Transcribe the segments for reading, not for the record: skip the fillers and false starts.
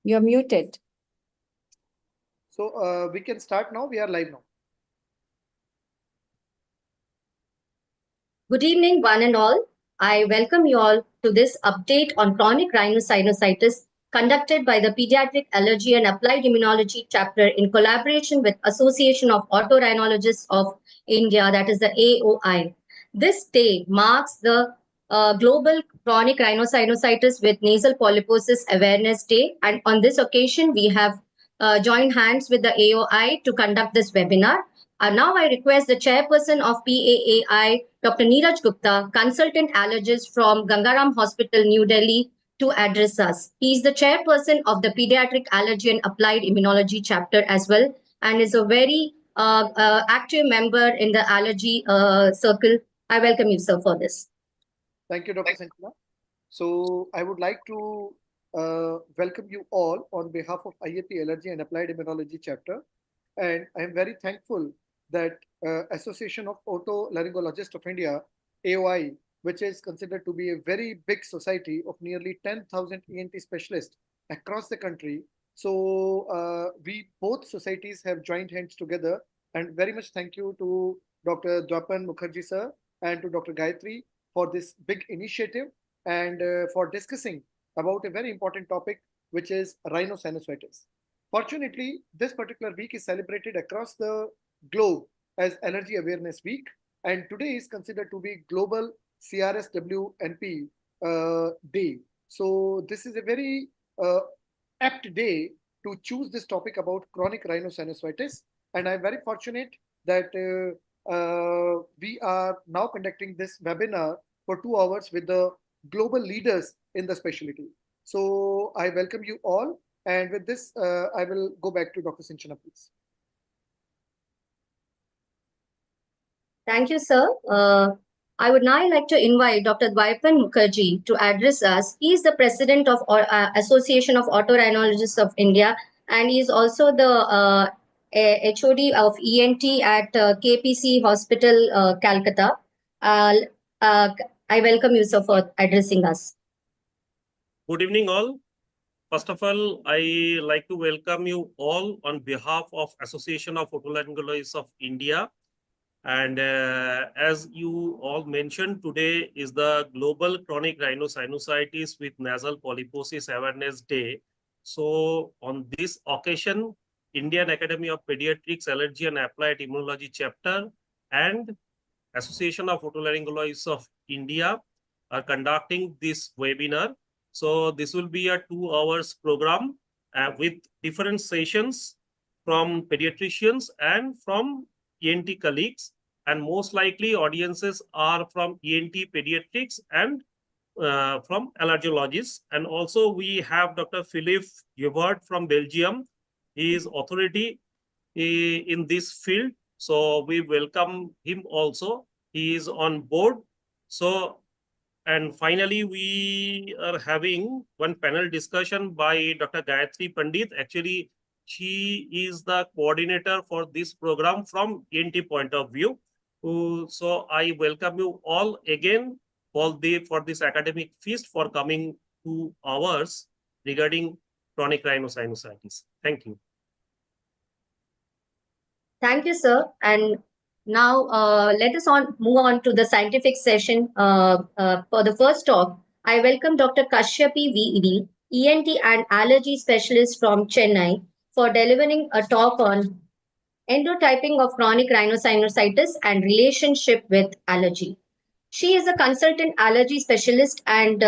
You're muted. So we can start now. We are live now. Good evening, one and all. I welcome you all to this update on chronic rhinosinusitis conducted by the Pediatric Allergy and Applied Immunology chapter in collaboration with Association of Otorhinologists of India, that is the AOI. This day marks the Global Chronic Rhinosinusitis with Nasal Polyposis Awareness Day, and on this occasion, we have joined hands with the AOI to conduct this webinar. Now I request the chairperson of PAAI, Dr. Neeraj Gupta, consultant allergist from Gangaram Hospital, New Delhi, to address us. He is the chairperson of the Pediatric Allergy and Applied Immunology chapter as well, and is a very active member in the allergy circle. I welcome you, sir, for this. Thank you, Dr. Sanchana. So I would like to welcome you all on behalf of IAP Allergy and Applied Immunology chapter. And I am very thankful that Association of Otolaryngologists of India, AOI, which is considered to be a very big society of nearly 10,000 ENT specialists across the country. So we both societies have joined hands together, and very much thank you to Dr. Dwapan Mukherjee sir and to Dr. Gayatri for this big initiative and for discussing about a very important topic, which is rhinosinusitis. Fortunately, this particular week is celebrated across the globe as Allergy Awareness Week, and today is considered to be Global CRSWNP Day. So this is a very apt day to choose this topic about chronic rhinosinusitis, and I'm very fortunate that we are now conducting this webinar for 2 hours with the global leaders in the specialty. So I welcome you all. And with this, I will go back to Dr. Sanchana, please. Thank you, sir. I would now like to invite Dr. Dwapan Mukherjee to address us. He is the president of Association of Otorhinologists of India, and he is also the HOD of ENT at KPC Hospital, Calcutta. I welcome you, sir, for addressing us. Good evening, all. First of all, I like to welcome you all on behalf of Association of Otolaryngologists of India. And as you all mentioned, today is the Global Chronic Rhinosinusitis with Nasal Polyposis Awareness Day. So on this occasion, Indian Academy of Pediatrics, Allergy and Applied Immunology chapter and Association of Otolaryngologists of India are conducting this webinar. So this will be a 2 hours program with different sessions from pediatricians and from ENT colleagues, and most likely audiences are from ENT pediatrics and from allergologists. And also we have Dr. Philippe Gevert from Belgium. He is authority in this field. So we welcome him also. He is on board. So, and finally, we are having one panel discussion by Dr. Gayatri Pandit. Actually, she is the coordinator for this program from ENT point of view. So I welcome you all again for this academic feast for coming 2 hours regarding chronic rhinosinusitis. Thank you. Thank you, sir. And now let us move on to the scientific session. For the first talk, I welcome Dr. Kashyapi V.E.D., ENT and allergy specialist from Chennai, for delivering a talk on endotyping of chronic rhinosinusitis and relationship with allergy. She is a consultant allergy specialist and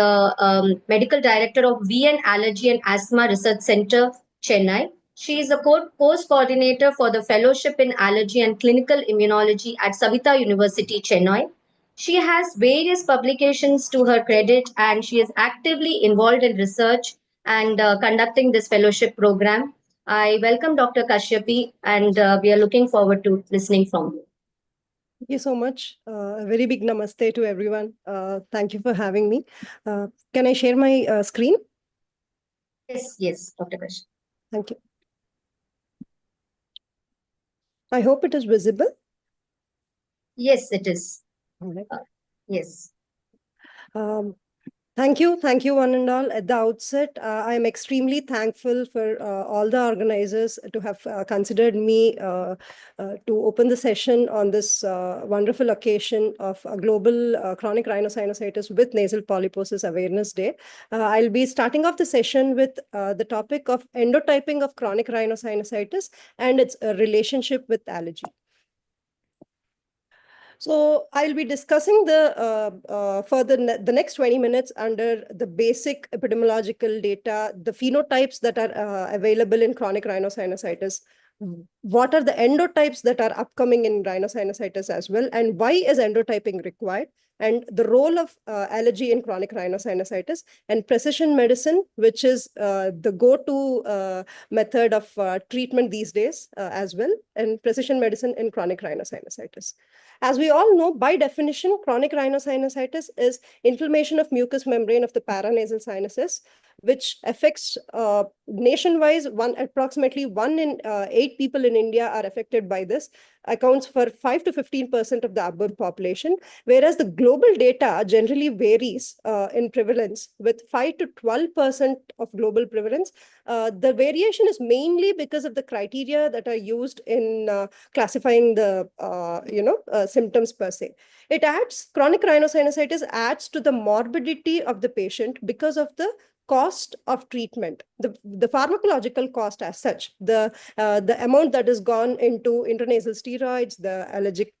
medical director of VN Allergy and Asthma Research Center, Chennai. She is a course coordinator for the Fellowship in Allergy and Clinical Immunology at Savita University, Chennai. She has various publications to her credit, and she is actively involved in research and conducting this fellowship program. I welcome Dr. Kashyapi, and we are looking forward to listening from you. Thank you so much. A very big namaste to everyone. Thank you for having me. Can I share my screen? Yes, Dr. Kashyapi. Thank you. I hope it is visible. Yes, it is. All right. Yes. Thank you. Thank you, one and all. At the outset, I am extremely thankful for all the organizers to have considered me to open the session on this wonderful occasion of Global Chronic Rhinosinusitis with Nasal Polyposis Awareness Day. I'll be starting off the session with the topic of endotyping of chronic rhinosinusitis and its relationship with allergy. So I'll be discussing the next 20 minutes under the basic epidemiological data, the phenotypes that are available in chronic rhinosinusitis, what are the endotypes that are upcoming in rhinosinusitis as well, and why is endotyping required, and the role of allergy in chronic rhinosinusitis, and precision medicine, which is the go-to method of treatment these days as well, and precision medicine in chronic rhinosinusitis. As we all know, by definition, chronic rhinosinusitis is inflammation of mucous membrane of the paranasal sinuses, which affects nationwide, approximately 1 in 8 people in India are affected by this, accounts for 5 to 15% of the urban population, whereas the global data generally varies in prevalence with 5 to 12% of global prevalence. The variation is mainly because of the criteria that are used in classifying the symptoms per se. Chronic rhinosinusitis adds to the morbidity of the patient because of the cost of treatment, the pharmacological cost as such, the amount that has gone into intranasal steroids, the allergic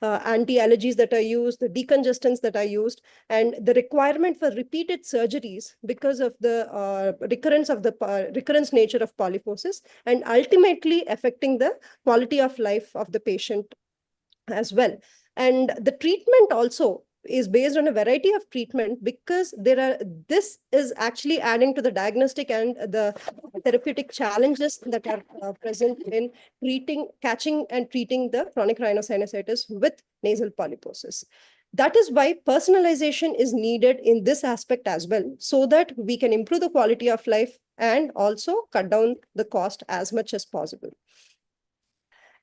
anti-allergies that are used, the decongestants that are used, and the requirement for repeated surgeries because of the recurrence nature of polyposis, and ultimately affecting the quality of life of the patient as well. And the treatment also is based on a variety of treatment because this is actually adding to the diagnostic and the therapeutic challenges that are present in catching and treating the chronic rhinosinusitis with nasal polyposis. That is why personalization is needed in this aspect as well, so that we can improve the quality of life and also cut down the cost as much as possible.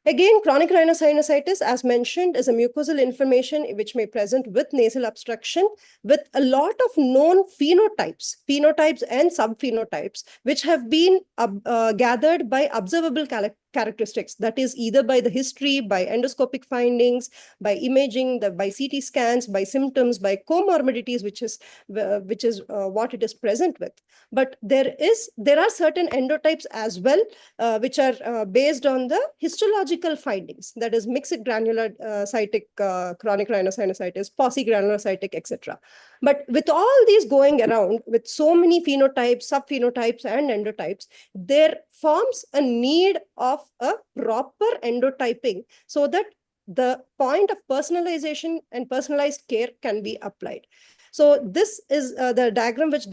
Again, chronic rhinosinusitis, as mentioned, is a mucosal inflammation which may present with nasal obstruction with a lot of known phenotypes and subphenotypes, which have been gathered by observable characteristics. That is either by the history, by endoscopic findings, by imaging, by CT scans, by symptoms, by comorbidities, which is what it is present with. But there are certain endotypes as well, which are based on the histological findings, that is mixed granular cytic chronic rhinosinusitis, paucigranulocytic, etc. But with all these going around, with so many phenotypes, subphenotypes, and endotypes, there forms a need of a proper endotyping so that the point of personalization and personalized care can be applied. So this is the diagram which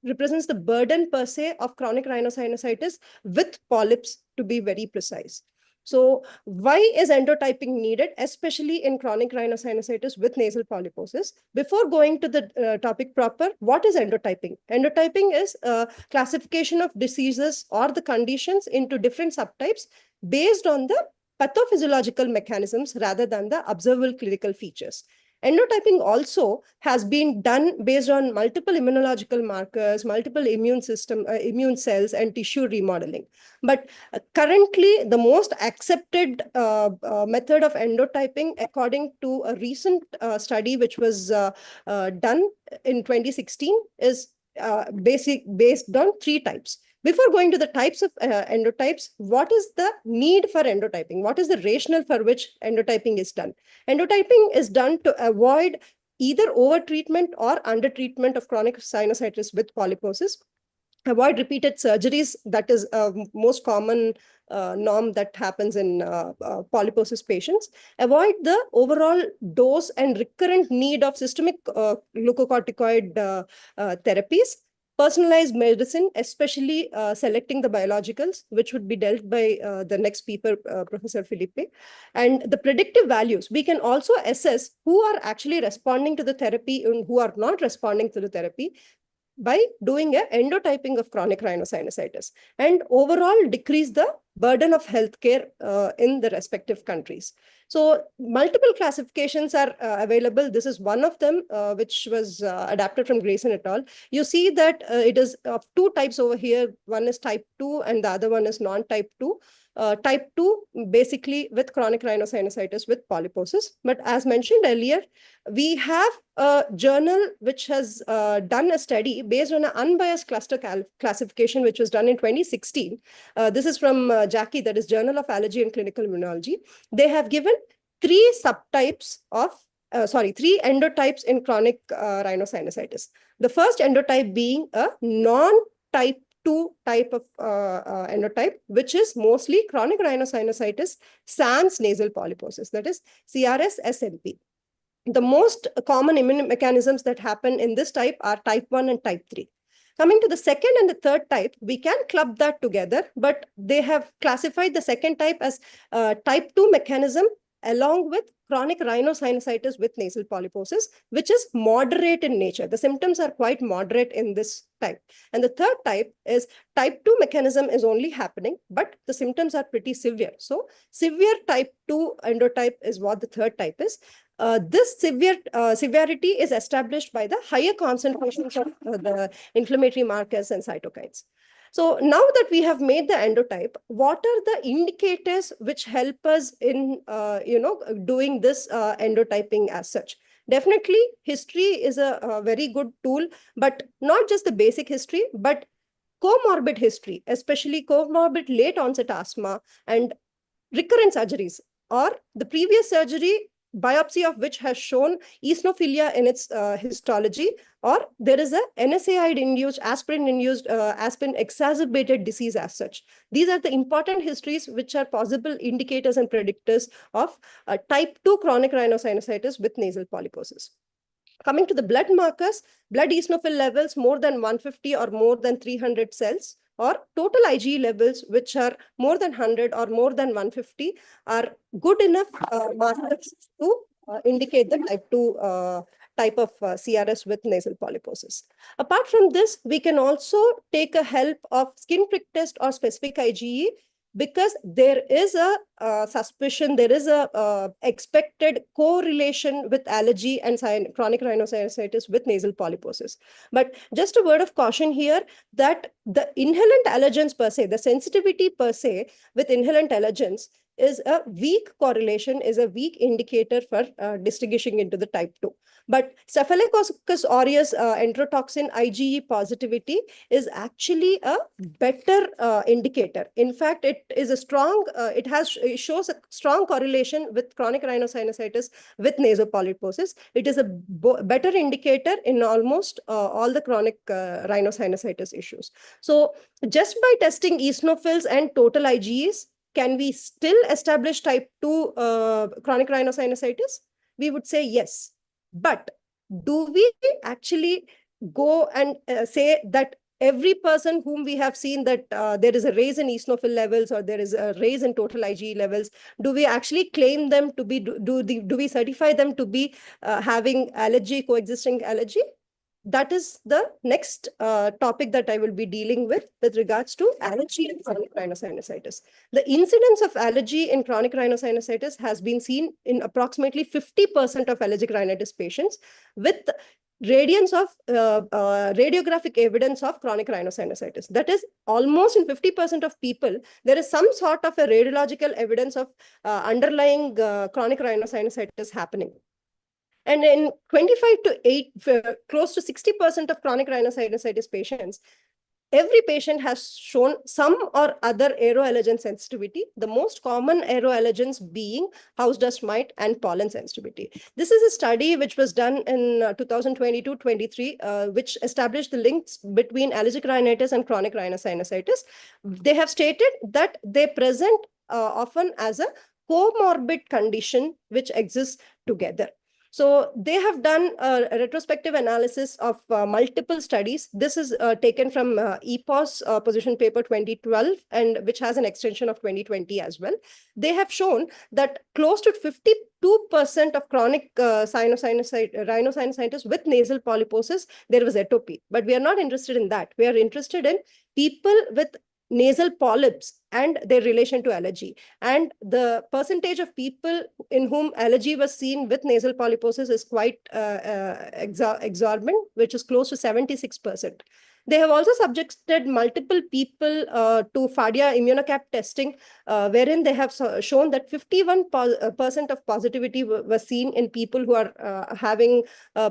represents the burden per se of chronic rhinosinusitis with polyps, to be very precise. So why is endotyping needed, especially in chronic rhinosinusitis with nasal polyposis? Before going to the topic proper, what is endotyping? Endotyping is a classification of diseases or the conditions into different subtypes based on the pathophysiological mechanisms rather than the observable clinical features. Endotyping also has been done based on multiple immunological markers, multiple immune cells, and tissue remodeling. But currently, the most accepted method of endotyping, according to a recent study which was done in 2016, is based on 3 types. Before going to the types of endotypes, what is the need for endotyping? What is the rationale for which endotyping is done? Endotyping is done to avoid either over-treatment or under-treatment of chronic sinusitis with polyposis, avoid repeated surgeries, that is a most common norm that happens in polyposis patients, avoid the overall dose and recurrent need of systemic glucocorticoid therapies, personalized medicine, especially selecting the biologicals, which would be dealt by the next speaker, Professor Felipe. And the predictive values, we can also assess who are actually responding to the therapy and who are not responding to the therapy by doing an endotyping of chronic rhinosinusitis, and overall decrease the burden of healthcare in the respective countries. So multiple classifications are available. This is one of them, which was adapted from Grayson et al. You see that it is of two types over here. One is type 2 and the other one is non-type 2. Type 2, basically with chronic rhinosinusitis with polyposis. But as mentioned earlier, we have a journal which has done a study based on an unbiased cluster classification, which was done in 2016. This is from JACI, that is Journal of Allergy and Clinical Immunology. They have given three subtypes of, three endotypes in chronic rhinosinusitis. The first endotype being a non-type 2 type of endotype, which is mostly chronic rhinosinusitis sans nasal polyposis, that is CRSWNP. The most common immune mechanisms that happen in this type are type 1 and type 3. Coming to the second and the third type, we can club that together, but they have classified the second type as type 2 mechanism along with chronic rhinosinusitis with nasal polyposis, which is moderate in nature. The symptoms are quite moderate in this type. And the third type is type 2 mechanism is only happening, but the symptoms are pretty severe. So severe type 2 endotype is what the third type is. This severity is established by the higher concentrations of the inflammatory markers and cytokines. So now that we have made the endotype, what are the indicators which help us in doing this endotyping as such? Definitely, history is a very good tool, but not just the basic history, but comorbid history, especially comorbid late onset asthma and recurrent surgeries, or the previous surgery biopsy of which has shown eosinophilia in its histology, or there is a NSAID-induced, aspirin-induced, aspirin-exacerbated disease as such. These are the important histories which are possible indicators and predictors of type 2 chronic rhinosinusitis with nasal polyposis. Coming to the blood markers, blood eosinophil levels more than 150 or more than 300 cells, or total IgE levels which are more than 100 or more than 150 are good enough markers to indicate the type 2 type of CRS with nasal polyposis. Apart from this, we can also take a help of skin prick test or specific IgE, because there is a suspicion, there is a expected correlation with allergy and chronic rhinosinusitis with nasal polyposis. But just a word of caution here that the inhalant allergens per se, the sensitivity per se with inhalant allergens is a weak correlation, is a weak indicator for distinguishing into the type 2. But Staphylococcus aureus enterotoxin IgE positivity is actually a better indicator. In fact, it is a strong, it shows a strong correlation with chronic rhinosinusitis with nasal polyposis. It is a better indicator in almost all the chronic rhinosinusitis issues. So just by testing eosinophils and total IgEs, can we still establish type 2 chronic rhinosinusitis? We would say yes. But do we actually go and say that every person whom we have seen that there is a raise in eosinophil levels or there is a raise in total IgE levels, do we actually claim them to be, do we certify them to be having allergy, coexisting allergy? That is the next topic that I will be dealing with regards to allergy and chronic rhinosinusitis. The incidence of allergy in chronic rhinosinusitis has been seen in approximately 50% of allergic rhinitis patients, with radiance of radiographic evidence of chronic rhinosinusitis. That is, almost in 50% of people, there is some sort of a radiological evidence of underlying chronic rhinosinusitis happening. And in 25 to 8, close to 60% of chronic rhinosinusitis patients, every patient has shown some or other aeroallergen sensitivity, the most common aeroallergens being house dust mite and pollen sensitivity. This is a study which was done in 2022-23, which established the links between allergic rhinitis and chronic rhinosinusitis. They have stated that they present often as a comorbid condition which exists together. So they have done a retrospective analysis of multiple studies. This is taken from EPOS position paper 2012, and which has an extension of 2020 as well. They have shown that close to 52% of chronic rhinosinusitis with nasal polyposis, there was atopy. But we are not interested in that. We are interested in people with nasal polyps and their relation to allergy. And the percentage of people in whom allergy was seen with nasal polyposis is quite exorbitant, which is close to 76%. They have also subjected multiple people to FADIA immunocap testing, wherein they have shown that 51% of positivity was seen in people who are having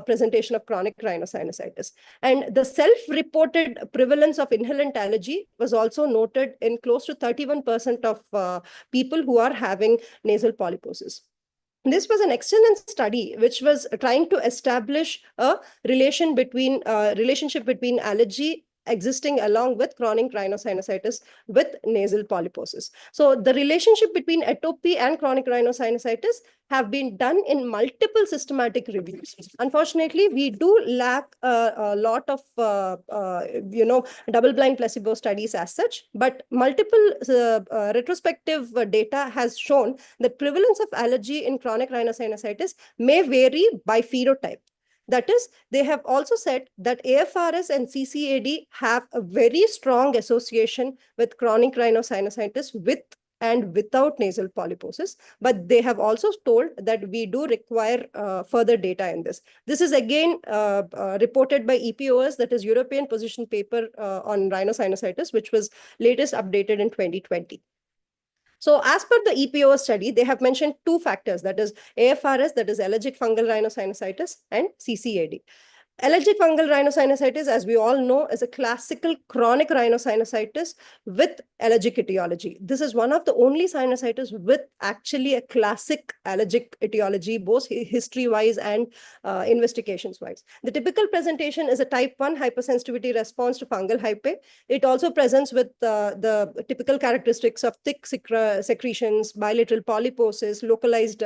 presentation of chronic rhinosinusitis. And the self-reported prevalence of inhalant allergy was also noted in close to 31% of people who are having nasal polyposis. This was an excellent study which was trying to establish a relationship between allergy existing along with chronic rhinosinusitis with nasal polyposis. So the relationship between atopy and chronic rhinosinusitis have been done in multiple systematic reviews. Unfortunately, we do lack a lot of double-blind placebo studies as such, but multiple retrospective data has shown that prevalence of allergy in chronic rhinosinusitis may vary by phenotype. That is, they have also said that AFRS and CCAD have a very strong association with chronic rhinosinusitis with and without nasal polyposis, but they have also told that we do require further data in this. This is again reported by EPOS, that is European Position Paper on rhinosinusitis, which was latest updated in 2020. So as per the EPO study, they have mentioned two factors, that is AFRS, that is allergic fungal rhinosinusitis, and CCAD. Allergic fungal rhinosinusitis, as we all know, is a classical chronic rhinosinusitis with allergic etiology. This is one of the only sinusitis with actually a classic allergic etiology, both history-wise and investigations-wise. The typical presentation is a type 1 hypersensitivity response to fungal hype. It also presents with the typical characteristics of thick secretions, bilateral polyposis, localized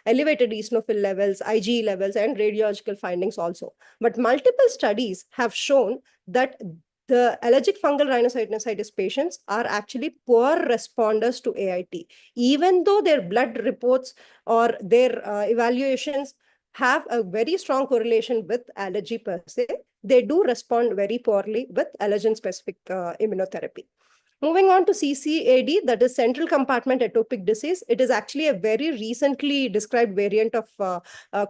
elevated eosinophil levels, IgE levels, and radiological findings also. But multiple studies have shown that the allergic fungal rhinosinusitis patients are actually poor responders to AIT. Even though their blood reports or their evaluations have a very strong correlation with allergy per se, they do respond very poorly with allergen-specific immunotherapy. Moving on to CCAD, that is central compartment atopic disease. It is actually a very recently described variant of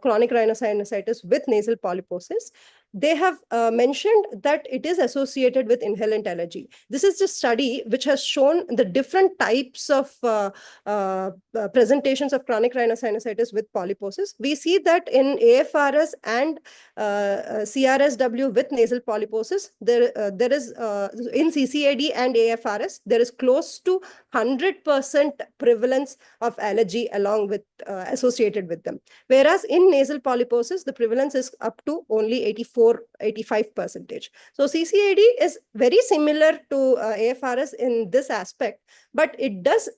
chronic rhinosinusitis with nasal polyposis. They have mentioned that it is associated with inhalant allergy. This is a study which has shown the different types of presentations of chronic rhinosinusitis with polyposis. We see that in AFRS and CRSW with nasal polyposis, there is in CCAD and AFRS, there is close to 100% prevalence of allergy along with associated with them. Whereas in nasal polyposis, the prevalence is up to only 85%. So CCAD is very similar to AFRS in this aspect, but it does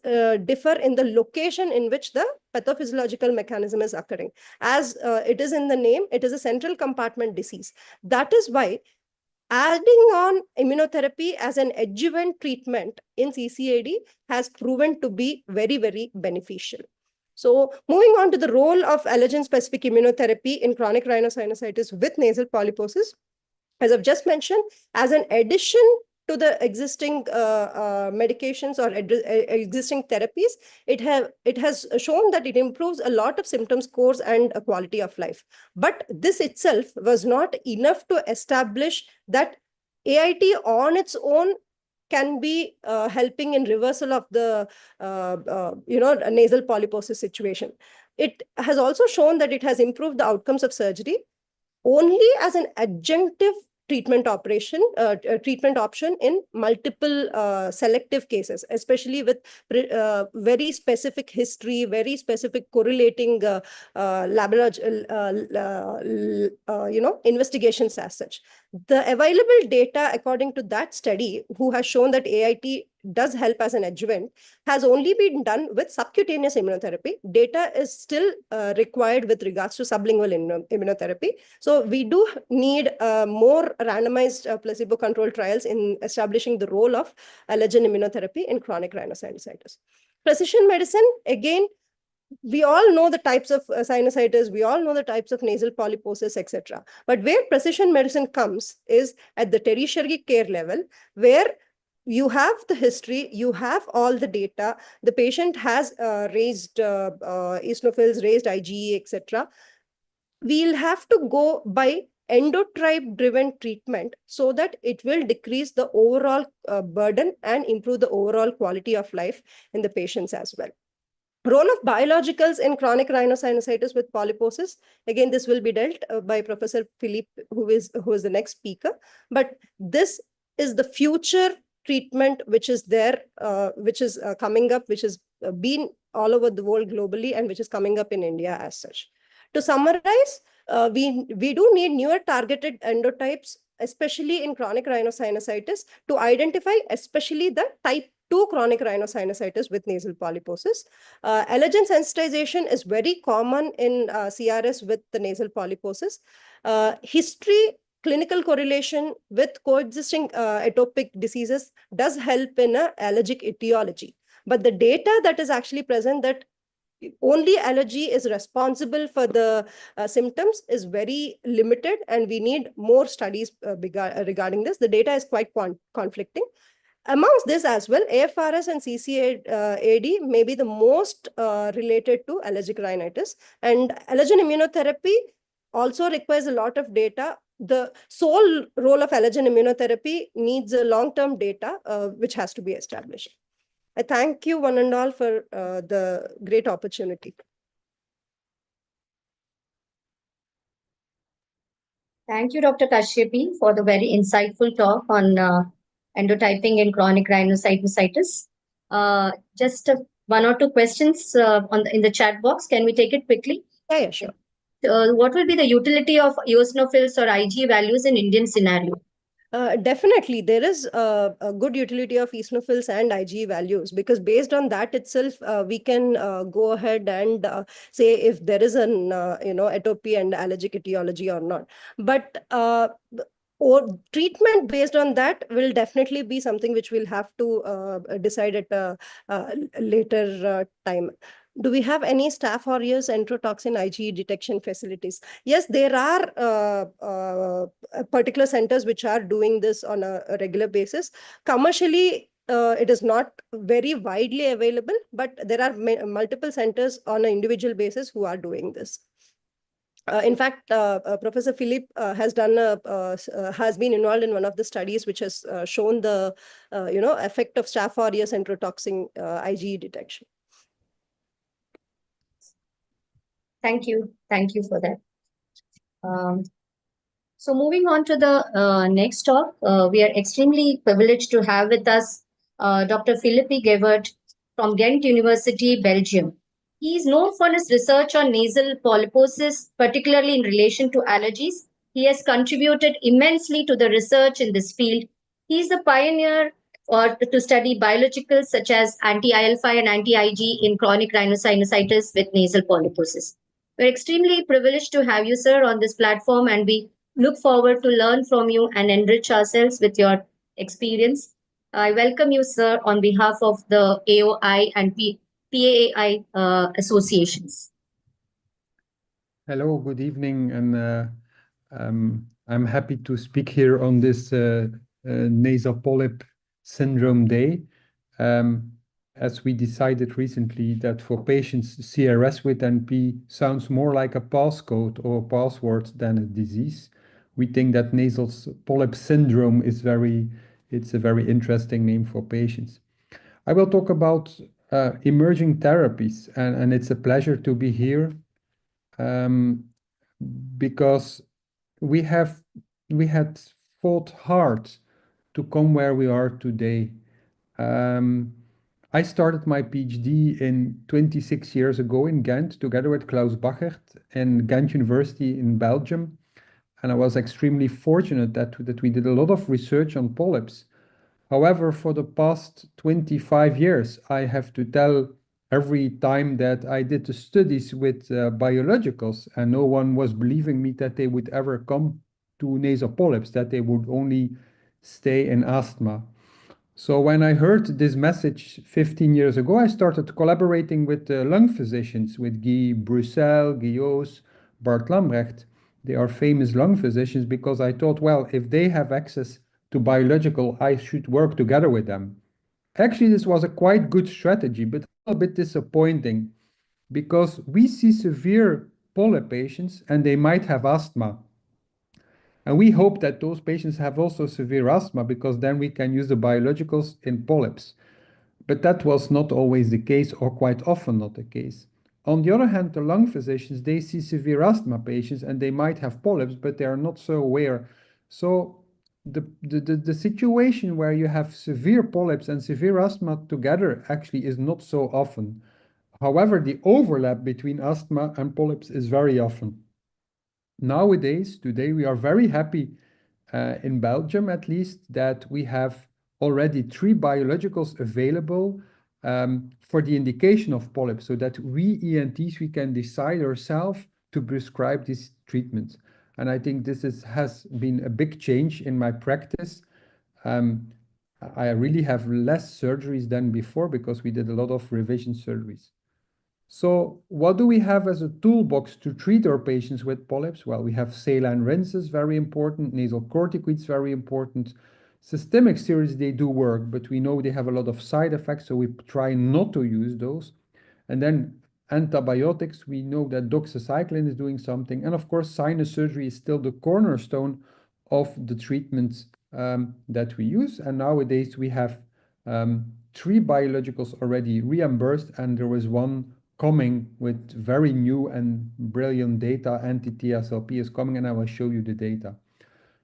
differ in the location in which the pathophysiological mechanism is occurring. As it is in the name, it is a central compartment disease. That is why adding on immunotherapy as an adjuvant treatment in CCAD has proven to be very, very beneficial. So moving on to the role of allergen-specific immunotherapy in chronic rhinosinusitis with nasal polyposis, as I've just mentioned, as an addition to the existing medications or existing therapies, it has shown that it improves a lot of symptom scores and quality of life. But this itself was not enough to establish that AIT on its own can be helping in reversal of the nasal polyposis situation. It has also shown that it has improved the outcomes of surgery only as an adjunctive treatment option in multiple selective cases, especially with very specific history, very specific correlating investigations as such. The available data according to that study, who has shown that AIT does help as an adjuvant, has only been done with subcutaneous immunotherapy. Data is still required with regards to sublingual immunotherapy. So we do need more randomized placebo-controlled trials in establishing the role of allergen immunotherapy in chronic rhinosinusitis. Precision medicine, again, we all know the types of sinusitis, we all know the types of nasal polyposis, etc. But where precision medicine comes is at the tertiary care level, where you have the history, you have all the data, the patient has raised eosinophils, raised IgE, etc. We'll have to go by endotype driven treatment so that it will decrease the overall burden and improve the overall quality of life in the patients as well. Role of biologicals in chronic rhinosinusitis with polyposis. Again, this will be dealt by Professor Philippe, who is the next speaker. But this is the future treatment which is there, which is coming up, which has been all over the world globally, and which is coming up in India as such. To summarize, we do need newer targeted endotypes, especially in chronic rhinosinusitis, to identify especially the type 2 chronic rhinosinusitis with nasal polyposis. Allergen sensitization is very common in CRS with the nasal polyposis. History, clinical correlation with coexisting atopic diseases does help in allergic etiology. But the data that is actually present that only allergy is responsible for the symptoms is very limited, and we need more studies regarding this. The data is quite conflicting. Amongst this as well, AFRS and CCAD may be the most related to allergic rhinitis, and allergen immunotherapy also requires a lot of data. The sole role of allergen immunotherapy needs a long-term data, which has to be established. I thank you one and all for the great opportunity. Thank you, Dr. Kashyapi, for the very insightful talk on endotyping in chronic rhinosinusitis. Just one or two questions in the chat box. Can we take it quickly? Yeah, sure. What will be the utility of eosinophils or Ig values in Indian scenario? Definitely, there is a good utility of eosinophils and IgE values, because based on that itself, we can go ahead and say if there is an atopy and allergic etiology or not. But or treatment based on that will definitely be something which we'll have to decide at a later time. Do we have any Staph aureus enterotoxin IgE detection facilities? Yes, there are particular centers which are doing this on a regular basis. Commercially, it is not very widely available, but there are multiple centers on an individual basis who are doing this. In fact, Professor Philippe has been involved in one of the studies which has shown the effect of Staph aureus enterotoxin IgE detection. Thank you for that. So moving on to the next talk, we are extremely privileged to have with us Dr. Philippe Gevert from Ghent University, Belgium. He is known for his research on nasal polyposis, particularly in relation to allergies. He has contributed immensely to the research in this field. He is the pioneer to study biologicals such as anti-IL-5 and anti-Ig in chronic rhinosinusitis with nasal polyposis. We're extremely privileged to have you, sir, on this platform, and we look forward to learn from you and enrich ourselves with your experience. I welcome you, sir, on behalf of the AOI and PAAI associations. Hello, good evening, and I'm happy to speak here on this nasal polyp syndrome day. As we decided recently that for patients, CRSWNP sounds more like a passcode or password than a disease. We think that nasal polyp syndrome is it's a very interesting name for patients. I will talk about emerging therapies, and it's a pleasure to be here because we had fought hard to come where we are today. I started my PhD 26 years ago in Ghent, together with Klaus Bachert in Ghent University in Belgium. And I was extremely fortunate that we did a lot of research on polyps. However, for the past 25 years, I have to tell every time that I did the studies with biologicals, and no one was believing me that they would ever come to nasal polyps, that they would only stay in asthma. So when I heard this message 15 years ago, I started collaborating with lung physicians, with Guy Bruxelles, Guillaume, Bart Lambrecht. They are famous lung physicians because I thought, well, if they have access to biological, I should work together with them. Actually, this was a quite good strategy, but a little bit disappointing because we see severe polyp patients and they might have asthma. And we hope that those patients have also severe asthma because then we can use the biologicals in polyps. But that was not always the case, or quite often not the case. On the other hand, the lung physicians, they see severe asthma patients and they might have polyps, but they are not so aware. So the situation where you have severe polyps and severe asthma together actually is not so often. However, the overlap between asthma and polyps is very often. Nowadays, today, we are very happy in Belgium, at least, that we have already 3 biologicals available for the indication of polyps, so that we ENTs, we can decide ourselves to prescribe this treatment. And I think this has been a big change in my practice. I really have less surgeries than before because we did a lot of revision surgeries. So what do we have as a toolbox to treat our patients with polyps? Well, we have saline rinses, very important, nasal corticoids, very important. Systemic steroids, they do work, but we know they have a lot of side effects, so we try not to use those. And then antibiotics, we know that doxycycline is doing something. And of course, sinus surgery is still the cornerstone of the treatments that we use. And nowadays we have 3 biologicals already reimbursed, and there was one coming with very new and brilliant data. Anti-TSLP is coming, and I will show you the data.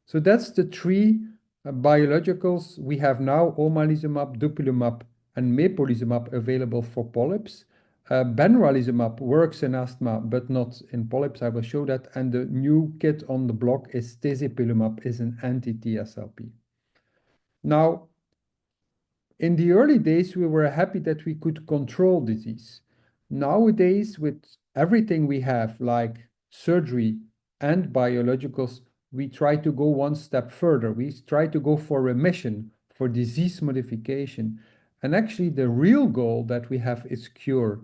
So that's the 3 biologicals we have now: omalizumab, dupilumab, and mepolizumab available for polyps. Benralizumab works in asthma, but not in polyps. I will show that. And the new kid on the block is tezepelumab, is an anti-TSLP. Now, in the early days, we were happy that we could control disease. Nowadays, with everything we have, like surgery and biologicals, we try to go one step further. We try to go for remission, for disease modification. And actually, the real goal that we have is cure.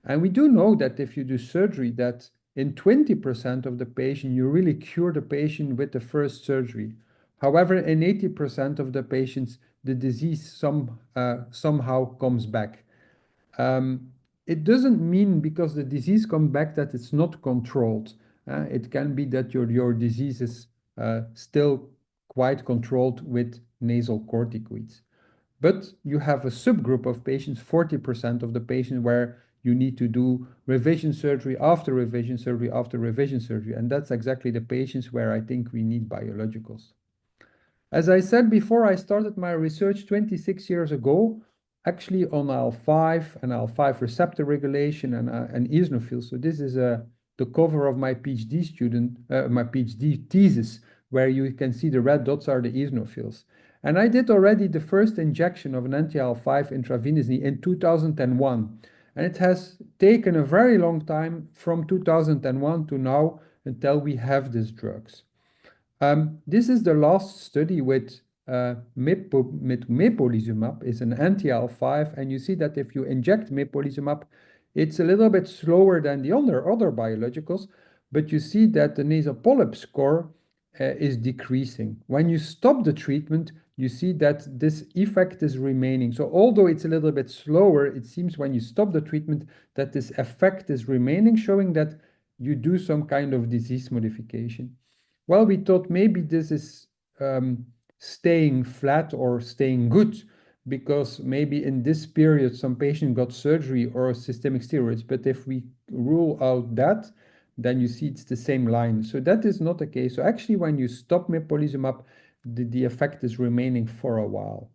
And we do know that if you do surgery, that in 20% of the patient, you really cure the patient with the first surgery. However, in 80% of the patients, the disease somehow comes back. It doesn't mean because the disease comes back that it's not controlled. It can be that your disease is still quite controlled with nasal corticoids. But you have a subgroup of patients, 40% of the patients, where you need to do revision surgery after revision surgery after revision surgery. And that's exactly the patients where I think we need biologicals. As I said before, I started my research 26 years ago, actually on IL-5 and IL-5 receptor regulation and eosinophils. So this is the cover of my PhD thesis, where you can see the red dots are the eosinophils. And I did already the first injection of an anti-IL-5 intravenously in 2001. And it has taken a very long time from 2001 to now until we have these drugs. This is the last study with mepolizumab, is an anti-IL-5, and you see that if you inject mepolizumab, it's a little bit slower than the other biologicals, but you see that the nasal polyp score is decreasing. When you stop the treatment, you see that this effect is remaining. So although it's a little bit slower, it seems when you stop the treatment that this effect is remaining, showing that you do some kind of disease modification. Well, we thought maybe this is staying flat or staying good, because maybe in this period some patient got surgery or systemic steroids. But if we rule out that, then you see it's the same line. So that is not the case. So actually, when you stop mepolizumab, the effect is remaining for a while.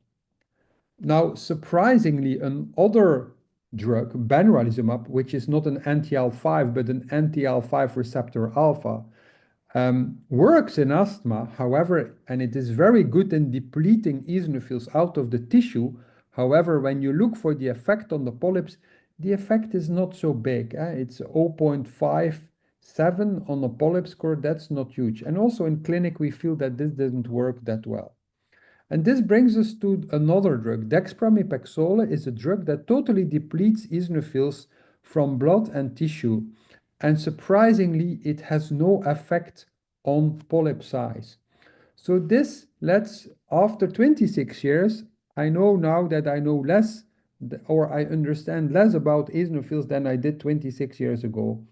Now, surprisingly, another drug, benralizumab, which is not an anti-IL-5, but an anti-IL-5 receptor alpha, works in asthma, however, and it is very good in depleting eosinophils out of the tissue. However, when you look for the effect on the polyps, the effect is not so big. It's 0.57 on the polyp score. That's not huge. And also in clinic, we feel that this doesn't work that well. And this brings us to another drug. Dexpramipexole is a drug that totally depletes eosinophils from blood and tissue. And surprisingly, it has no effect on polyp size. So this after 26 years, I know now that I know less or I understand less about eosinophils than I did 26 years ago.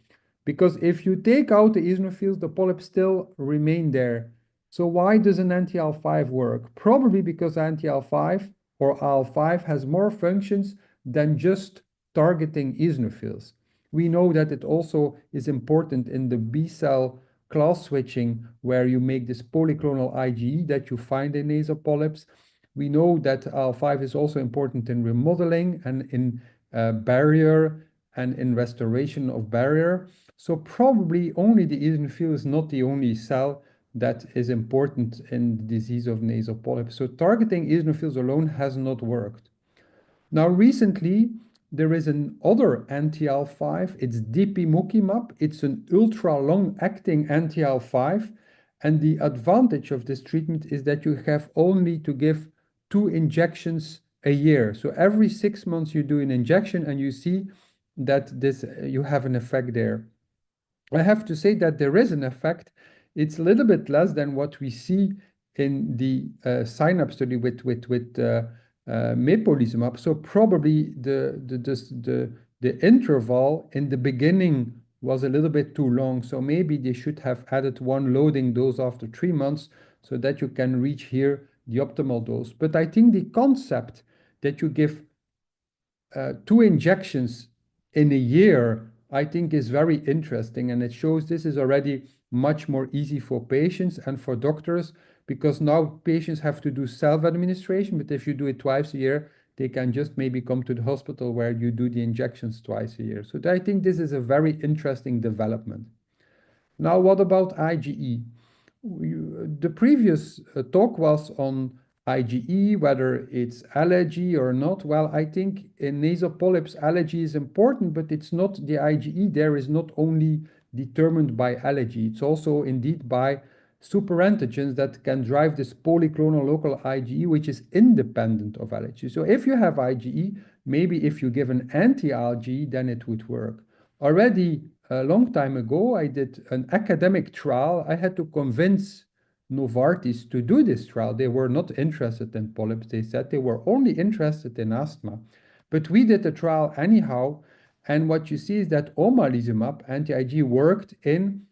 Because if you take out the eosinophils, the polyps still remain there. So why does an anti-IL-5 work? Probably because anti-IL-5 or IL-5 has more functions than just targeting eosinophils. We know that it also is important in the B-cell class switching, where you make this polyclonal IgE that you find in nasal polyps. We know that IL-5 is also important in remodeling and in barrier and in restoration of barrier. So probably only the eosinophil is not the only cell that is important in the disease of nasal polyps. So targeting eosinophils alone has not worked. Now recently, there is another anti-IL-5. It's depemokimab. It's an ultra-long-acting anti-IL-5. And the advantage of this treatment is that you have only to give 2 injections a year. So every 6 months you do an injection and you see that you have an effect there. I have to say that there is an effect. It's a little bit less than what we see in the synapse study with mepolizumab. So probably the interval in the beginning was a little bit too long. So maybe they should have added 1 loading dose after 3 months so that you can reach here the optimal dose. But I think the concept that you give 2 injections in a year, I think is very interesting, and it shows this is already much more easy for patients and for doctors, because now patients have to do self-administration, but if you do it twice a year, they can just maybe come to the hospital where you do the injections twice a year. So I think this is a very interesting development. Now, what about IgE? The previous talk was on IgE, whether it's allergy or not. Well, I think in nasal polyps, allergy is important, but it's not the IgE there is not only determined by allergy. It's also indeed by superantigens that can drive this polyclonal local IgE, which is independent of allergy. So if you have IgE, maybe if you give an anti-IgE, then it would work. Already a long time ago, I did an academic trial. I had to convince Novartis to do this trial. They were not interested in polyps. They said they were only interested in asthma. But we did the trial anyhow. And what you see is that omalizumab, anti-IgE, worked in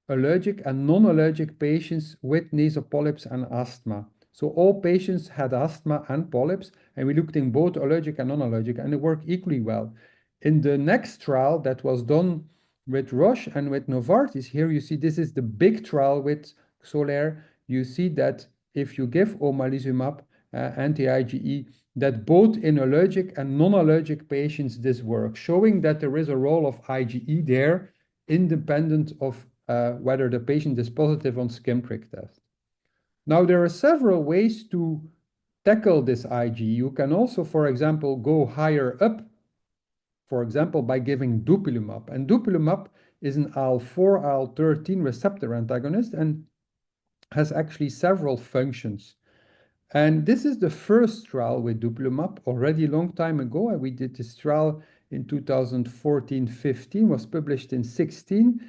allergic and non-allergic patients with nasal polyps and asthma. So all patients had asthma and polyps, and we looked in both allergic and non-allergic, and it worked equally well. In the next trial that was done with Roche and with Novartis, here you see this is the big trial with Xolair. You see that if you give omalizumab, anti-IgE, that both in allergic and non-allergic patients this works, showing that there is a role of IgE there, independent of whether the patient is positive on skin prick test. Now, there are several ways to tackle this IgE. You can also, for example, go higher up, for example, by giving dupilumab. And dupilumab is an IL-4, IL-13 receptor antagonist and has actually several functions. And this is the first trial with dupilumab already a long time ago. And we did this trial in 2014-15, was published in 16.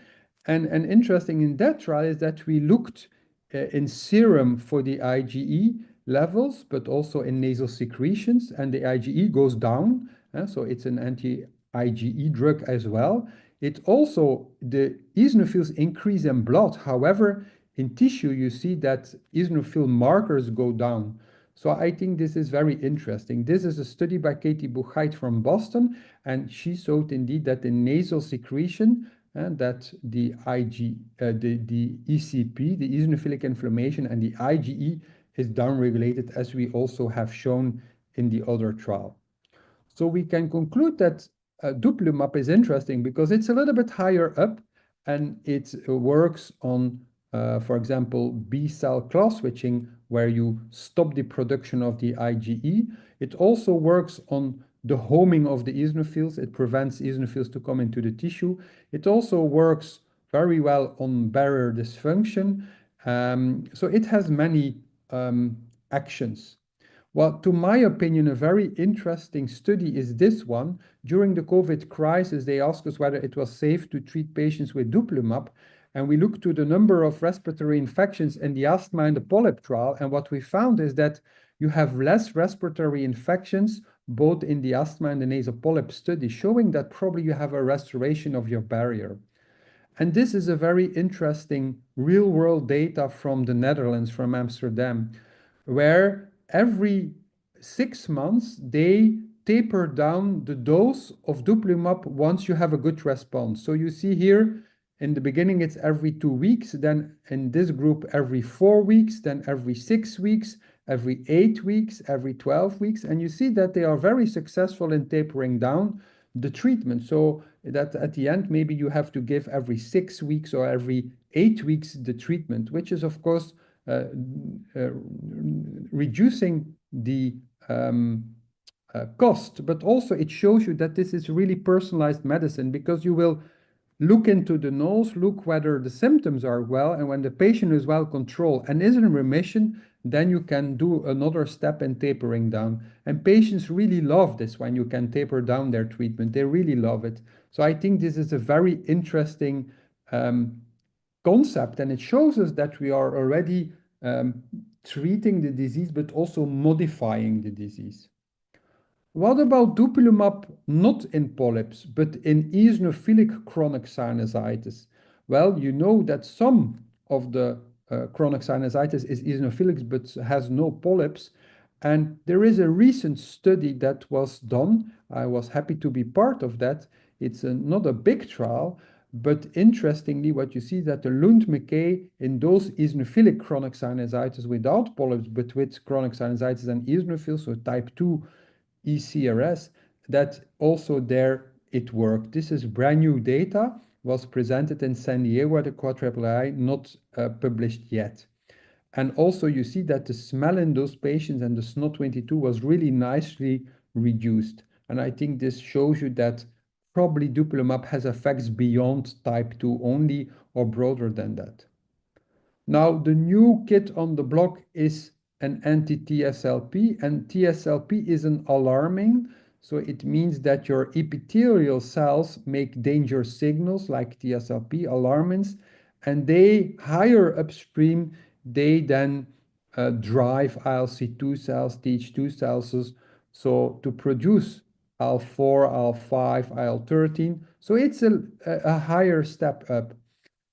And interesting in that trial is that we looked in serum for the IgE levels, but also in nasal secretions, and the IgE goes down. So it's an anti-IgE drug as well. It also, the eosinophils increase in blood. However, in tissue, you see that eosinophil markers go down. So I think this is very interesting. This is a study by Katie Buchheit from Boston, and she showed indeed that in nasal secretion, and that the the ECP, the eosinophilic inflammation, and the IgE is downregulated, as we also have shown in the other trial. So we can conclude that dupilumab is interesting because it's a little bit higher up, and it works on, for example, B-cell class switching, where you stop the production of the IgE. It also works on the homing of the eosinophils. It prevents eosinophils to come into the tissue. It also works very well on barrier dysfunction. So it has many actions. Well, to my opinion, a very interesting study is this one. During the COVID crisis, they asked us whether it was safe to treat patients with dupilumab. and we looked to the number of respiratory infections in the asthma and the polyp trial. And what we found is that you have less respiratory infections, both in the asthma and the nasal polyp study, showing that probably you have a restoration of your barrier. And this is a very interesting real-world data from the Netherlands, from Amsterdam, where every 6 months they taper down the dose of dupilumab once you have a good response. So you see here, in the beginning, it's every 2 weeks, then in this group, every 4 weeks, then every 6 weeks, every 8 weeks, every 12 weeks. And you see that they are very successful in tapering down the treatment. So that at the end, maybe you have to give every 6 weeks or every 8 weeks the treatment, which is, of course, reducing the cost, but also it shows you that this is really personalized medicine, because you will look into the nose, look whether the symptoms are well, and when the patient is well controlled and is in remission, then you can do another step in tapering down. And patients really love this when you can taper down their treatment. They really love it. So I think this is a very interesting concept, and it shows us that we are already treating the disease, but also modifying the disease. What about dupilumab not in polyps, but in eosinophilic chronic sinusitis? Well, you know that some of the chronic sinusitis is eosinophilic, but has no polyps. And there is a recent study that was done. I was happy to be part of that. It's not a big trial, but interestingly, what you see that the Lund-McKay in those eosinophilic chronic sinusitis without polyps, but with chronic sinusitis and eosinophils, so type 2 ECRS, that also there it worked. This is brand new data, was presented in San Diego at the QAAI, not published yet. And also you see that the smell in those patients and the SNOT-22 was really nicely reduced. And I think this shows you that probably dupilumab has effects beyond type 2 only, or broader than that. Now, the new kid on the block is an anti-TSLP, and TSLP is an alarming, so it means that your epithelial cells make danger signals like TSLP alarmins, and they higher upstream, they then drive ILC2 cells, Th2 cells, so to produce IL-4, IL-5, IL-13. So it's a higher step up.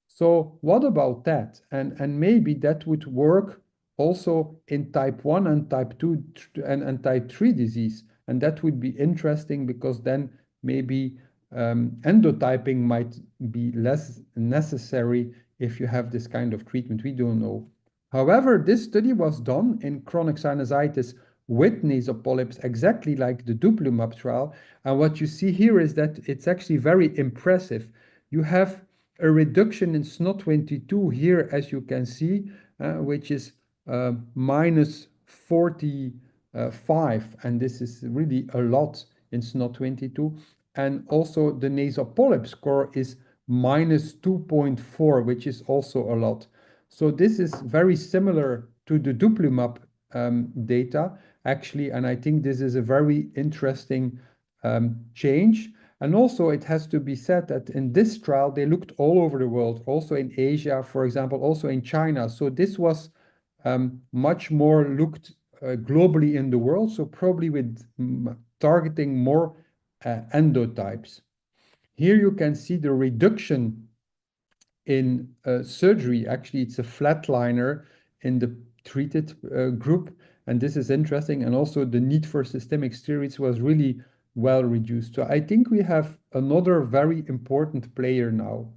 So what about that? And maybe that would work also in type 1 and type 2 and type 3 disease. And that would be interesting, because then maybe endotyping might be less necessary if you have this kind of treatment. We don't know. However, this study was done in chronic sinusitis with nasal polyps, exactly like the dupilumab trial. And what you see here is that it's actually very impressive. You have a reduction in SNOT-22 here, as you can see, which is minus 45, and this is really a lot in SNOT-22. And also the nasal polyp score is minus 2.4, which is also a lot. So this is very similar to the dupilumab data, actually, and I think this is a very interesting change. And also it has to be said that in this trial, they looked all over the world, also in Asia, for example, also in China. So this was much more looked globally in the world, so probably with targeting more endotypes. Here you can see the reduction in surgery. Actually, it's a flatliner in the treated group, and this is interesting. And also the need for systemic steroids was really well reduced. So I think we have another very important player now.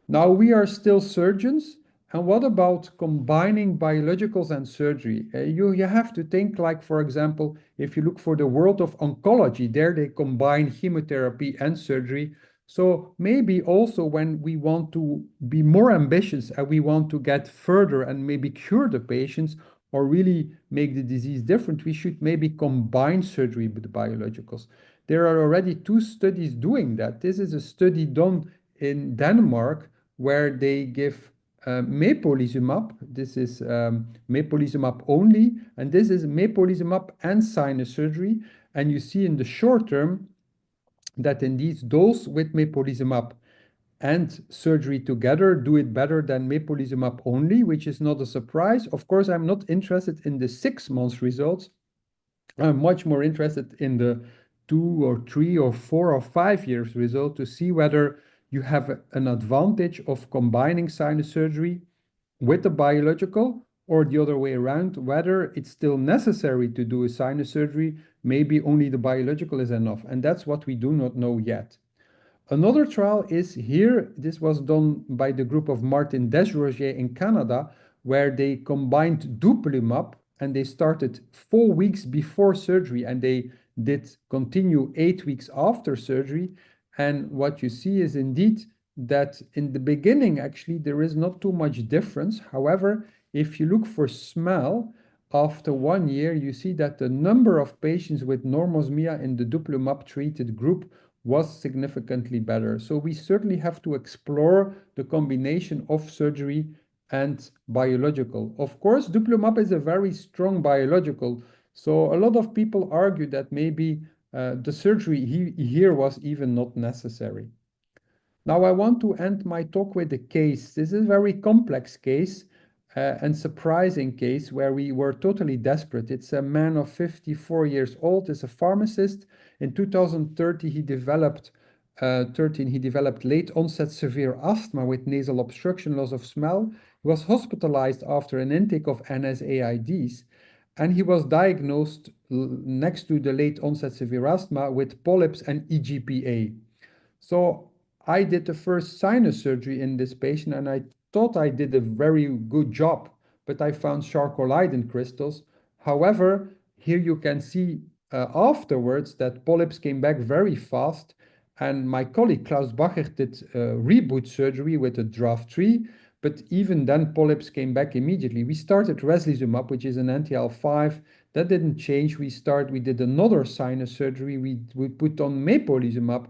Now we are still surgeons, and what about combining biologicals and surgery? You have to think, like, for example, if you look for the world of oncology, there they combine chemotherapy and surgery. So maybe also when we want to be more ambitious and we want to get further and maybe cure the patients or really make the disease different, we should maybe combine surgery with biologicals. There are already 2 studies doing that. This is a study done in Denmark where they give mepolizumab. This is mepolizumab only, and this is mepolizumab and sinus surgery. And you see in the short term that indeed those with mepolizumab and surgery together do it better than mepolizumab only, which is not a surprise. Of course, I'm not interested in the 6 months results. I'm much more interested in the 2 or 3 or 4 or 5 years result to see whether you have an advantage of combining sinus surgery with the biological, or the other way around, whether it's still necessary to do a sinus surgery, maybe only the biological is enough. And that's what we do not know yet. Another trial is here. This was done by the group of Martin Desrogier in Canada, where they combined dupilumab and they started 4 weeks before surgery and they did continue 8 weeks after surgery. And what you see is indeed that in the beginning, actually, there is not too much difference. However, if you look for smell, after 1 year, you see that the number of patients with normosmia in the dupilumab treated group was significantly better. So we certainly have to explore the combination of surgery and biological. Of course, dupilumab is a very strong biological. So a lot of people argue that maybe the surgery here was even not necessary. Now I want to end my talk with a case. This is a very complex case and surprising case where we were totally desperate. It's a man of 54 years old, is a pharmacist. In 2013, he developed late onset severe asthma with nasal obstruction, loss of smell. He was hospitalized after an intake of NSAIDs, and he was diagnosed next to the late onset severe asthma with polyps and EGPA. So I did the first sinus surgery in this patient, and I thought I did a very good job, but I found sarcoidin crystals. However, here you can see afterwards that polyps came back very fast, and my colleague Klaus Bachert did reboot surgery with a draft 3, but even then polyps came back immediately. We started reslizumab, which is an anti-IL-5. That didn't change. We did another sinus surgery. We put on mepolizumab.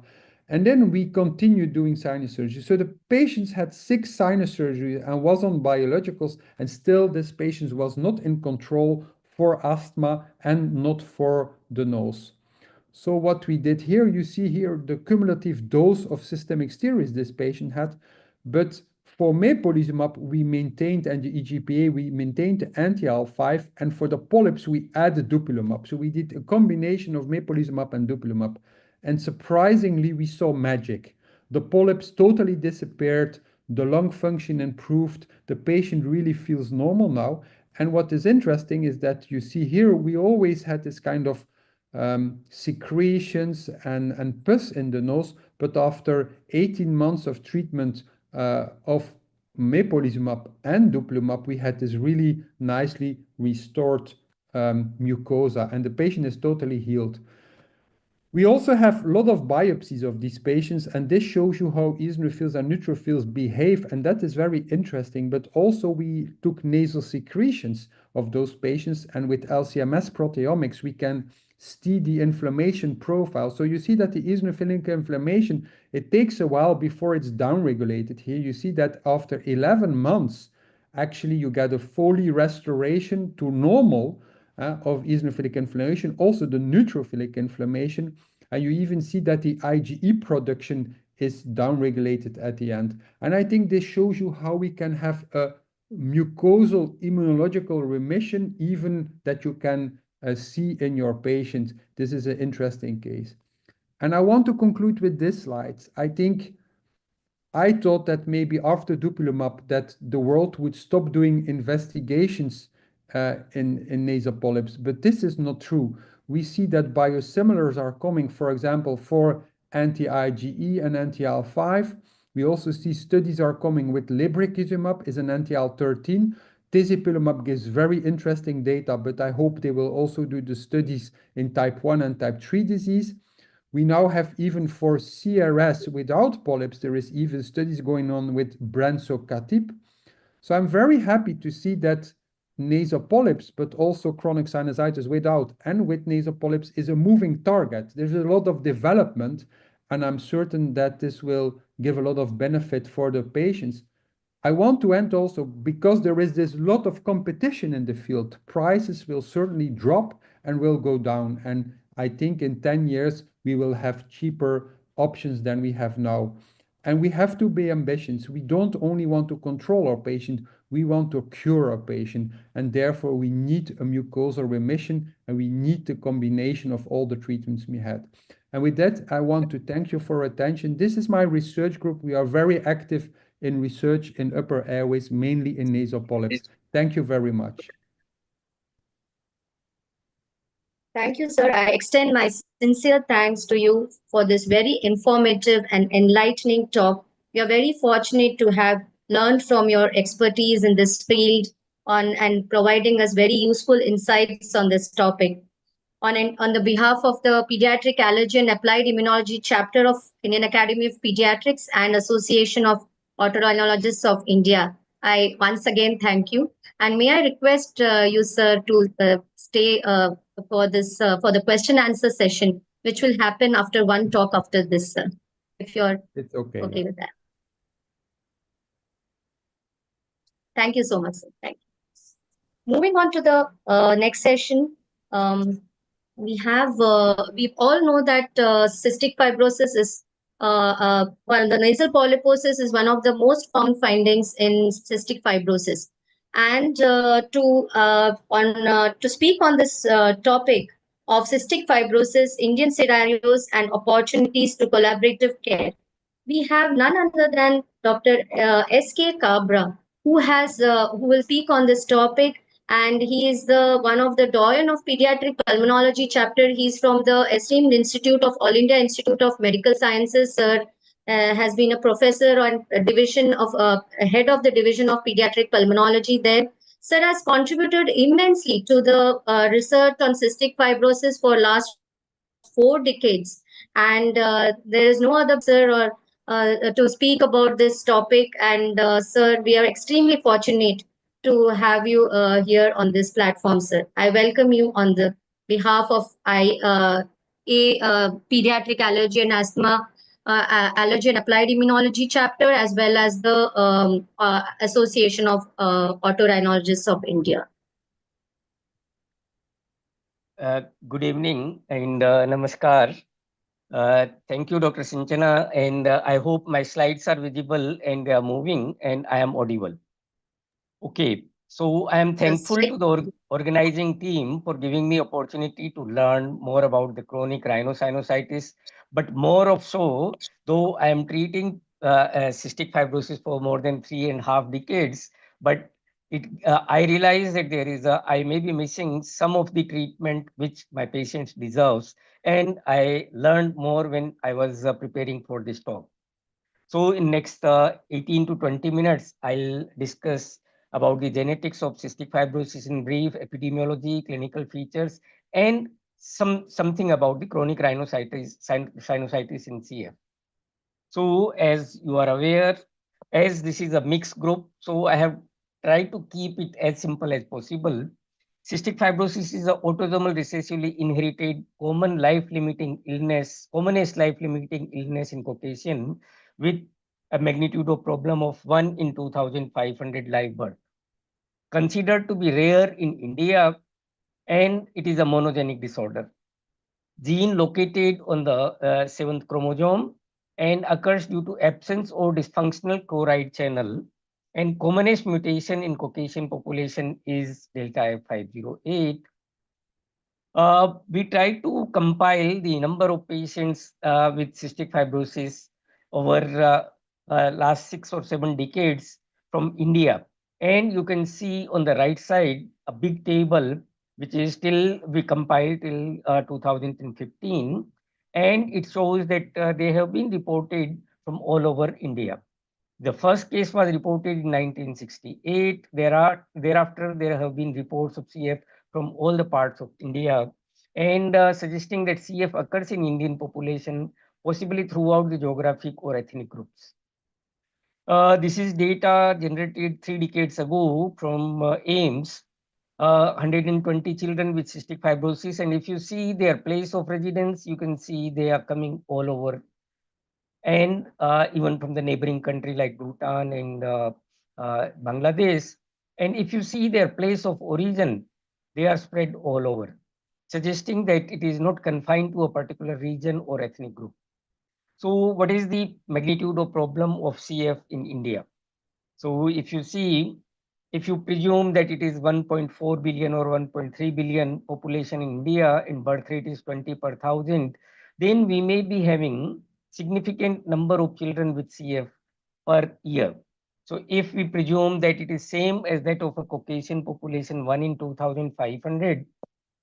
And then we continued doing sinus surgery. So the patients had 6 sinus surgeries and was on biologicals, and still this patient was not in control for asthma and not for the nose. So what we did here, you see here the cumulative dose of systemic steroids this patient had, but for mepolizumab, we maintained, and the EGPA, we maintained the anti-IL-5, and for the polyps, we added dupilumab. So we did a combination of mepolizumab and dupilumab. And surprisingly, we saw magic. The polyps totally disappeared, the lung function improved, the patient really feels normal now. And what is interesting is that you see here, we always had this kind of secretions and pus in the nose, but after 18 months of treatment of mepolizumab and dupilumab, we had this really nicely restored mucosa, and the patient is totally healed. We also have a lot of biopsies of these patients, and this shows you how eosinophils and neutrophils behave, and that is very interesting. But also we took nasal secretions of those patients, and with LC-MS proteomics, we can see the inflammation profile. So you see that the eosinophilic inflammation, it takes a while before it's downregulated. Here you see that after 11 months, actually you get a fully restoration to normal of eosinophilic inflammation, also the neutrophilic inflammation, and you even see that the IgE production is downregulated at the end. And I think this shows you how we can have a mucosal immunological remission, even that you can see in your patient. This is an interesting case. And I want to conclude with this slide. I thought that maybe after dupilumab that the world would stop doing investigations in nasal polyps, but this is not true. We see that biosimilars are coming, for example, for anti-IgE and anti-IL-5. We also see studies are coming with lebrikizumab, is an anti-IL-13. Tezepelumab gives very interesting data, but I hope they will also do the studies in type 1 and type 3 disease. We now have even for CRS without polyps, there is even studies going on with brensocatib. So I'm very happy to see that nasal polyps, but also chronic sinusitis without and with nasal polyps is a moving target. There's a lot of development, and I'm certain that this will give a lot of benefit for the patients. I want to end also because there is this lot of competition in the field. Prices will certainly drop and will go down. And I think in 10 years, we will have cheaper options than we have now. And we have to be ambitious. We don't only want to control our patient, we want to cure our patient. And therefore, we need a mucosal remission, and we need the combination of all the treatments we had. And with that, I want to thank you for your attention. This is my research group. We are very active in research in upper airways, mainly in nasal polyps. Thank you very much. Thank you, sir. I extend my sincere thanks to you for this very informative and enlightening talk. We are very fortunate to have learned from your expertise in this field and providing us very useful insights on this topic. On the behalf of the Pediatric Allergy and Applied Immunology chapter of Indian Academy of Pediatrics and Association of Otorhinologists of India, I once again thank you. And may I request you, sir, to stay for the question answer session, which will happen after one talk after this, sir, if you're It's okay. okay with that. Thank you so much, sir. Thank you. Moving on to the next session. We all know that cystic fibrosis is well, the nasal polyposis is one of the most common findings in cystic fibrosis. And to speak on this topic of cystic fibrosis, Indian scenarios and opportunities to collaborative care, we have none other than Dr. S.K. Kabra, who will speak on this topic. And he is one of the doyen of pediatric pulmonology chapter. He's from the esteemed Institute of All India Institute of Medical Sciences. Sir has been a professor on a division of head of the division of pediatric pulmonology there. Sir has contributed immensely to the research on cystic fibrosis for last 4 decades. And there is no other sir to speak about this topic. And sir, we are extremely fortunate to have you here on this platform, sir. I welcome you on the behalf of Pediatric Allergy and Asthma, Allergy and Applied Immunology chapter, as well as the Association of Otorhinologists of India. Good evening and namaskar. Thank you, Dr. Sinchana, and I hope my slides are visible and they are moving and I am audible. Okay, so I am thankful to the organizing team for giving me opportunity to learn more about the chronic rhinosinusitis, but more of so, though I am treating cystic fibrosis for more than 3.5 decades, but I realize that I may be missing some of the treatment which my patients deserves, and I learned more when I was preparing for this talk. So in next 18 to 20 minutes, I'll discuss about the genetics of cystic fibrosis in brief, epidemiology, clinical features, and something about the chronic rhinosinusitis in CF. So as you are aware, as this is a mixed group, so I have tried to keep it as simple as possible. Cystic fibrosis is an autosomal recessively inherited commonest life-limiting illness in Caucasian with a magnitude of problem of 1 in 2,500 live birth. Considered to be rare in India, and it is a monogenic disorder. Gene located on the 7th chromosome and occurs due to absence or dysfunctional chloride channel. And commonest mutation in Caucasian population is delta F508. We try to compile the number of patients with cystic fibrosis over last 6 or 7 decades from India. And you can see on the right side a big table, which is still we compiled till 2015. And it shows that they have been reported from all over India. The first case was reported in 1968. Thereafter, there have been reports of CF from all the parts of India, and suggesting that CF occurs in Indian population, possibly throughout the geographic or ethnic groups. This is data generated 3 decades ago from AIMS, 120 children with cystic fibrosis. And if you see their place of residence, you can see they are coming all over, and even from the neighboring country like Bhutan and Bangladesh. And if you see their place of origin, they are spread all over, suggesting that it is not confined to a particular region or ethnic group. So what is the magnitude of problem of CF in India? So if you see, if you presume that it is 1.4 billion or 1.3 billion population in India and birth rate is 20 per thousand, then we may be having significant number of children with CF per year. So if we presume that it is same as that of a Caucasian population, 1 in 2,500,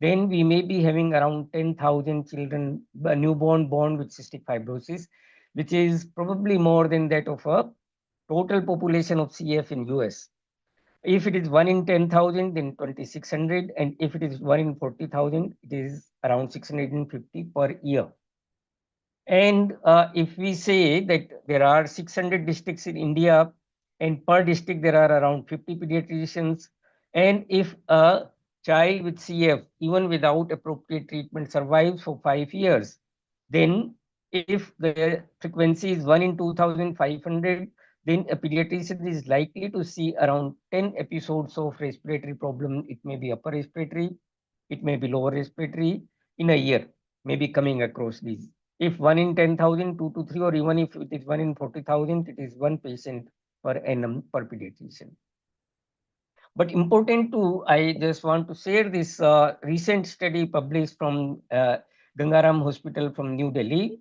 then we may be having around 10,000 children, newborn born with cystic fibrosis, which is probably more than that of a total population of CF in US. If it is 1 in 10,000, then 2,600. And if it is 1 in 40,000, it is around 650 per year. And if we say that there are 600 districts in India, and per district there are around 50 pediatricians, and if a child with CF, even without appropriate treatment, survives for 5 years, then if the frequency is 1 in 2,500, then a pediatrician is likely to see around 10 episodes of respiratory problem. It may be upper respiratory, it may be lower respiratory in a year, maybe coming across these. If 1 in 10,000, 2 to 3, or even if it is 1 in 40,000, it is 1 patient per annum per pediatrician. But important to, I just want to share this recent study published from Gangaram Hospital from New Delhi.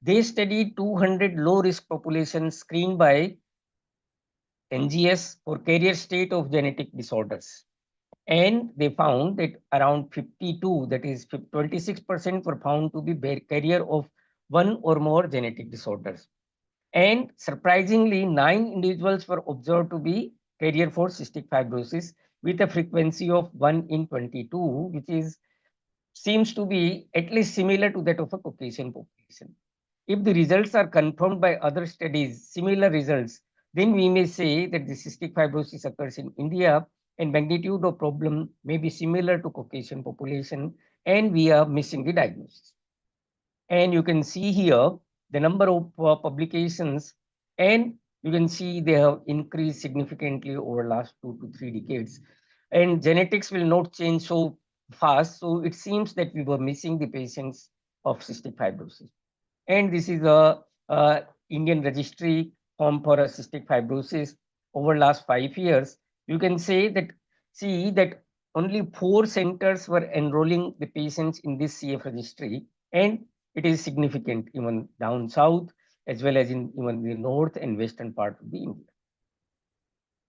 They studied 200 low-risk populations screened by NGS for carrier state of genetic disorders. And they found that around 52, that is 26%, were found to be carrier of one or more genetic disorders. And surprisingly, 9 individuals were observed to be carrier for cystic fibrosis with a frequency of 1 in 22, which is seems to be at least similar to that of a Caucasian population. If the results are confirmed by other studies, similar results, then we may say that the cystic fibrosis occurs in India and magnitude of problem may be similar to Caucasian population, and we are missing the diagnosis. And you can see here the number of publications, and you can see they have increased significantly over last 2 to 3 decades. And genetics will not change so fast, so it seems that we were missing the patients of cystic fibrosis. And this is a Indian registry formed for a cystic fibrosis over last 5 years. You can say that, see that only 4 centers were enrolling the patients in this CF registry, and it is significant even down south as well as in even the north and western part of the India.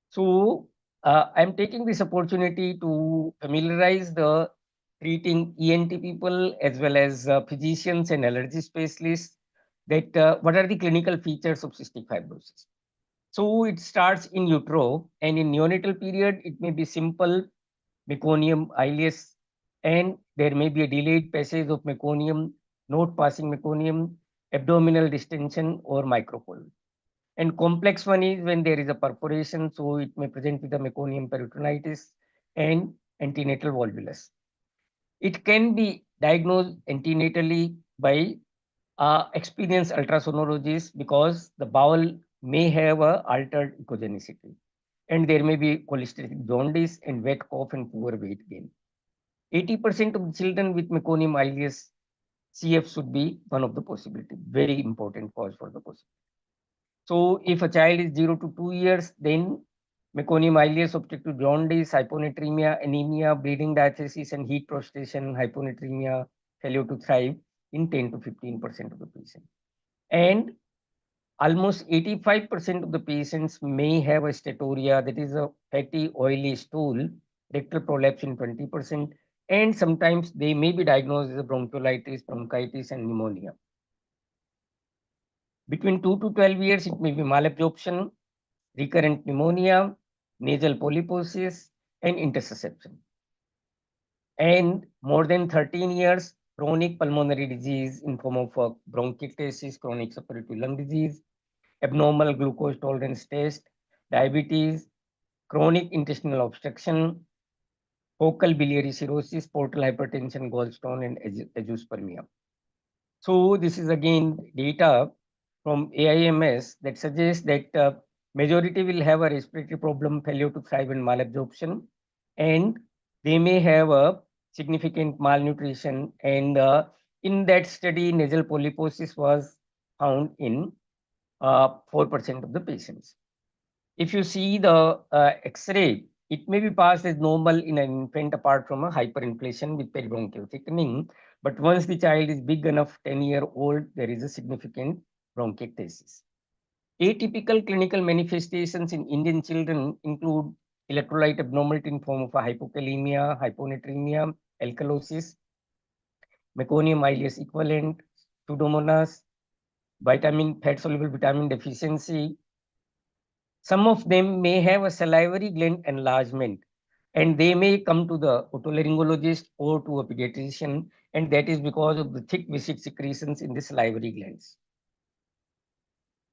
So I'm taking this opportunity to familiarize the treating ENT people as well as physicians and allergy specialists that what are the clinical features of cystic fibrosis. So it starts in utero, and in neonatal period, it may be simple meconium ileus, and there may be a delayed passage of meconium, not passing meconium, abdominal distension, or microcolon. And complex one is when there is a perforation, so it may present with a meconium peritonitis and antenatal volvulus. It can be diagnosed antenatally by experienced ultrasonologist because the bowel may have a altered echogenicity, and there may be cholestatic jaundice and wet cough and poor weight gain. 80% of children with meconium ileus CF should be one of the possibility, very important cause for the possibility. So if a child is 0 to 2 years, then meconium ileus subject to jaundice, hyponatremia, anemia, bleeding diathesis, and heat prostration, hyponatremia, failure to thrive in 10 to 15% of the patients. And almost 85% of the patients may have a steatorrhea, that is a fatty, oily stool, rectal prolapse in 20%, and sometimes they may be diagnosed as a bronchiolitis, bronchitis, and pneumonia. Between 2 to 12 years, it may be malabsorption, recurrent pneumonia, nasal polyposis, and intersusception. And more than 13 years, chronic pulmonary disease in form of bronchiectasis, chronic suppurative lung disease, abnormal glucose tolerance test, diabetes, chronic intestinal obstruction, focal biliary cirrhosis, portal hypertension, gallstone, and azoospermia. So this is again data from AIMS that suggests that majority will have a respiratory problem, failure to thrive, and malabsorption, and they may have a significant malnutrition. And in that study, nasal polyposis was found in 4% of the patients. If you see the X-ray, it may be passed as normal in an infant apart from a hyperinflation with peribronchial thickening. But once the child is big enough, 10-year-old, there is a significant bronchiectasis. Atypical clinical manifestations in Indian children include electrolyte abnormality in form of a hypokalemia, hyponatremia, alkalosis, meconium ileus equivalent, pseudomonas, fat-soluble vitamin deficiency. Some of them may have a salivary gland enlargement, and they may come to the otolaryngologist or to a pediatrician, and that is because of the thick viscid secretions in the salivary glands.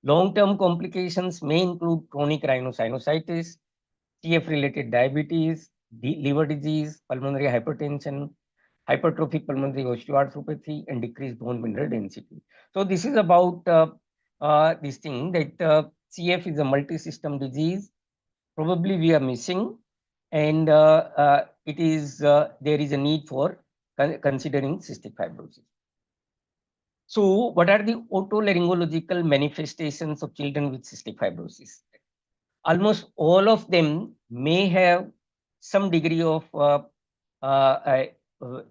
Long-term complications may include chronic rhinosinusitis, CF-related diabetes, liver disease, pulmonary hypertension, hypertrophic pulmonary osteoarthropathy, and decreased bone mineral density. So this is about this thing that CF is a multi-system disease. Probably we are missing, and it is there is a need for considering cystic fibrosis. So what are the otolaryngological manifestations of children with cystic fibrosis? Almost all of them may have some degree of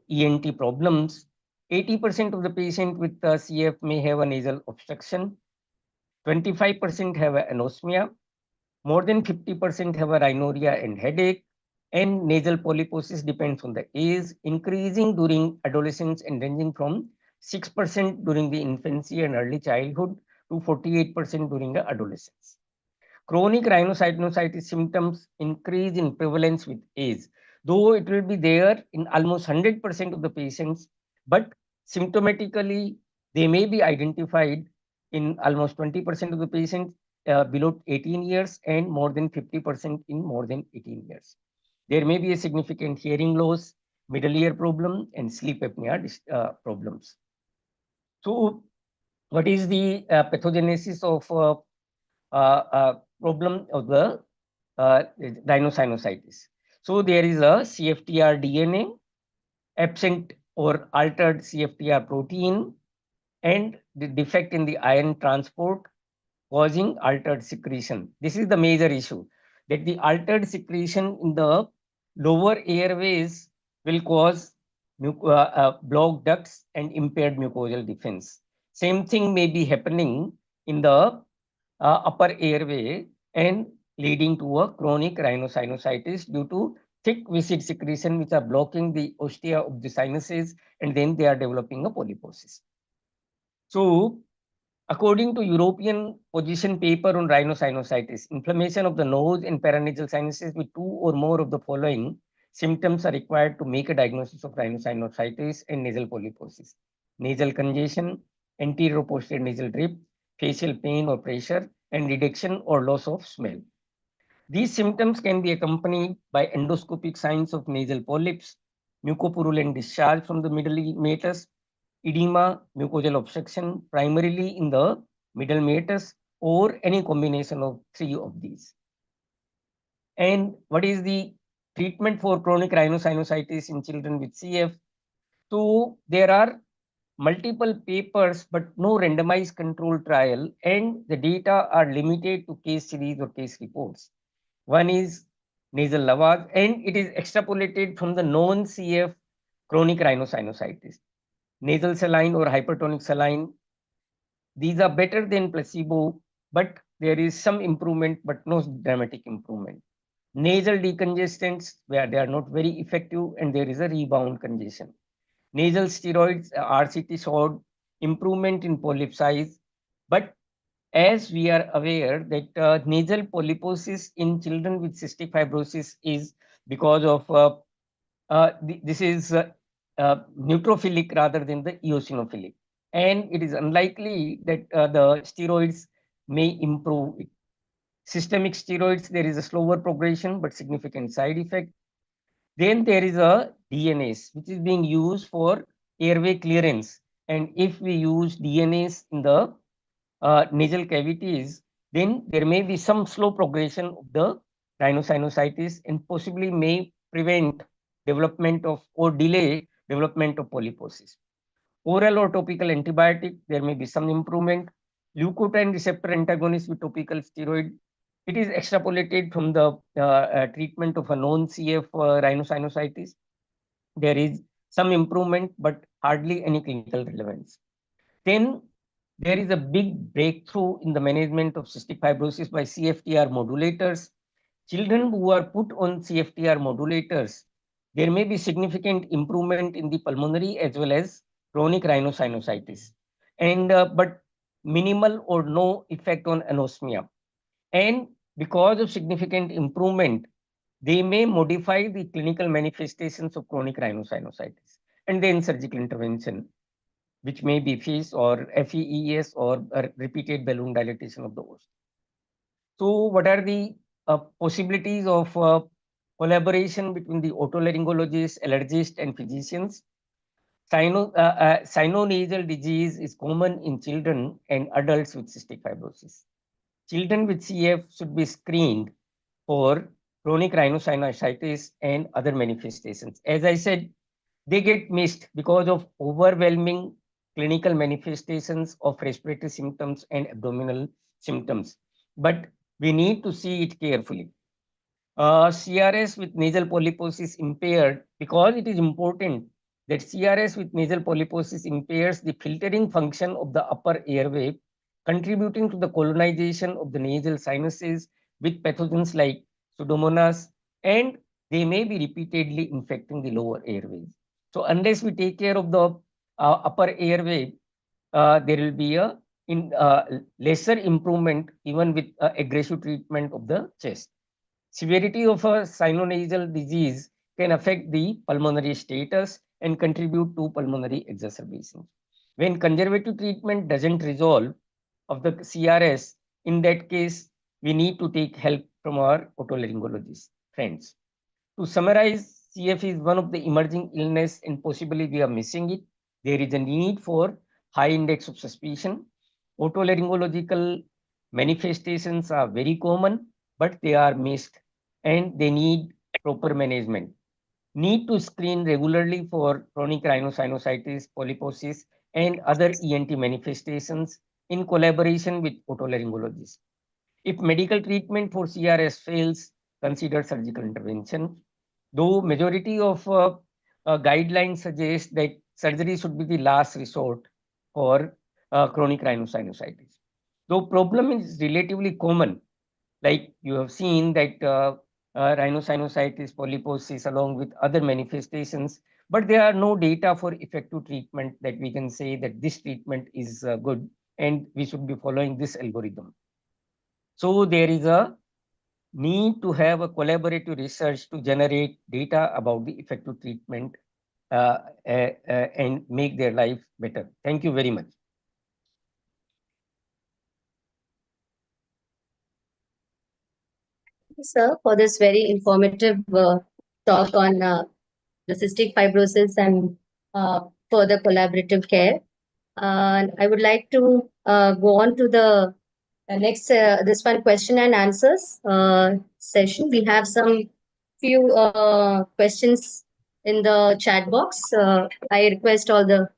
ENT problems. 80% of the patient with CF may have a nasal obstruction. 25% have anosmia. More than 50% have a rhinorrhea and headache. And nasal polyposis depends on the age, increasing during adolescence and ranging from 6% during the infancy and early childhood to 48% during the adolescence. Chronic rhinosinusitis symptoms increase in prevalence with age, though it will be there in almost 100% of the patients, but symptomatically they may be identified in almost 20% of the patients below 18 years and more than 50% in more than 18 years. There may be a significant hearing loss, middle ear problem, and sleep apnea problems. So, what is the pathogenesis of problem of the rhinosinusitis? So, there is a CFTR DNA, absent or altered CFTR protein, and the defect in the iron transport causing altered secretion. This is the major issue, that the altered secretion in the lower airways will cause blocked ducts and impaired mucosal defense. Same thing may be happening in the upper airway and leading to a chronic rhinosinusitis due to thick viscid secretion which are blocking the ostia of the sinuses, and then they are developing a polyposis. So, according to European position paper on rhinosinusitis, inflammation of the nose and paranasal sinuses with 2 or more of the following symptoms are required to make a diagnosis of rhinosinusitis and nasal polyposis: nasal congestion, anterior posterior nasal drip, facial pain or pressure, and reduction or loss of smell. These symptoms can be accompanied by endoscopic signs of nasal polyps, mucopurulent discharge from the middle meatus, edema, mucosal obstruction, primarily in the middle meatus, or any combination of 3 of these. And what is the treatment for chronic rhinosinusitis in children with CF? So there are multiple papers, but no randomized control trial, and the data are limited to case series or case reports. One is nasal lavage, and it is extrapolated from the known CF chronic rhinosinusitis. Nasal saline or hypertonic saline, these are better than placebo, but there is some improvement, but no dramatic improvement. Nasal decongestants, where they are not very effective, and there is a rebound congestion. Nasal steroids, RCT showed improvement in polyp size, but as we are aware that nasal polyposis in children with cystic fibrosis is because of this is neutrophilic rather than the eosinophilic, and it is unlikely that the steroids may improve it. Systemic steroids, there is a slower progression but significant side effect. Then there is a DNase, which is being used for airway clearance, and if we use DNase in the nasal cavities, then there may be some slow progression of the rhinosinusitis and possibly may prevent development of or delay development of polyposis. Oral or topical antibiotic, there may be some improvement. leukotriene receptor antagonist with topical steroid. It is extrapolated from the treatment of a non-CF rhinosinusitis. There is some improvement, but hardly any clinical relevance. Then there is a big breakthrough in the management of cystic fibrosis by CFTR modulators. Children who are put on CFTR modulators, there may be significant improvement in the pulmonary as well as chronic rhinosinusitis, and but minimal or no effect on anosmia. And because of significant improvement, they may modify the clinical manifestations of chronic rhinosinusitis, and then surgical intervention, which may be FEES or FEES or a repeated balloon dilatation of the host. So what are the possibilities of collaboration between the otolaryngologist, allergist, and physicians? Sinonasal disease is common in children and adults with cystic fibrosis. Children with CF should be screened for chronic rhinosinusitis and other manifestations. As I said, they get missed because of overwhelming clinical manifestations of respiratory symptoms and abdominal symptoms. But we need to see it carefully. CRS with nasal polyposis impaired, because it is important that CRS with nasal polyposis impairs the filtering function of the upper airway, contributing to the colonization of the nasal sinuses with pathogens like Pseudomonas, and they may be repeatedly infecting the lower airways. So unless we take care of the upper airway, there will be a lesser improvement even with aggressive treatment of the chest. Severity of a sinonasal disease can affect the pulmonary status and contribute to pulmonary exacerbations. When conservative treatment doesn't resolve of the CRS, in that case, we need to take help from our otolaryngologist friends. To summarize, CF is one of the emerging illness and possibly we are missing it. There is a need for high index of suspicion. Otolaryngological manifestations are very common, but they are missed and they need proper management. Need to screen regularly for chronic rhinosinusitis, polyposis, and other ENT manifestations in collaboration with otolaryngologists. If medical treatment for CRS fails, consider surgical intervention. Though majority of guidelines suggest that surgery should be the last resort for chronic rhinosinusitis. Though problem is relatively common, like you have seen that rhinosinusitis, polyposis, along with other manifestations, but there are no data for effective treatment that we can say that this treatment is good and we should be following this algorithm. So there is a need to have a collaborative research to generate data about the effective treatment and make their life better. Thank you very much. Sir, for this very informative talk on the cystic fibrosis and further collaborative care. I would like to go on to the next this one question and answers session. We have some few questions in the chat box. I request all the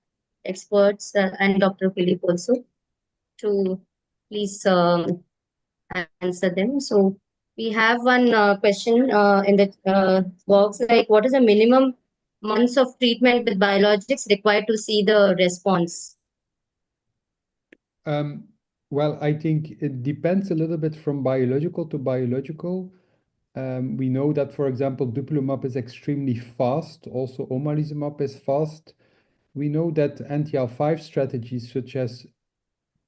experts and Dr. Philip also to please answer them. So we have one question in the box, like what is the minimum months of treatment with biologics required to see the response? Well, I think it depends a little bit from biological to biological. We know that, for example, dupilumab is extremely fast. Also, omalizumab is fast. We know that anti-IL-5 strategies such as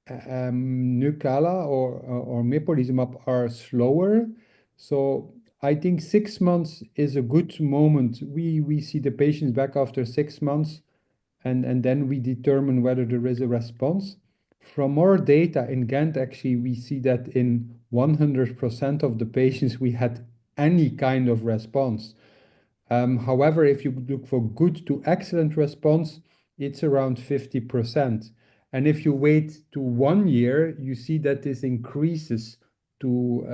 Nucala or mepolizumab are slower. So I think 6 months is a good moment. We see the patients back after 6 months, and then we determine whether there is a response. From our data in Ghent, actually, we see that in 100% of the patients we had any kind of response. However, if you look for good to excellent response, it's around 50%. And if you wait to 1 year, you see that this increases to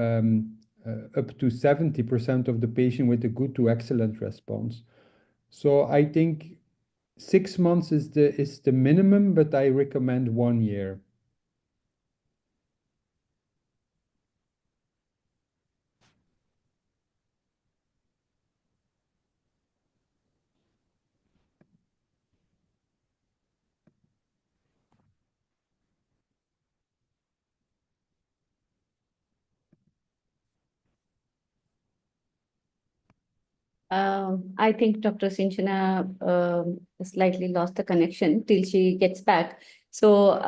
up to 70% of the patient with a good to excellent response. So I think 6 months is the minimum, but I recommend 1 year. I think Dr. Sinchana slightly lost the connection till she gets back. So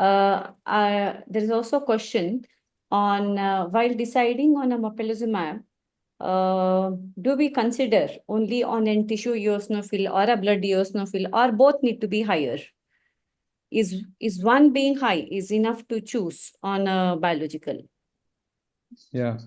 there is also a question on while deciding on a mapelizumab, do we consider only on a tissue eosinophil or a blood eosinophil, or both need to be higher? Is one being high is enough to choose on a biological? Yeah.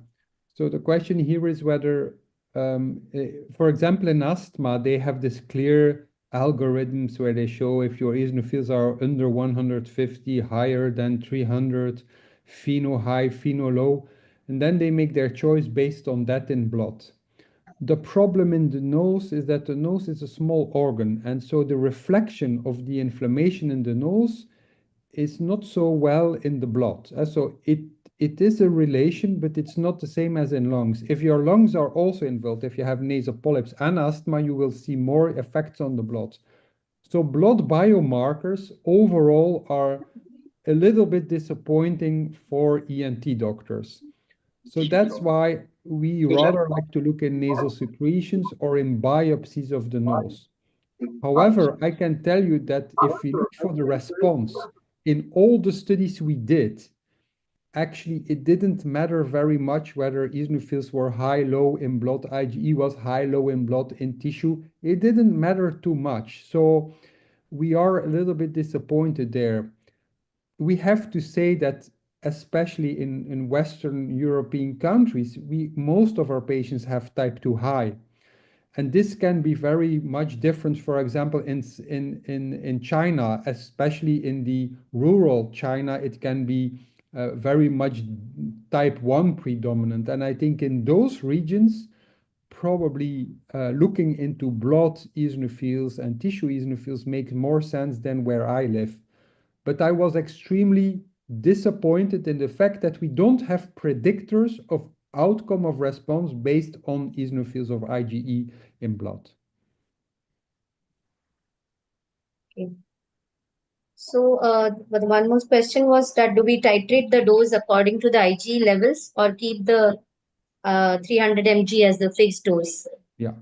So the question here is whether, for example, in asthma, they have this clear algorithms where they show if your eosinophils are under 150, higher than 300, pheno high, pheno low, and then they make their choice based on that in blood. The problem in the nose is that the nose is a small organ, and so the reflection of the inflammation in the nose is not so well in the blood. So it is a relation, but it's not the same as in lungs. If your lungs are also involved, if you have nasal polyps and asthma, you will see more effects on the blood. So blood biomarkers overall are a little bit disappointing for ENT doctors. So that's why we rather like to look in nasal secretions or in biopsies of the nose. However, I can tell you that if we look for the response in all the studies we did, actually it didn't matter very much whether eosinophils were high, low in blood, IgE was high, low in blood, in tissue. It didn't matter too much. So we are a little bit disappointed there. We have to say that especially in Western European countries, most of our patients have type 2 high. And this can be very much different, for example, in China, especially in the rural China, it can be very much type 1 predominant. And I think in those regions, probably looking into blood eosinophils and tissue eosinophils makes more sense than where I live. But I was extremely disappointed in the fact that we don't have predictors of outcome of response based on eosinophils of IgE in blood. Okay. So but one more question was that do we titrate the dose according to the IgE levels or keep the 300 mg as the fixed dose? Yeah,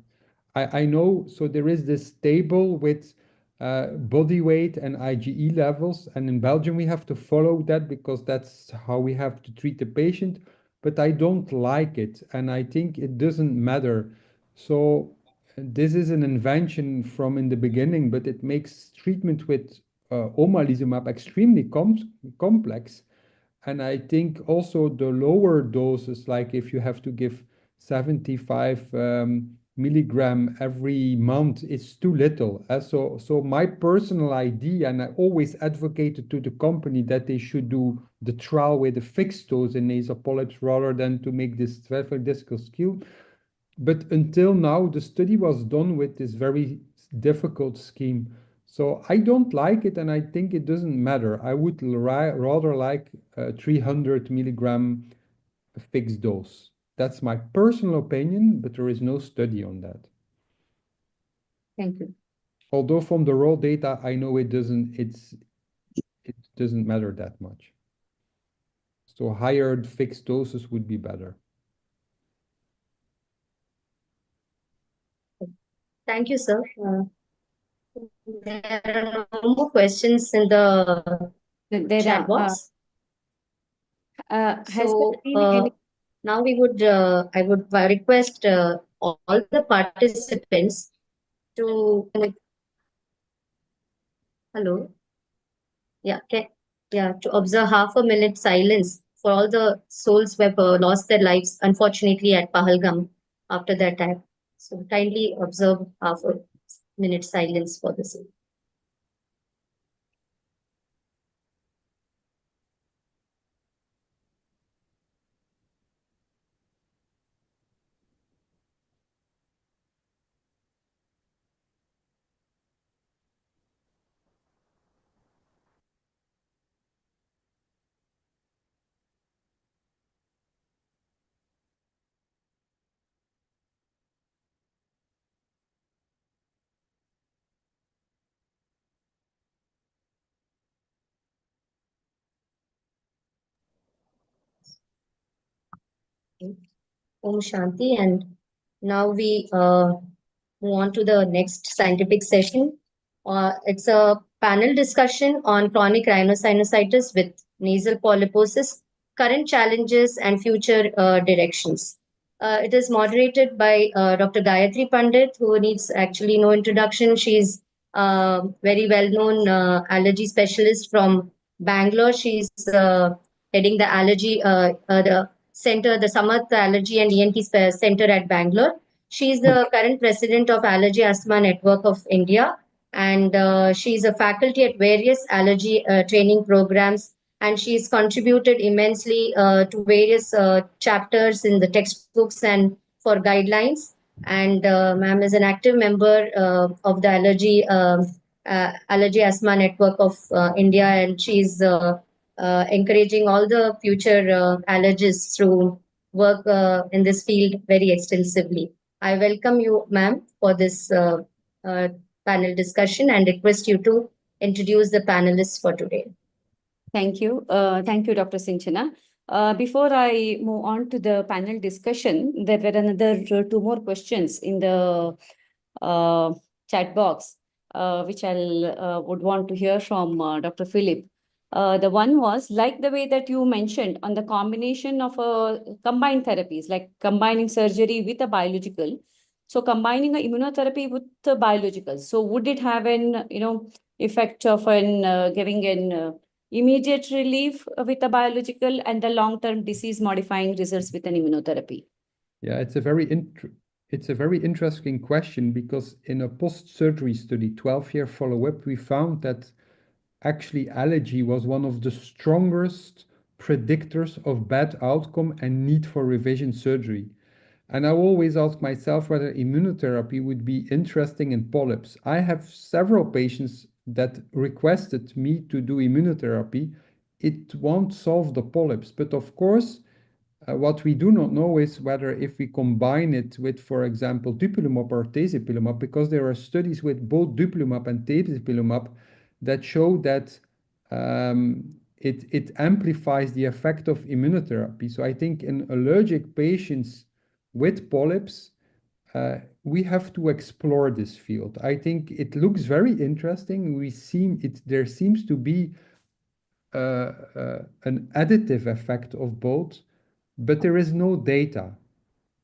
I know. So there is this table with body weight and IgE levels. And in Belgium, we have to follow that because that's how we have to treat the patient. But I don't like it. And I think it doesn't matter. So this is an invention from in the beginning, but it makes treatment with omalizumab extremely complex. And I think also the lower doses, like if you have to give 75 milligram every month, it's too little. So my personal idea, and I always advocated to the company that they should do the trial with a fixed dose in nasal polyps rather than to make this discal skill. But until now, the study was done with this very difficult scheme. So I don't like it, and I think it doesn't matter. I would rather like 300 milligram fixed dose. That's my personal opinion, but there is no study on that. Thank you. Although from the raw data, I know it doesn't matter that much. So higher fixed doses would be better. Thank you, sir. There are no more questions in the There chat are, box. has there So been any? now I would request all the participants to hello. Yeah, to observe half a minute silence for all the souls who have lost their lives, unfortunately, at Pahalgam after the attack. So kindly observe half a minute silence for the soul. Om Shanti. And now we move on to the next scientific session. It's a panel discussion on chronic rhinosinusitis with nasal polyposis, current challenges and future directions. It is moderated by Dr. Gayatri Pandit, who needs actually no introduction. She's a very well-known allergy specialist from Bangalore. She's heading the allergy, the center, the Samarth Allergy and ENT Center at Bangalore. She is the current president of Allergy Asthma Network of India, and she is a faculty at various allergy training programs, and she's contributed immensely to various chapters in the textbooks and for guidelines. And ma'am is an active member of the Allergy Asthma Network of India, and she's encouraging all the future allergists through work in this field very extensively. I welcome you, ma'am, for this panel discussion and request you to introduce the panelists for today. Thank you. Thank you, Dr. Sinchana. Before I move on to the panel discussion, there were another two more questions in the chat box, which I'll would want to hear from Dr. Philip. The one was like the way that you mentioned on the combination of combined therapies, like combining surgery with a biological. So combining a immunotherapy with the biological. So would it have an effect of an giving an immediate relief with a biological and the long-term disease modifying results with an immunotherapy? Yeah, it's a very interesting question, because in a post-surgery study, 12-year follow-up, we found that actually allergy was one of the strongest predictors of bad outcome and need for revision surgery. And I always ask myself whether immunotherapy would be interesting in polyps. I have several patients that requested me to do immunotherapy. It won't solve the polyps, but of course, what we do not know is whether if we combine it with, for example, dupilumab or tezepelumab, because there are studies with both dupilumab and tezepelumab that show that it amplifies the effect of immunotherapy. So I think in allergic patients with polyps, we have to explore this field. I think it looks very interesting. There seems to be an additive effect of both, but there is no data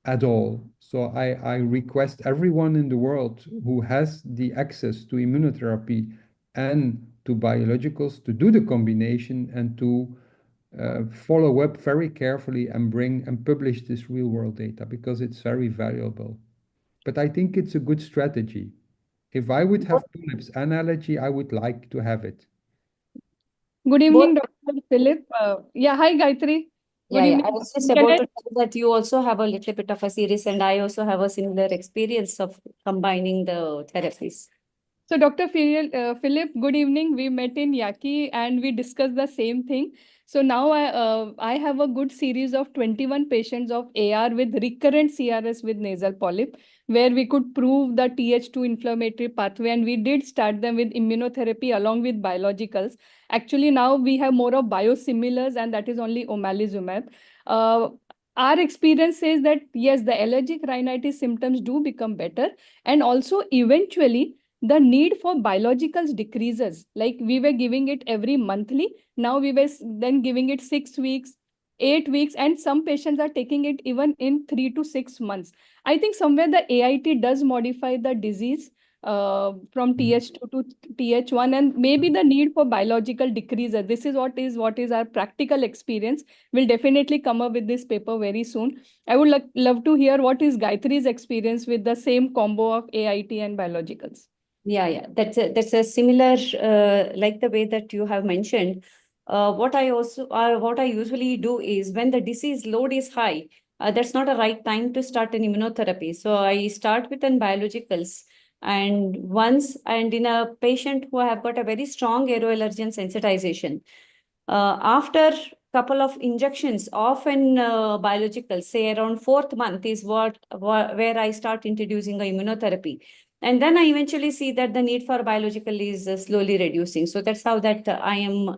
at all. So I request everyone in the world who has the access to immunotherapy and to biologicals to do the combination and to follow up very carefully and bring and publish this real world data, because it's very valuable. But I think it's a good strategy. If I would have polyps and allergy, I would like to have it. Good evening, Dr. Philip. Yeah, hi, Gayatri. Good evening. I was just about to tell that you also have a little bit of a series, and I also have a similar experience of combining the therapies. So, Dr. Philip, good evening. We met in Yaki and we discussed the same thing. So now I have a good series of 21 patients of AR with recurrent CRS with nasal polyp, where we could prove the Th2 inflammatory pathway, and we did start them with immunotherapy along with biologicals. Actually, now we have more of biosimilars, and that is only omalizumab. Our experience says that, yes, the allergic rhinitis symptoms do become better, and also eventually the need for biologicals decreases. Like we were giving it every monthly. Now we were then giving it 6 weeks, 8 weeks, and some patients are taking it even in 3 to 6 months. I think somewhere the AIT does modify the disease from Th2 to Th1, and maybe the need for biological decreases. This is what is our practical experience. We'll definitely come up with this paper very soon. I would love to hear what is Gayatri's experience with the same combo of AIT and biologicals. Yeah, that's a similar like the way that you have mentioned. What I usually do is when the disease load is high, that's not a right time to start an immunotherapy. So I start with an biologicals, and in a patient who have got a very strong aeroallergen sensitization, after couple of injections of an biological, say around 4th month is where I start introducing a immunotherapy. And then I eventually see that the need for biological is slowly reducing. So that's how that I am,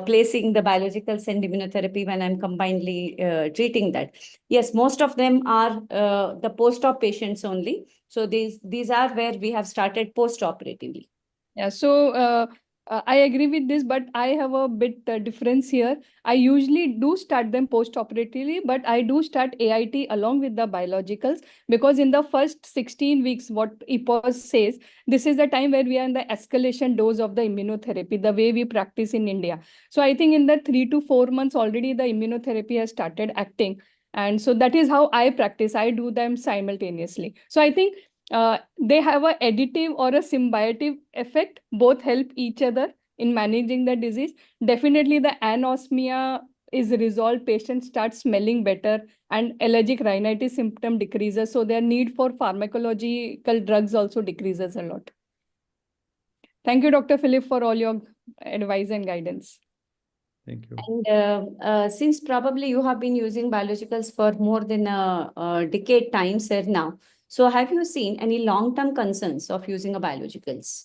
placing the biologicals and immunotherapy when I'm combinedly treating that. Yes, most of them are the post-op patients only. So these are where we have started post-operatively. Yeah, so I agree with this, but I have a bit difference here. I usually do start them post-operatively, but I do start AIT along with the biologicals because in the first 16 weeks, what EPOS says, this is the time where we are in the escalation dose of the immunotherapy, the way we practice in India. So I think in the 3 to 4 months already the immunotherapy has started acting. And so that is how I practice. I do them simultaneously. So I think they have a additive or a symbiotic effect. Both help each other in managing the disease. Definitely the anosmia is resolved, patients start smelling better, and allergic rhinitis symptom decreases. So their need for pharmacological drugs also decreases a lot. Thank you, Dr. Philip, for all your advice and guidance. Thank you. And since probably you have been using biologicals for more than a decade time, sir, now. So have you seen any long-term concerns of using a biologicals?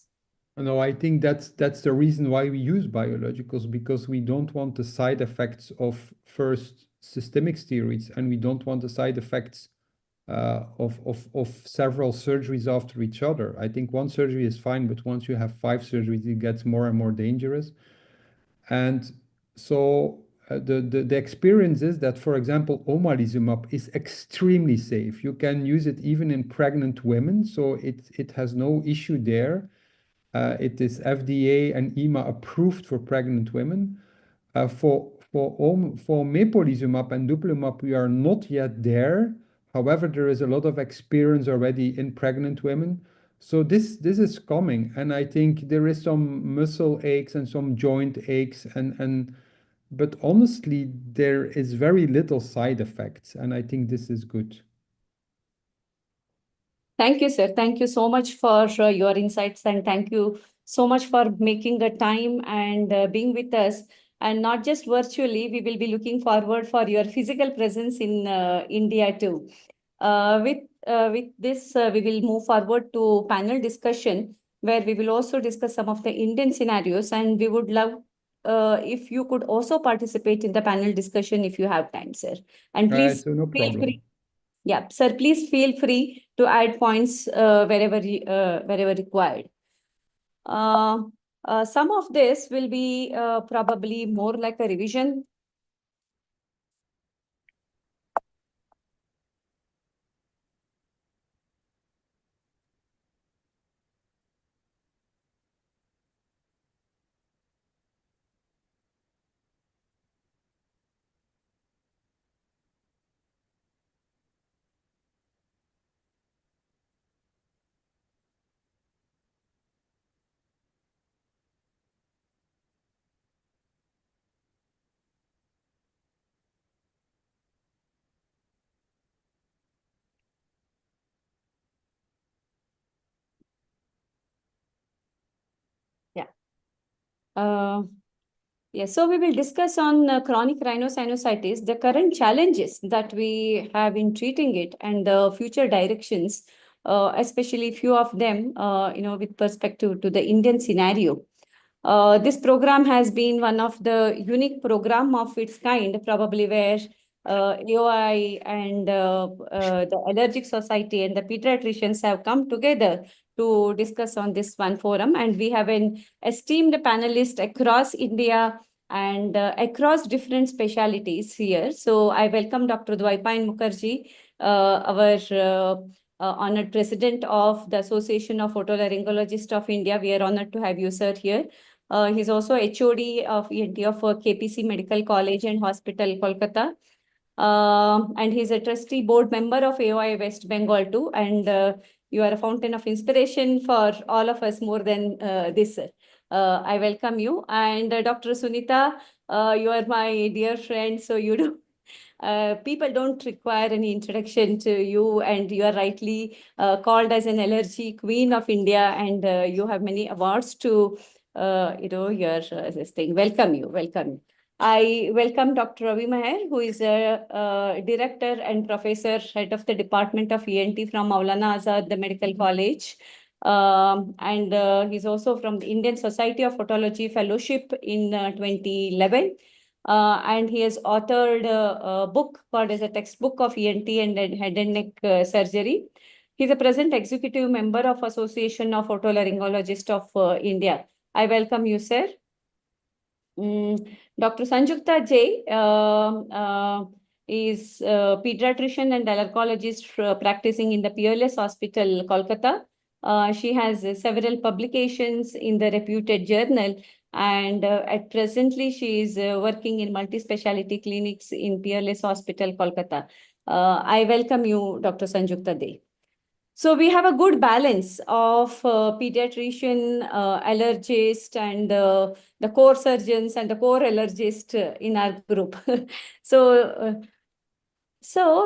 No, I think that's the reason why we use biologicals, because we don't want the side effects of first systemic steroids, and we don't want the side effects of several surgeries after each other. I think one surgery is fine, but once you have 5 surgeries, it gets more and more dangerous. And so the experience is that, for example, omalizumab is extremely safe. You can use it even in pregnant women, so it has no issue there. It is FDA and EMA approved for pregnant women. For mepolizumab and dupilumab, we are not yet there. However, there is a lot of experience already in pregnant women. So this is coming, and I think there is some muscle aches and some joint aches, but honestly, there is very little side effects, and I think this is good. Thank you, sir. Thank you so much for your insights, and thank you so much for making the time and being with us. And not just virtually, we will be looking forward for your physical presence in India too. With this, we will move forward to panel discussion, where we will also discuss some of the Indian scenarios, and we would love if you could also participate in the panel discussion if you have time, sir. And please So no feel problem. free. Yeah, sir, please feel free to add points wherever required. Some of this will be probably more like a revision. Yeah. Yes, so we will discuss on chronic rhinosinusitis, the current challenges that we have in treating it, and the future directions, especially few of them, with perspective to the Indian scenario. This program has been one of the unique program of its kind, probably where AOI and the Allergic Society and the pediatricians have come together to discuss on this one forum. And we have an esteemed panelist across India and across different specialities here. So I welcome Dr. Dwaipayan Mukherjee, our honored president of the Association of Otolaryngologists of India. We are honored to have you, sir, here. He's also HOD of ENT of KPC Medical College and Hospital, Kolkata. And he's a trustee board member of AOI West Bengal too. And you are a fountain of inspiration for all of us more than this, sir. I welcome you. And Dr. Sunita, you are my dear friend, so you do. People don't require any introduction to you, and you are rightly called as an allergy queen of India, and you have many awards to, your this thing. Welcome you, welcome. I welcome Dr. Ravi Meher, who is a director and professor, head of the Department of ENT from Maulana Azad, the Medical College. And he's also from the Indian Society of Otology Fellowship in 2011. And he has authored a book called as a textbook of ENT and head and neck surgery. He's a present executive member of Association of Otolaryngologists of India. I welcome you, sir. Dr. Sanjukta J is a pediatrician and allergologist practicing in the Peerless Hospital, Kolkata. She has several publications in the reputed journal, and at presently she is working in multi-speciality clinics in Peerless Hospital, Kolkata. I welcome you, Dr. Sanjukta J. So we have a good balance of pediatrician, allergist, and the core surgeons and the core allergist in our group. So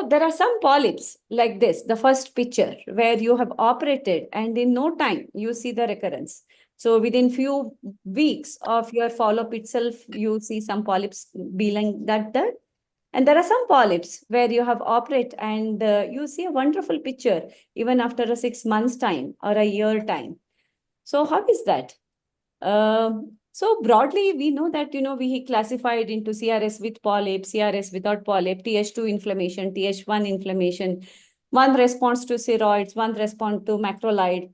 there are some polyps like this, the first picture, where you have operated and in no time you see the recurrence. So within few weeks of your follow-up itself, you see some polyps be like that. And there are some polyps where you have operated and you see a wonderful picture even after a 6 months time or a year time. So how is that? So broadly, we know that, we classified into CRS with polyp, CRS without polyp, Th2 inflammation, Th1 inflammation. One responds to steroids, one responds to macrolide.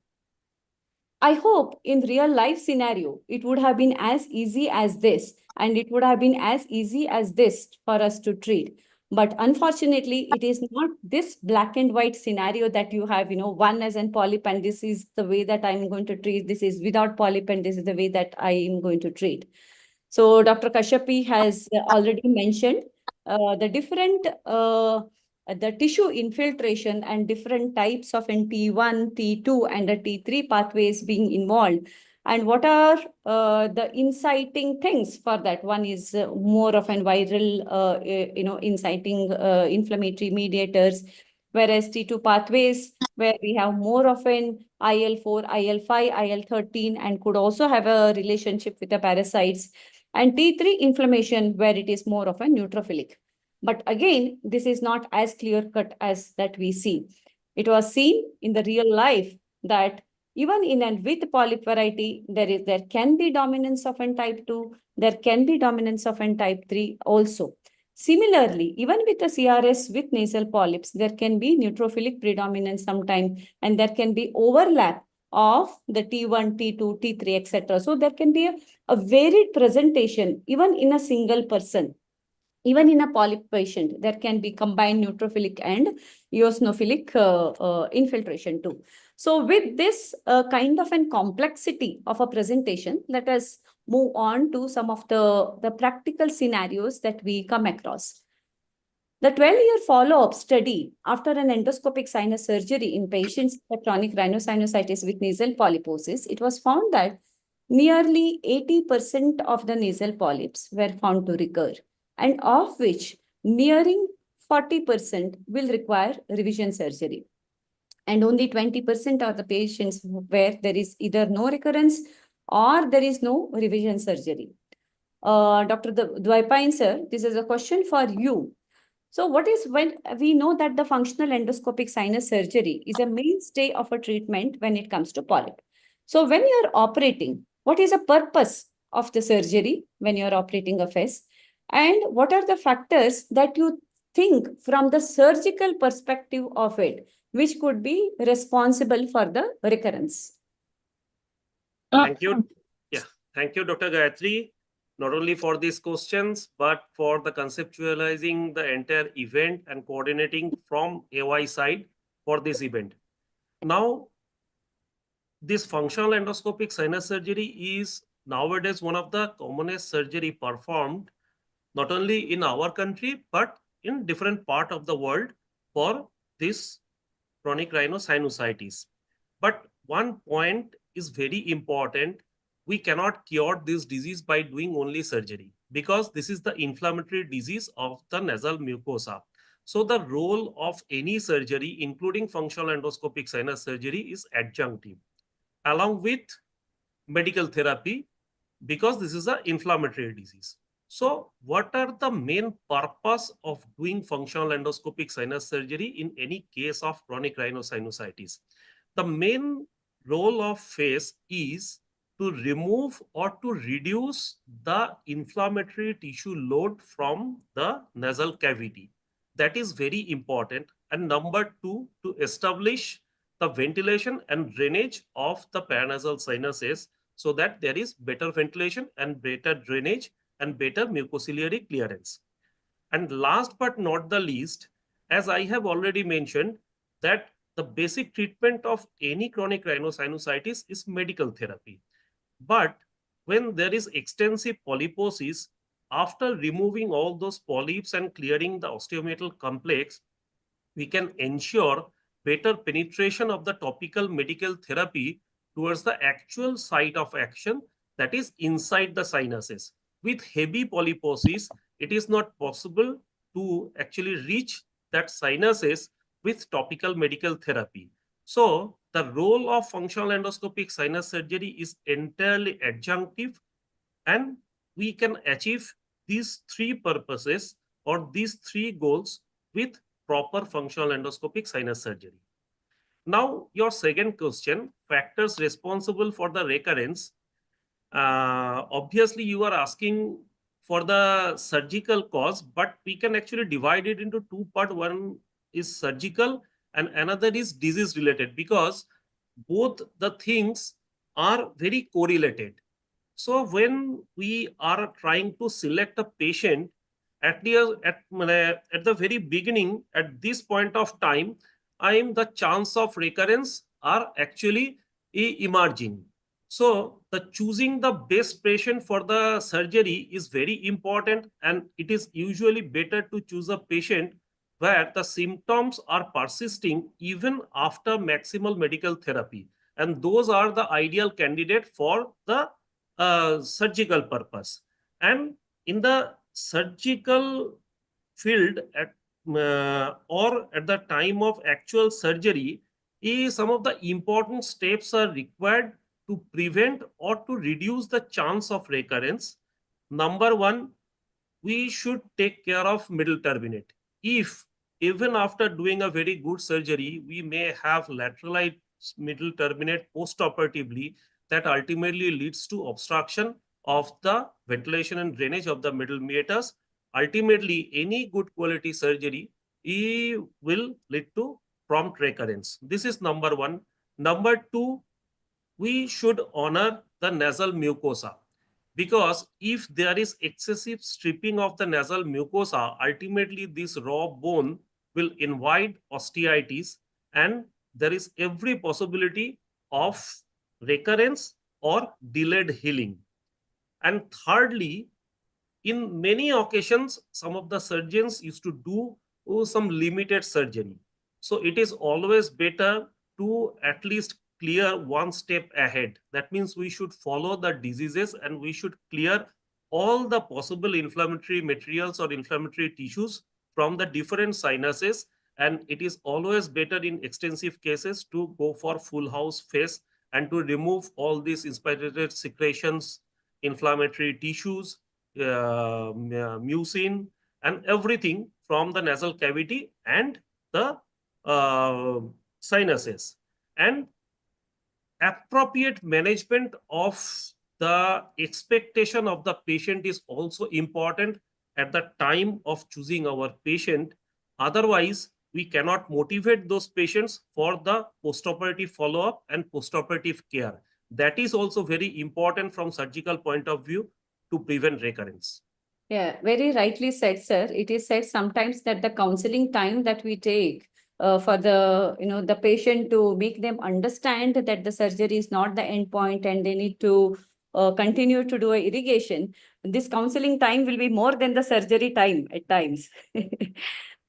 I hope in real life scenario, it would have been as easy as this, and it would have been as easy as this for us to treat. But unfortunately, it is not this black and white scenario that you have, one as in polyp, and this is the way that I'm going to treat. This is without polyp, and this is the way that I am going to treat. So Dr. Kashyapi has already mentioned the different the tissue infiltration and different types of T1, T2, and the T3 pathways being involved. And what are the inciting things for that? One is more of an viral, inciting inflammatory mediators, whereas T2 pathways, where we have more of an IL-4, IL-5, IL-13, and could also have a relationship with the parasites. And T3 inflammation, where it is more of a neutrophilic. But again, this is not as clear-cut as that we see. It was seen in the real life that even in and with polyp variety, there can be dominance of N type 2, there can be dominance of N type 3 also. Similarly, even with the CRS with nasal polyps, there can be neutrophilic predominance sometime, and there can be overlap of the T1, T2, T3, etc. So there can be a varied presentation even in a single person. Even in a polyp patient, there can be combined neutrophilic and eosinophilic infiltration too. So with this kind of a complexity of a presentation, let us move on to some of the practical scenarios that we come across. The 12-year follow-up study after an endoscopic sinus surgery in patients with chronic rhinosinusitis with nasal polyposis, it was found that nearly 80% of the nasal polyps were found to recur, and of which nearing 40% will require revision surgery. And only 20% of the patients where there is either no recurrence or there is no revision surgery. Dr. Dwaipain sir, this is a question for you. So what is when we know that the functional endoscopic sinus surgery is a mainstay of a treatment when it comes to polyp. So when you're operating, what is the purpose of the surgery when you're operating a FES? And what are the factors that you think from the surgical perspective of it, which could be responsible for the recurrence? Thank you. Yeah, thank you, Dr. Gayatri, not only for these questions, but for the conceptualizing the entire event and coordinating from AY side for this event. Now, this functional endoscopic sinus surgery is nowadays one of the commonest surgery performed, not only in our country, but in different part of the world for this chronic rhinosinusitis. But one point is very important. We cannot cure this disease by doing only surgery, because this is the inflammatory disease of the nasal mucosa. So the role of any surgery, including functional endoscopic sinus surgery, is adjunctive, along with medical therapy, because this is an inflammatory disease. So what are the main purpose of doing functional endoscopic sinus surgery in any case of chronic rhinosinusitis? The main role of FACE is to remove or to reduce the inflammatory tissue load from the nasal cavity. That is very important. And number two, to establish the ventilation and drainage of the paranasal sinuses so that there is better ventilation and better drainage and better mucociliary clearance. And last but not the least, as I have already mentioned, that the basic treatment of any chronic rhinosinusitis is medical therapy. But when there is extensive polyposis, after removing all those polyps and clearing the osteometal complex, we can ensure better penetration of the topical medical therapy towards the actual site of action, that is inside the sinuses. With heavy polyposis, it is not possible to actually reach that sinuses with topical medical therapy. So the role of functional endoscopic sinus surgery is entirely adjunctive, and we can achieve these three purposes or these three goals with proper functional endoscopic sinus surgery. Now, your second question, factors responsible for the recurrence. Obviously, you are asking for the surgical cause, but we can actually divide it into two parts. One is surgical and another is disease related, because both the things are very correlated. So when we are trying to select a patient at the very beginning, at this point of time, the chance of recurrence are actually emerging. So the choosing the best patient for the surgery is very important, and it is usually better to choose a patient where the symptoms are persisting even after maximal medical therapy. And those are the ideal candidate for the surgical purpose. And in the surgical field or at the time of actual surgery, some of the important steps are required to prevent or to reduce the chance of recurrence. Number one, we should take care of middle turbinate. If even after doing a very good surgery, we may have lateralized middle turbinate postoperatively, that ultimately leads to obstruction of the ventilation and drainage of the middle meatus. Ultimately, any good quality surgery will lead to prompt recurrence. This is number one. Number two, we should honor the nasal mucosa, because if there is excessive stripping of the nasal mucosa, ultimately this raw bone will invite osteitis, and there is every possibility of recurrence or delayed healing. And thirdly, in many occasions, some of the surgeons used to do some limited surgery. So it is always better to at least clear one step ahead. That means we should follow the diseases and we should clear all the possible inflammatory materials or inflammatory tissues from the different sinuses. And it is always better in extensive cases to go for full house FACE and to remove all these inspirated secretions, inflammatory tissues, mucin, and everything from the nasal cavity and the sinuses. And appropriate management of the expectation of the patient is also important at the time of choosing our patient. Otherwise, we cannot motivate those patients for the postoperative follow-up and postoperative care. That is also very important from surgical point of view to prevent recurrence. Yeah, very rightly said, sir. It is said sometimes that the counseling time that we take for the patient to make them understand that the surgery is not the end point and they need to continue to do irrigation. This counseling time will be more than the surgery time at times.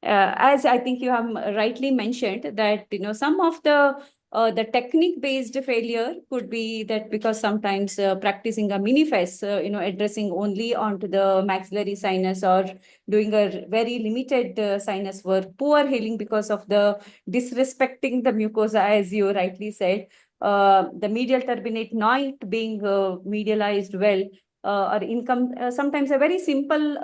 As I think you have rightly mentioned that some of the technique-based failure could be that because sometimes practicing a mini-FACE, addressing only onto the maxillary sinus or doing a very limited sinus work, poor healing because of the disrespecting the mucosa, as you rightly said, the medial turbinate not being medialized well, or sometimes a very simple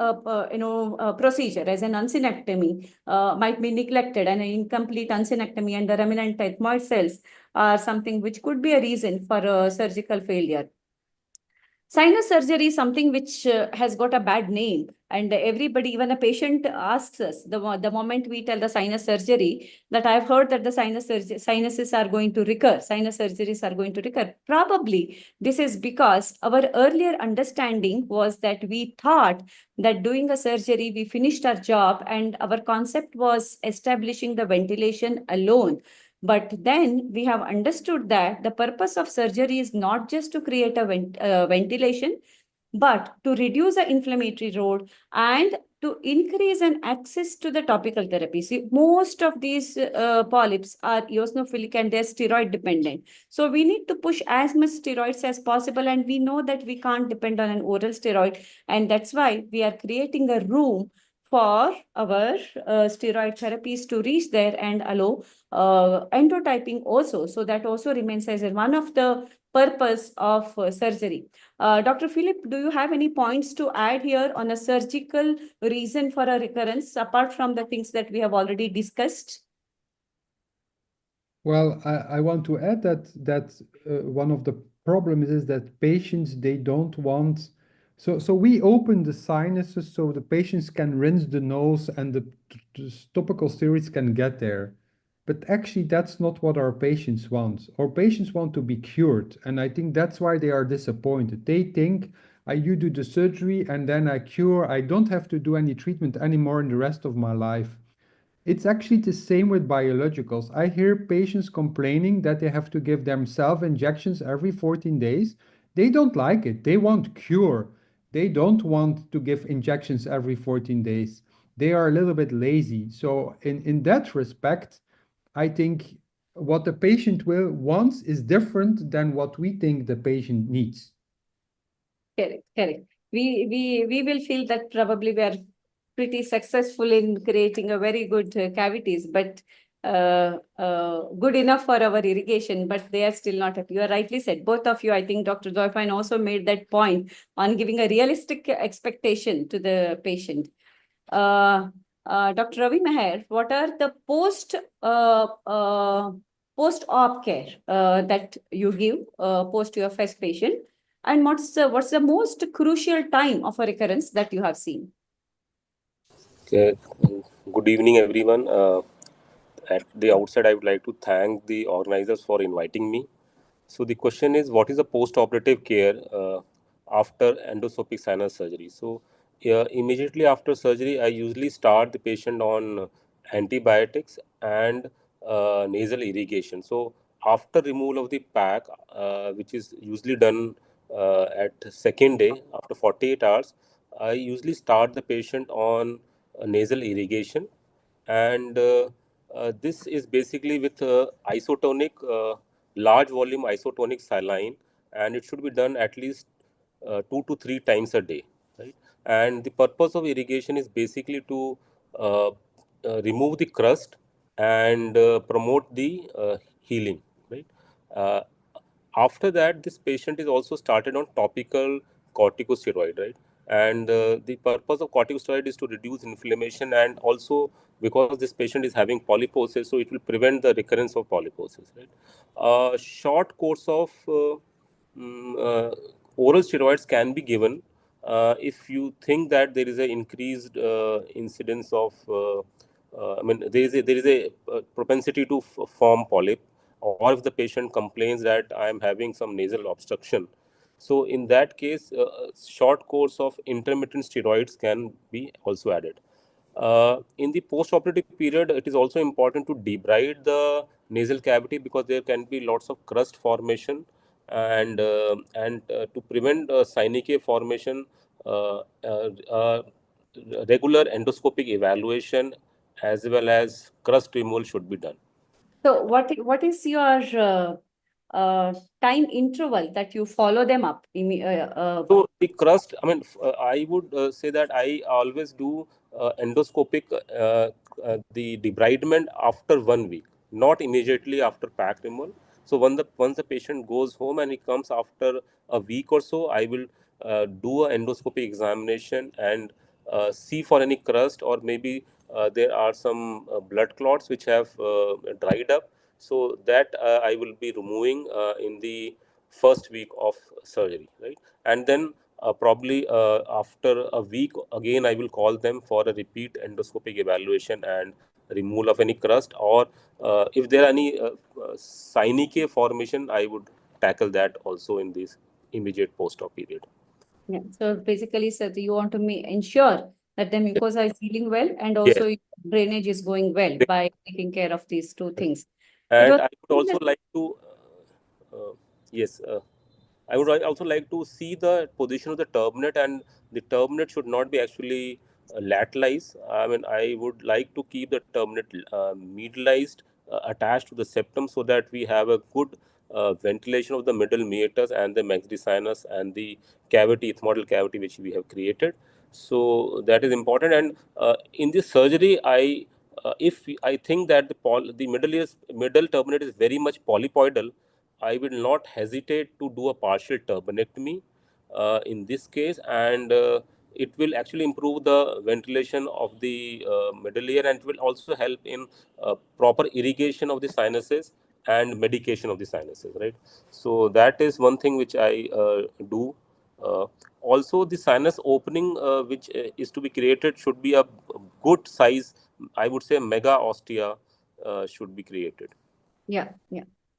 procedure as an uncinectomy might be neglected, and an incomplete uncinectomy and the remnant ethmoid cells are something which could be a reason for a surgical failure. Sinus surgery is something which has got a bad name, and everybody, even a patient, asks us the moment we tell the sinus surgery that I've heard that the sinuses are going to recur, sinus surgeries are going to recur. Probably this is because our earlier understanding was that we thought that doing a surgery, we finished our job, and our concept was establishing the ventilation alone. But then we have understood that the purpose of surgery is not just to create a ventilation, but to reduce the inflammatory load and to increase an access to the topical therapy. See, most of these polyps are eosinophilic and they're steroid dependent. So we need to push as much steroids as possible, and we know that we can't depend on an oral steroid. And that's why we are creating a room for our steroid therapies to reach there and allow endotyping also. So that also remains as one of the purpose of surgery. Dr. Philip, do you have any points to add here on a surgical reason for a recurrence, apart from the things that we have already discussed? Well, I want to add that one of the problems is that patients, they don't want. So we open the sinuses so the patients can rinse the nose and the topical steroids can get there. But actually, that's not what our patients want. Our patients want to be cured. And I think that's why they are disappointed. They think, you do the surgery and then I cure. I don't have to do any treatment anymore in the rest of my life. It's actually the same with biologicals. I hear patients complaining that they have to give themselves injections every 14 days. They don't like it. They want cure. They don't want to give injections every 14 days. They are a little bit lazy. So in that respect, I think what the patient wants is different than what we think the patient needs. Correct. We will feel that probably we are pretty successful in creating a very good cavities, but good enough for our irrigation, but they are still not happy. You are rightly said. Both of you, I think Dr. Zoifine also made that point on giving a realistic expectation to the patient. Dr. Ravi Meher, what are the post-op care that you give post your first patient? And what's the most crucial time of a recurrence that you have seen? Okay. Good evening, everyone. At the outset, I would like to thank the organizers for inviting me. So the question is, what is the post-operative care after endoscopic sinus surgery? So immediately after surgery, I usually start the patient on antibiotics and nasal irrigation. So after removal of the pack, which is usually done at second day after 48 hours, I usually start the patient on nasal irrigation, and this is basically with isotonic, large volume isotonic saline, and it should be done at least 2 to 3 times a day, right? And the purpose of irrigation is basically to remove the crust and promote the healing, right? Uh, After that, this patient is also started on topical corticosteroid, right? And the purpose of corticosteroid is to reduce inflammation, and also because this patient is having polyposis, so it will prevent the recurrence of polyposis, right? Short course of oral steroids can be given if you think that there is an increased incidence of there is a propensity to form polyp, or if the patient complains that I am having some nasal obstruction. So in that case, short course of intermittent steroids can be also added. In the post-operative period, it is also important to debride the nasal cavity, because there can be lots of crust formation, and to prevent Synechia formation, regular endoscopic evaluation as well as crust removal should be done. So what is your time interval that you follow them up? So the crust, I would say that I always do endoscopic the debridement after 1 week, not immediately after pack removal. So once the patient goes home and he comes after a week or so, I will do a endoscopic examination and see for any crust, or maybe there are some blood clots which have dried up. So that I will be removing in the first week of surgery, right? And then probably after a week again I will call them for a repeat endoscopic evaluation and removal of any crust, or if there are any Synechiae formation, I would tackle that also in this immediate post-op period. Yeah. So basically, sir, you want to ensure that the mucosa is healing well and Yes. also drainage is going well by taking care of these two things. And I would also like to, yes, I would also like to see the position of the turbinate, and the turbinate should not be actually lateralized. I mean, I would like to keep the turbinate medialized, attached to the septum, so that we have a good ventilation of the middle meatus and the maxillary sinus and the cavity, ethmoidal cavity, which we have created. So that is important. And in this surgery, if I think that the middle turbinate is very much polypoidal, I will not hesitate to do a partial turbinectomy in this case, and it will actually improve the ventilation of the middle ear, and it will also help in proper irrigation of the sinuses and medication of the sinuses, right? So that is one thing which I do. Also, the sinus opening which is to be created should be a good size. I would say mega ostia should be created. Yeah,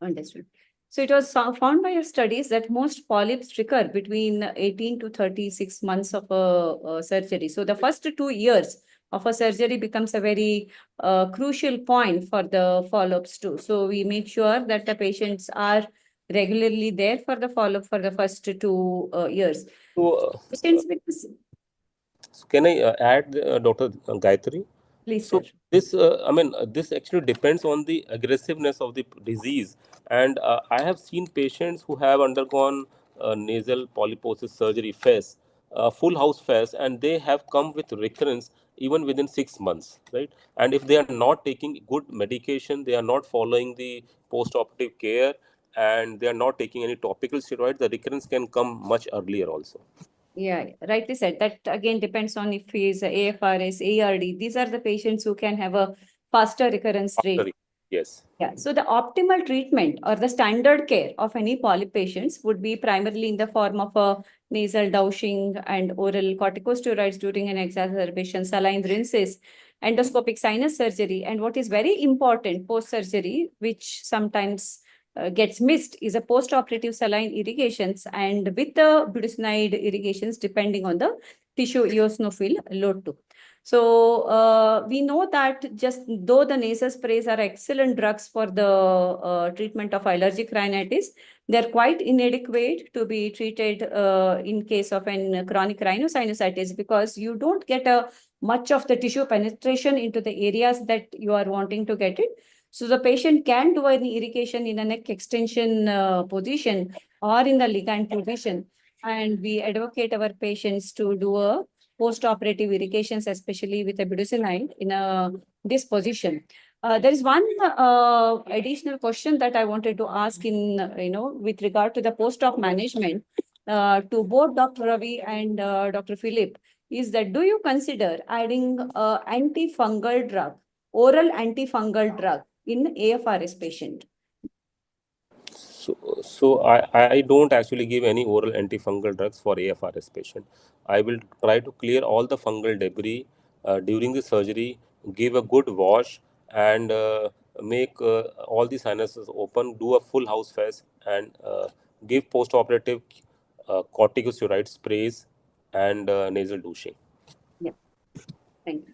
understood. So it was found by your studies that most polyps recur between 18 to 36 months of a surgery. So the first 2 years of a surgery becomes a very crucial point for the follow-ups too. So we make sure that the patients are regularly there for the follow-up for the first 2 years. So, Patients with this, can I add, Dr. Gayatri? please, So sir. this, this actually depends on the aggressiveness of the disease. And I have seen patients who have undergone nasal polyposis surgery, FES, full house FES, and they have come with recurrence even within 6 months, right? And if they are not taking good medication, they are not following the post-operative care, and they are not taking any topical steroid, the recurrence can come much earlier also. Yeah, rightly said. That again depends on if he is AFRS, ARD. These are the patients who can have a faster recurrence rate. Yes. Yeah. So the optimal treatment or the standard care of any polyp patients would be primarily in the form of a nasal douching and oral corticosteroids during an exacerbation, saline rinses, endoscopic sinus surgery, and what is very important post-surgery, which sometimes gets missed, is a post-operative saline irrigations and with the budesonide irrigations depending on the tissue eosinophil load too. So we know that just though the nasal sprays are excellent drugs for the treatment of allergic rhinitis, they're quite inadequate to be treated in case of an chronic rhinosinusitis, because you don't get much of the tissue penetration into the areas that you are wanting to get it. So the patient can do an irrigation in a neck extension position or in the ligand position. And we advocate our patients to do a post-operative irrigations, especially with a budesonide in this position. There is one additional question that I wanted to ask with regard to the post-op management to both Dr. Ravi and Dr. Philip, is that do you consider adding antifungal drug, oral antifungal drug in AFRS patient? So I don't actually give any oral antifungal drugs for AFRS patient. I will try to clear all the fungal debris during the surgery, give a good wash, and make all the sinuses open, do a full house FES, and give post-operative corticosteroid sprays and nasal douching. Yeah, thank you.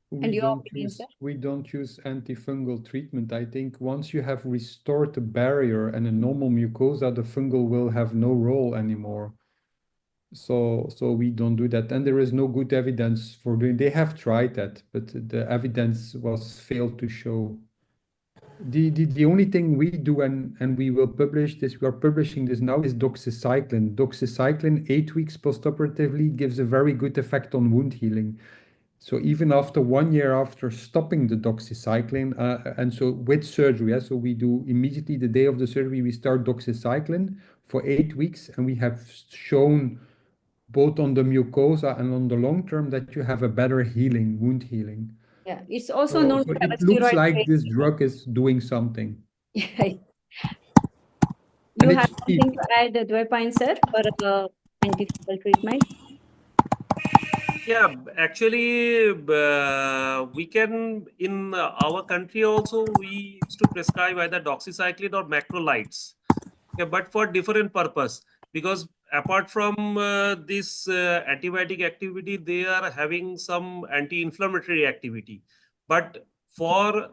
And your opinion, sir? We don't use antifungal treatment. I think once you have restored the barrier and a normal mucosa, the fungal will have no role anymore. So we don't do that. And there is no good evidence for doing. They have tried that, but the evidence was failed to show. The only thing we do, and we will publish this, we are publishing this now, is doxycycline. Doxycycline 8 weeks postoperatively gives a very good effect on wound healing. So even after 1 year after stopping the doxycycline, and so with surgery, so we do immediately the day of the surgery, we start doxycycline for 8 weeks, and we have shown both on the mucosa and on the long term, that you have a better healing, wound healing. Yeah, it's also So, known so to have a it looks steroid like this based. drug is doing something. You And have it's cheap. something to add, Dwaipine sir, for antifungal treatment? Yeah, actually, we can, in our country also, we used to prescribe either doxycycline or macrolides, okay, but for different purpose. Because apart from this antibiotic activity, they are having some anti-inflammatory activity. But for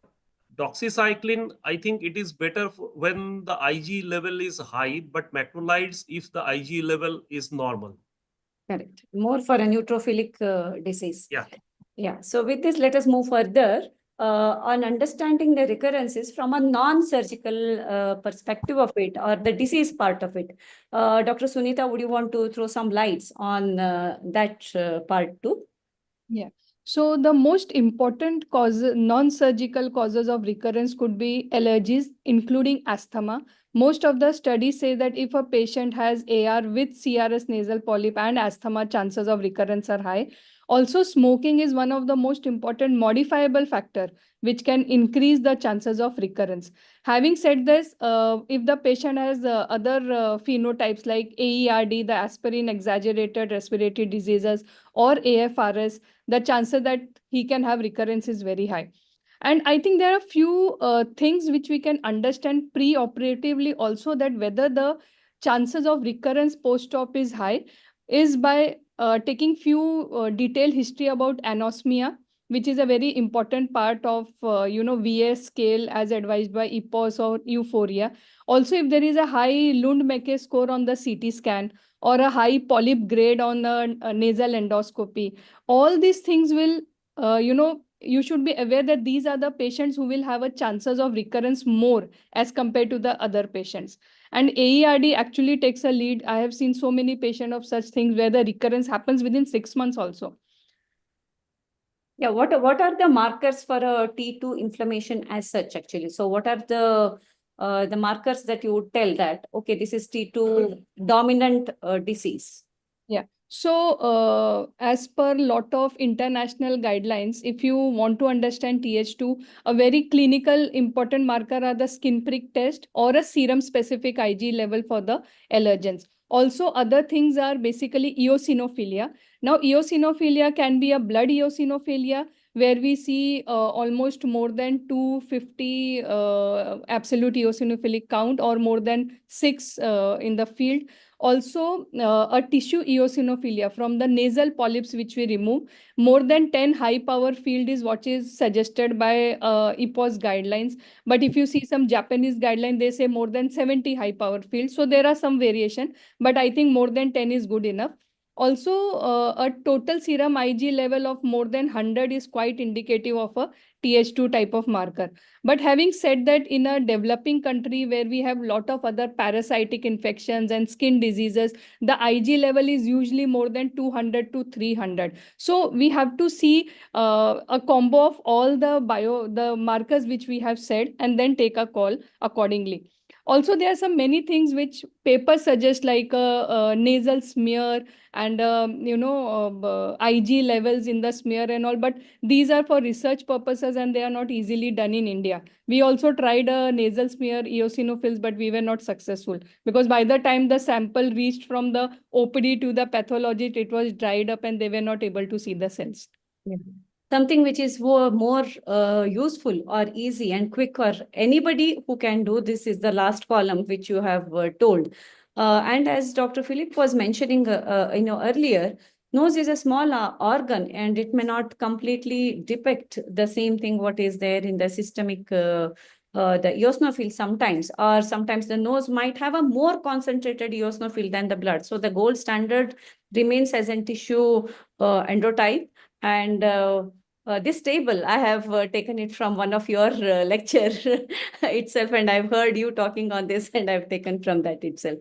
doxycycline, I think it is better when the Ig level is high, but macrolides if the Ig level is normal. Correct. More for a neutrophilic disease. Yeah. Yeah. So with this, let us move further on understanding the recurrences from a non-surgical perspective of it, or the disease part of it. Dr. Sunita, would you want to throw some lights on that part too? Yeah. So the most important non-surgical causes of recurrence could be allergies, including asthma. Most of the studies say that if a patient has AR with CRS nasal polyp and asthma, chances of recurrence are high. Also, smoking is one of the most important modifiable factor which can increase the chances of recurrence. Having said this, if the patient has other phenotypes like AERD, the aspirin exaggerated respiratory diseases, or AFRS, the chances that he can have recurrence is very high. And I think there are a few things which we can understand pre-operatively also, that whether the chances of recurrence post-op is high is by taking few detailed history about anosmia, which is a very important part of VS scale as advised by EPOS or Euphoria. Also, if there is a high Lund-Meche score on the CT scan, or a high polyp grade on a nasal endoscopy, all these things will, you should be aware that these are the patients who will have a chances of recurrence more as compared to the other patients. And AERD actually takes a lead. I have seen so many patients of such things where the recurrence happens within 6 months also. Yeah, what are the markers for a T2 inflammation as such actually? So what are the markers that you would tell that, okay, this is T2 dominant disease? Yeah. So as per lot of international guidelines, if you want to understand Th2, a very clinical important marker are the skin prick test or a serum specific Ig level for the allergens. Also, other things are basically eosinophilia. Now, eosinophilia can be a blood eosinophilia, where we see almost more than 250 absolute eosinophilic count, or more than 6 in the field. Also, a tissue eosinophilia from the nasal polyps which we remove. More than 10 high power field is what is suggested by EPOS guidelines. But if you see some Japanese guideline, they say more than 70 high power field. So there are some variation, but I think more than 10 is good enough. Also, a total serum Ig level of more than 100 is quite indicative of a Th2 type of marker. But having said that, in a developing country where we have a lot of other parasitic infections and skin diseases, the Ig level is usually more than 200 to 300. So we have to see a combo of all the markers which we have said, and then take a call accordingly. Also, there are some many things which papers suggest, like a nasal smear and Ig levels in the smear and all, but these are for research purposes and they are not easily done in India. We also tried a nasal smear eosinophils, but we were not successful, because by the time the sample reached from the OPD to the pathologist, it was dried up and they were not able to see the cells. Yeah. Something which is more useful or easy and quick for anybody who can do this is the last column which you have told. And as Dr. Philip was mentioning earlier, nose is a small organ and it may not completely depict the same thing what is there in the systemic the eosinophil sometimes, or sometimes the nose might have a more concentrated eosinophil than the blood. So the gold standard remains as in tissue endotype. And this table, I have taken it from one of your lecture itself, and I've heard you talking on this, and I've taken from that itself.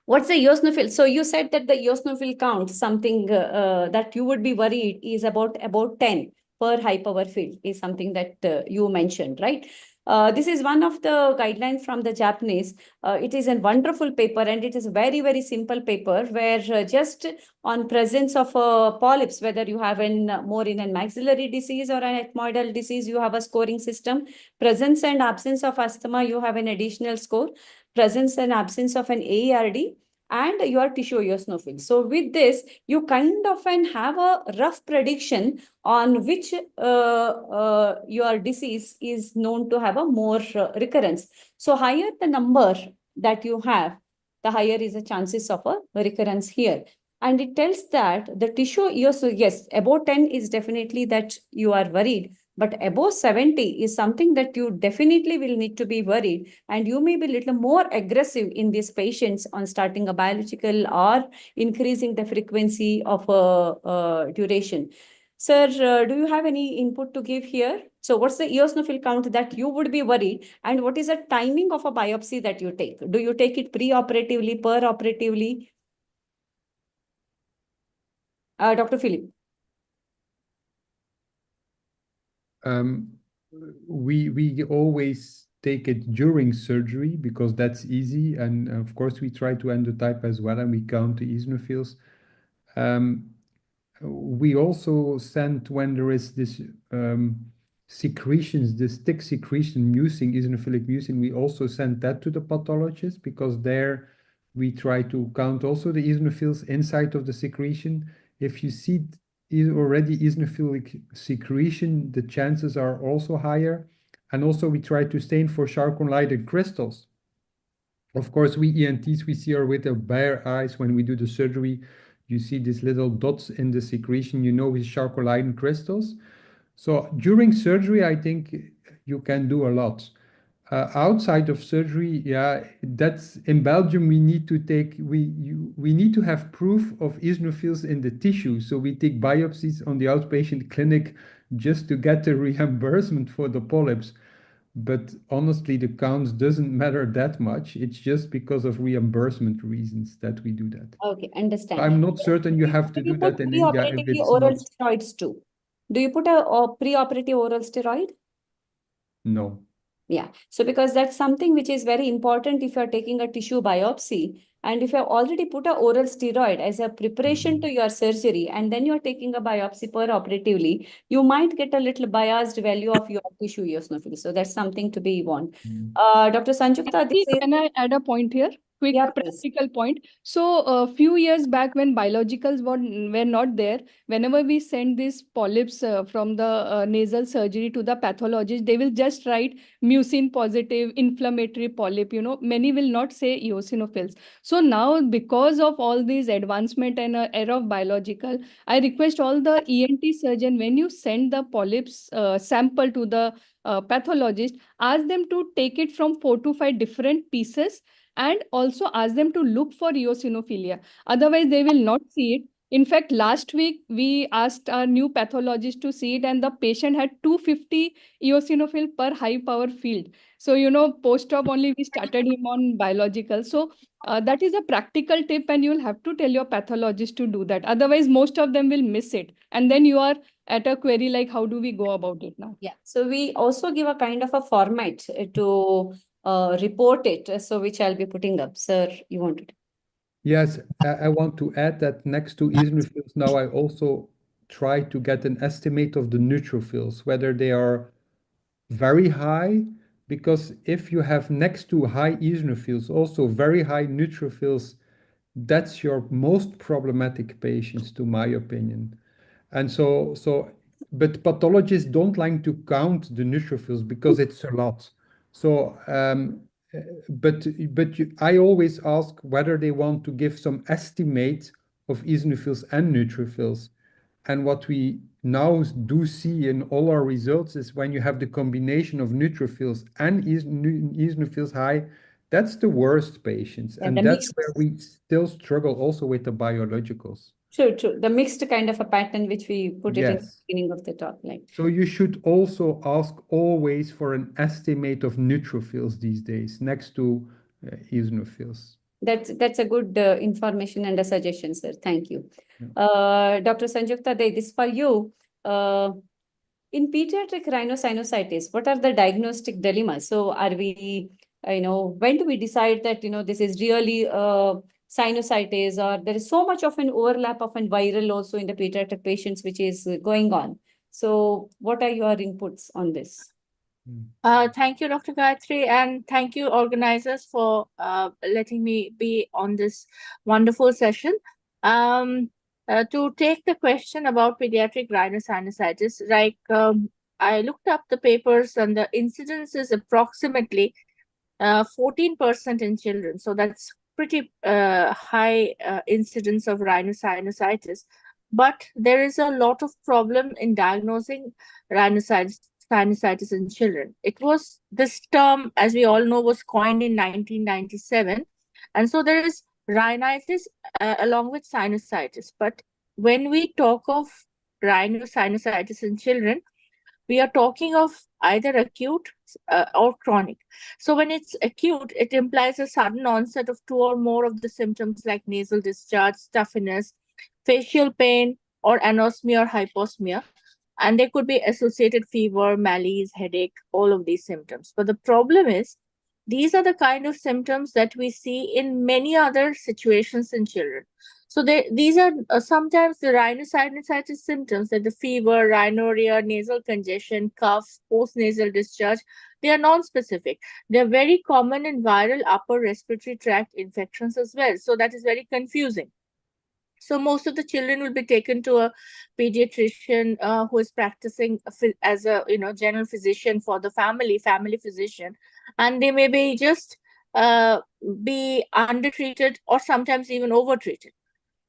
What's the eosinophil? So you said that the eosinophil count, something that you would be worried is about 10 per high power field is something that you mentioned, right? This is one of the guidelines from the Japanese. It is a wonderful paper, and it is a very, very simple paper where just on presence of polyps, whether you have more in a maxillary disease or an ethmoidal disease, you have a scoring system. Presence and absence of asthma, you have an additional score. Presence and absence of an AERD, and your tissue eosinophils. So with this, you kind of have a rough prediction on which your disease is known to have a more recurrence. So higher the number that you have, the higher is the chances of a recurrence here. And it tells that the tissue eosinophils, yes, above 10 is definitely that you are worried. But above 70 is something that you definitely will need to be worried. And you may be a little more aggressive in these patients on starting a biological or increasing the frequency of duration. Sir, do you have any input to give here? So what's the eosinophil count that you would be worried? And what is the timing of a biopsy that you take? Do you take it pre-operatively, per-operatively? Dr. Philip. We always take it during surgery because that's easy, and of course we try to endotype as well, and we count the eosinophils. We also send when there is this secretions, this thick secretion, mucin, eosinophilic mucin, we also send that to the pathologist because there we try to count also the eosinophils inside of the secretion. If you see already eosinophilic secretion, the chances are also higher. And also we try to stain for Charcot-Leyden crystals. Of course, we ENTs, we see with our bare eyes when we do the surgery, you see these little dots in the secretion, you know, with Charcot-Leyden crystals. So during surgery, I think you can do a lot. Outside of surgery, yeah, that's in Belgium. We need to take we need to have proof of eosinophils in the tissue. So we take biopsies on the outpatient clinic just to get the reimbursement for the polyps. But honestly, the counts doesn't matter that much. It's just because of reimbursement reasons that we do that. Okay, understand. I'm not certain you have to do that in India if it's oral not. steroids too. Do you put a pre-operative oral steroid? No. Yeah, so because that's something which is very important if you're taking a tissue biopsy, and if you've already put a oral steroid as a preparation to your surgery, and then you're taking a biopsy per-operatively, you might get a little biased value of your tissue eosinophils. So that's something to be warned. Dr. Sanjukta, this is... Can I add a point here? Quick practical point. So a few years back when biologicals were not there, whenever we send these polyps from the nasal surgery to the pathologist, they will just write mucin positive, inflammatory polyp, you know, many will not say eosinophils. So now because of all these advancement and era of biological, I request all the ENT surgeon, when you send the polyps sample to the pathologist, ask them to take it from 4 to 5 different pieces, and also ask them to look for eosinophilia. Otherwise, they will not see it. In fact, last week, we asked our new pathologist to see it, and the patient had 250 eosinophil per high power field. So, you know, post-op only we started him on biological. So that is a practical tip, and you'll have to tell your pathologist to do that. Otherwise, most of them will miss it. And then you are at a query like, how do we go about it now? Yeah, so we also give a kind of a format to report it, so which I'll be putting up. Sir, you wanted? Yes, I want to add that next to eosinophils, now I also try to get an estimate of the neutrophils, whether they are very high, because if you have next to high eosinophils, also very high neutrophils, that's your most problematic patients, to my opinion. And but pathologists don't like to count the neutrophils because it's a lot. So, I always ask whether they want to give some estimate of eosinophils and neutrophils. And what we now do see in all our results is when you have the combination of neutrophils and eosinophils high, that's the worst patients. And that's where we still struggle also with the biologicals. True. The mixed kind of a pattern which we put it in the beginning of the talk. So you should also ask always for an estimate of neutrophils these days next to eosinophils. That's a good information and a suggestion, sir. Thank you. Dr. Sanjukta, this is for you. in pediatric rhinosinusitis, what are the diagnostic dilemmas? So are we, when do we decide that, this is really sinusitis, or there is so much of an overlap of an viral also in the pediatric patients, which is going on. So what are your inputs on this? Thank you, Dr. Gayatri, and thank you, organizers, for letting me be on this wonderful session. To take the question about pediatric rhinosinusitis, I looked up the papers, and the incidence is approximately 14% in children. So that's pretty high incidence of rhinosinusitis. But there is a lot of problem in diagnosing rhinosinusitis in children. This term, as we all know, was coined in 1997. And so there is rhinitis along with sinusitis. But when we talk of rhinosinusitis in children, we are talking of either acute or chronic. So when it's acute, it implies a sudden onset of 2 or more of the symptoms like nasal discharge, stuffiness, facial pain, or anosmia or hyposmia. And there could be associated fever, malaise, headache, all of these symptoms. But the problem is, these are the kind of symptoms that we see in many other situations in children. So these are sometimes the rhinosinusitis symptoms, that the fever, rhinorrhea, nasal congestion, cough, postnasal discharge, they are non-specific. They are very common in viral upper respiratory tract infections as well. So that is very confusing. So most of the children will be taken to a pediatrician who is practicing as a general physician for the family physician, and they may be just be undertreated or sometimes even overtreated.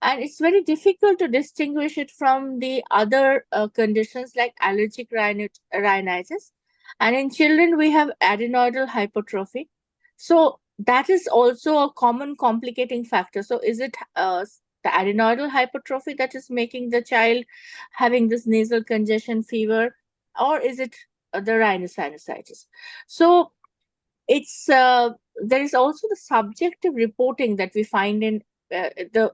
And it's very difficult to distinguish it from the other conditions like allergic rhinitis. And in children, we have adenoidal hypertrophy. So that is also a common complicating factor. So is it the adenoidal hypertrophy that is making the child having this nasal congestion, fever, or is it the rhinosinusitis? So it's there is also the subjective reporting that we find in the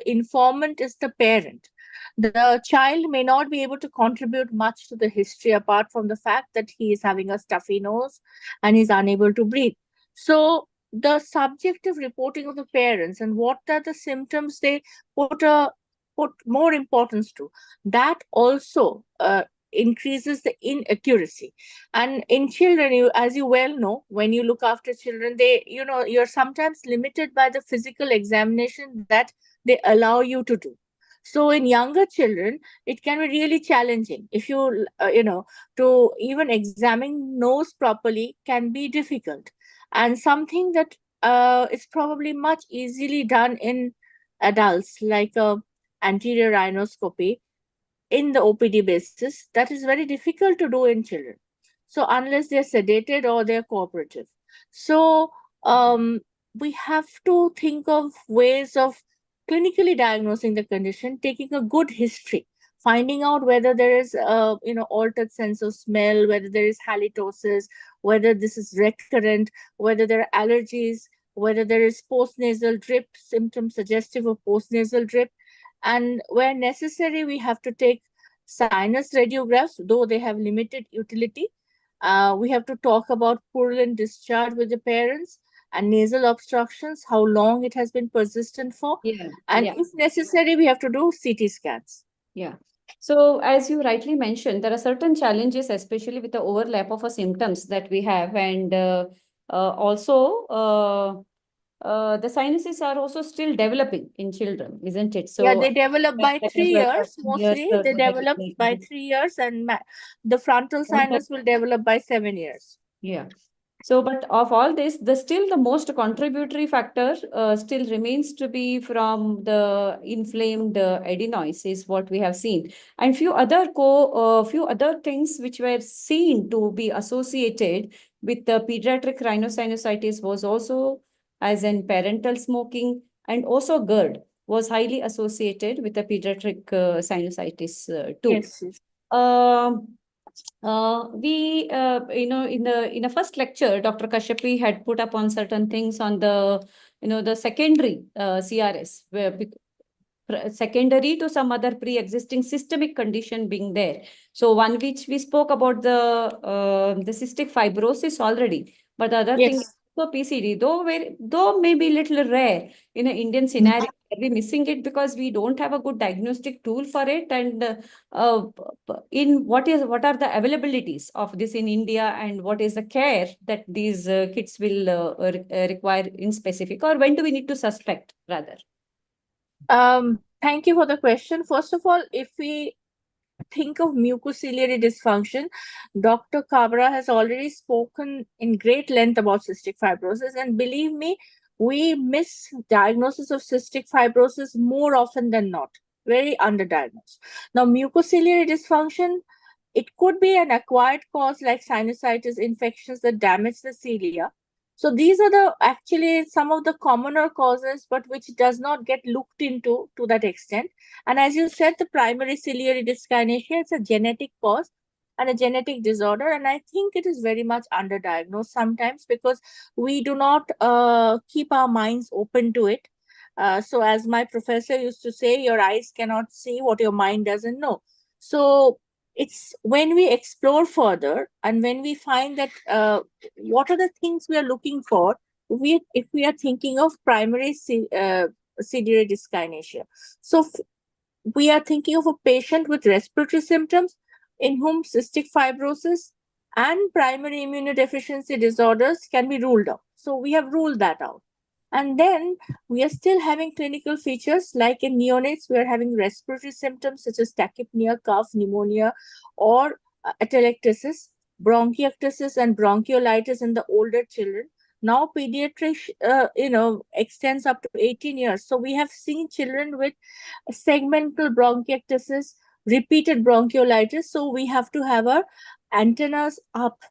informant is the parent. The child may not be able to contribute much to the history apart from the fact that he is having a stuffy nose and he's unable to breathe. So the subjective reporting of the parents and what are the symptoms they put more importance to, that also increases the inaccuracy. And in children, as you well know, when you look after children, you're sometimes limited by the physical examination that they allow you to do. So in younger children, it can be really challenging. If you to even examine nose properly can be difficult, and something that is probably much easily done in adults, like anterior rhinoscopy in the OPD basis, that is very difficult to do in children. So unless they're sedated or they're cooperative. So we have to think of ways of clinically diagnosing the condition, taking a good history, finding out whether there is altered sense of smell, whether there is halitosis, whether this is recurrent, whether there are allergies, whether there is postnasal drip, symptoms suggestive of postnasal drip. And where necessary, we have to take sinus radiographs, though they have limited utility. We have to talk about purulent discharge with the parents and nasal obstructions, how long it has been persistent for. And if necessary, we have to do CT scans. Yeah. So as you rightly mentioned, there are certain challenges, especially with the overlap of symptoms that we have. And also the sinuses are also still developing in children, isn't it? So yeah, they develop by 3 years mostly. They develop by 3 years, and the frontal sinus will develop by 7 years. Yeah. So, but of all this, still the most contributory factor still remains to be from the inflamed adenoids, is what we have seen, and few other things which were seen to be associated with the pediatric rhinosinusitis was also as in parental smoking, and also GERD was highly associated with the pediatric sinusitis too. Yes. In the first lecture, Dr. Kashyapi had put up on certain things on the, the secondary CRS, secondary to some other pre-existing systemic condition being there. So one which we spoke about the cystic fibrosis already, but the other thing is also PCD, though maybe little rare in an Indian scenario. Are we missing it because we don't have a good diagnostic tool for it? And what are the availabilities of this in India, and what is the care that these kids will require in specific, or when do we need to suspect rather? Thank you for the question. First of all, if we think of mucociliary dysfunction, Dr. Kabra has already spoken in great length about cystic fibrosis, and believe me, we miss diagnosis of cystic fibrosis more often than not, very underdiagnosed. Now, mucociliary dysfunction, it could be an acquired cause like sinusitis infections that damage the cilia. So these are actually some of the commoner causes, but which does not get looked into to that extent. And as you said, the primary ciliary dyskinesia is a genetic cause and a genetic disorder. And I think it is very much underdiagnosed sometimes because we do not keep our minds open to it. So as my professor used to say, your eyes cannot see what your mind doesn't know. So it's when we explore further and when we find that what are the things we are looking for, if we are thinking of primary ciliary dyskinesia. So we are thinking of a patient with respiratory symptoms in whom cystic fibrosis and primary immunodeficiency disorders can be ruled out. So we have ruled that out. And then we are still having clinical features like in neonates, we are having respiratory symptoms such as tachypnea, cough, pneumonia, or atelectasis, bronchiectasis, and bronchiolitis in the older children. Now pediatric, extends up to 18 years. So we have seen children with segmental bronchiectasis, repeated bronchiolitis. So we have to have our antennas up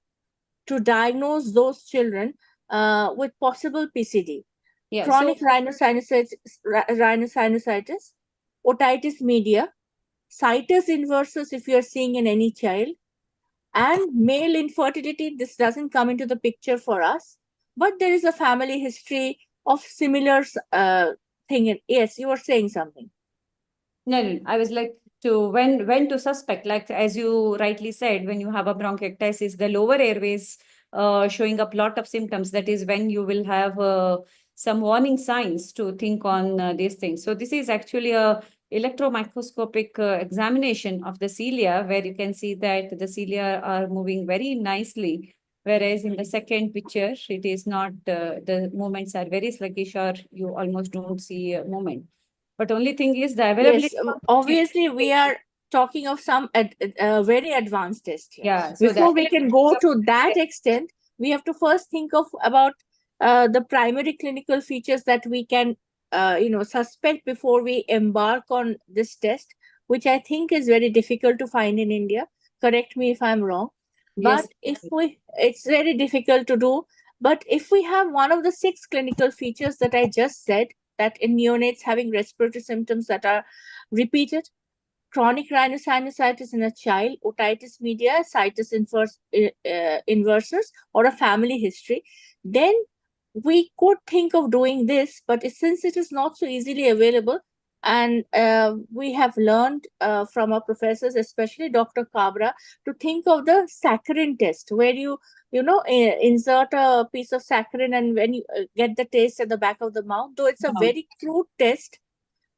to diagnose those children with possible PCD. Yeah, chronic rhinosinusitis, otitis media, situs inversus if you are seeing in any child, and male infertility. This doesn't come into the picture for us, but there is a family history of similar thing. Yes, you were saying something. No, I was like when to suspect, like as you rightly said, when you have a bronchiectasis, the lower airways showing up lot of symptoms, that is when you will have some warning signs to think on these things. So this is actually a electromicroscopic examination of the cilia, where you can see that the cilia are moving very nicely, whereas in the second picture, it is not, the movements are very sluggish, or you almost don't see a movement. But only thing is the availability. Yes, obviously we are talking of some very advanced test here. Yeah. So before we can go to that extent, we have to first think of about the primary clinical features that we can, suspect before we embark on this test, which I think is very difficult to find in India. Correct me if I'm wrong. But yes, it's very difficult to do. But if we have one of the 6 clinical features that I just said, that in neonates having respiratory symptoms that are repeated, chronic rhinosinusitis in a child, otitis media, situs inversus, or a family history, then we could think of doing this, but since it is not so easily available, and we have learned from our professors, especially Dr. Kabra, to think of the saccharin test, where you insert a piece of saccharin and when you get the taste at the back of the mouth, though it's a very crude test,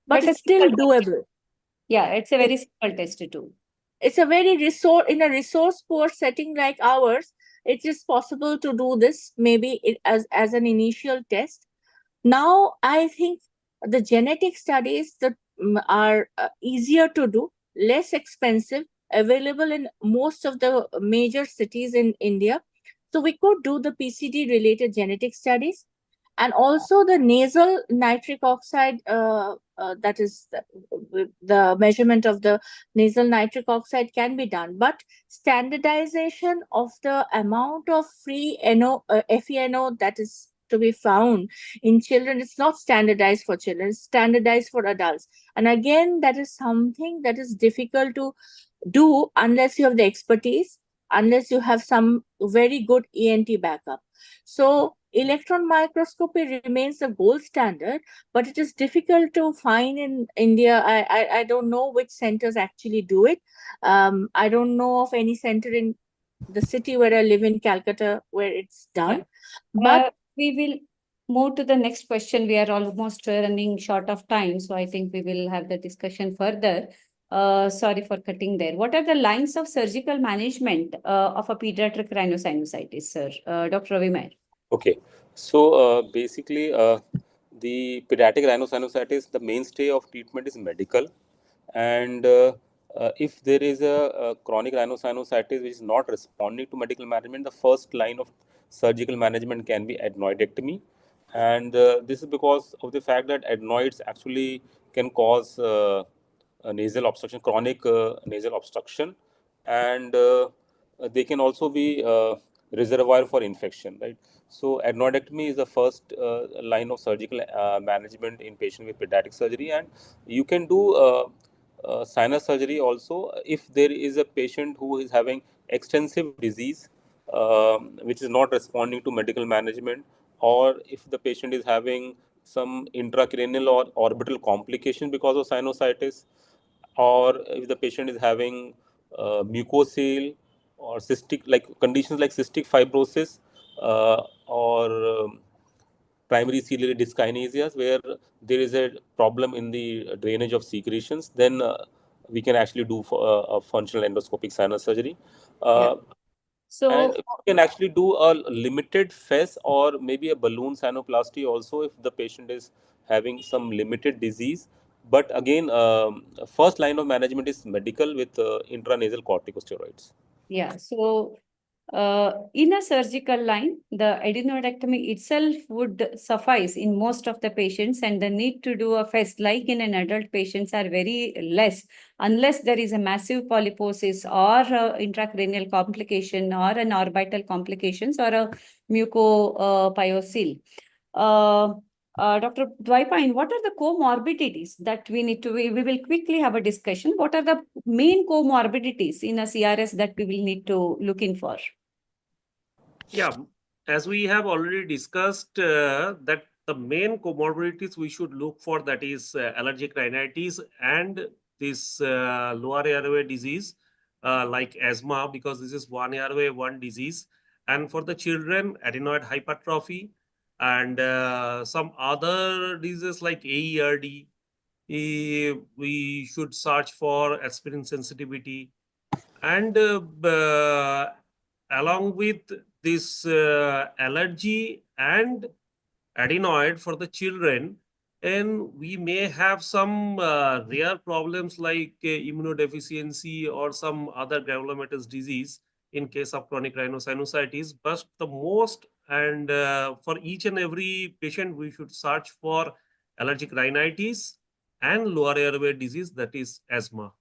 but it's still doable. Yeah, it's a very simple test to do. It's a very in a resource poor setting like ours, it is possible to do this maybe as an initial test. Now, I think the genetic studies that are easier to do, less expensive, available in most of the major cities in India. So we could do the PCD related genetic studies, and also the nasal nitric oxide, that is the measurement of the nasal nitric oxide can be done. But standardization of the amount of free FeNO that is to be found in children, it's not standardized for children, it's standardized for adults. And again, that is something that is difficult to do unless you have the expertise, unless you have some very good ENT backup. So electron microscopy remains the gold standard, but it is difficult to find in India. I don't know which centers actually do it. I don't know of any center in the city where I live in, Calcutta, where it's done. But we will move to the next question. We are almost running short of time, so I think we will have the discussion further. Sorry for cutting there. What are the lines of surgical management of a pediatric rhinosinusitis, sir? Dr. Ravi Meher. Okay, so basically, the pediatric rhinosinusitis, the mainstay of treatment is medical, and if there is a chronic rhinosinusitis which is not responding to medical management, the first line of surgical management can be adenoidectomy, and this is because of the fact that adenoids actually can cause a nasal obstruction, chronic nasal obstruction, and they can also be reservoir for infection, right? So adenoidectomy is the first line of surgical management in patient with pediatric surgery, and you can do sinus surgery also if there is a patient who is having extensive disease which is not responding to medical management, or if the patient is having some intracranial or orbital complication because of sinusitis, or if the patient is having mucocele or cystic, like conditions like cystic fibrosis or primary ciliary dyskinesias, where there is a problem in the drainage of secretions, then we can actually do a functional endoscopic sinus surgery. And we can actually do a limited FES or maybe a balloon sinuplasty also if the patient is having some limited disease. But again, first line of management is medical with intranasal corticosteroids. Yeah, so in a surgical line, the adenoidectomy itself would suffice in most of the patients, and the need to do a FES like in an adult patients are very less, unless there is a massive polyposis or intracranial complication or an orbital complications or a mucopyocele. Dr. Dwaipine, what are the comorbidities that we need to, we will quickly have a discussion. What are the main comorbidities in a CRS that we will need to look in for? Yeah, as we have already discussed that the main comorbidities we should look for, that is allergic rhinitis and this lower airway disease like asthma, because this is one airway, one disease. And for the children, adenoid hypertrophy and some other diseases like AERD. We should search for aspirin sensitivity. And along with this allergy and adenoid for the children, and we may have some rare problems like immunodeficiency or some other granulomatous disease in case of chronic rhinosinusitis. But the most, and for each and every patient, we should search for allergic rhinitis and lower airway disease, that is asthma.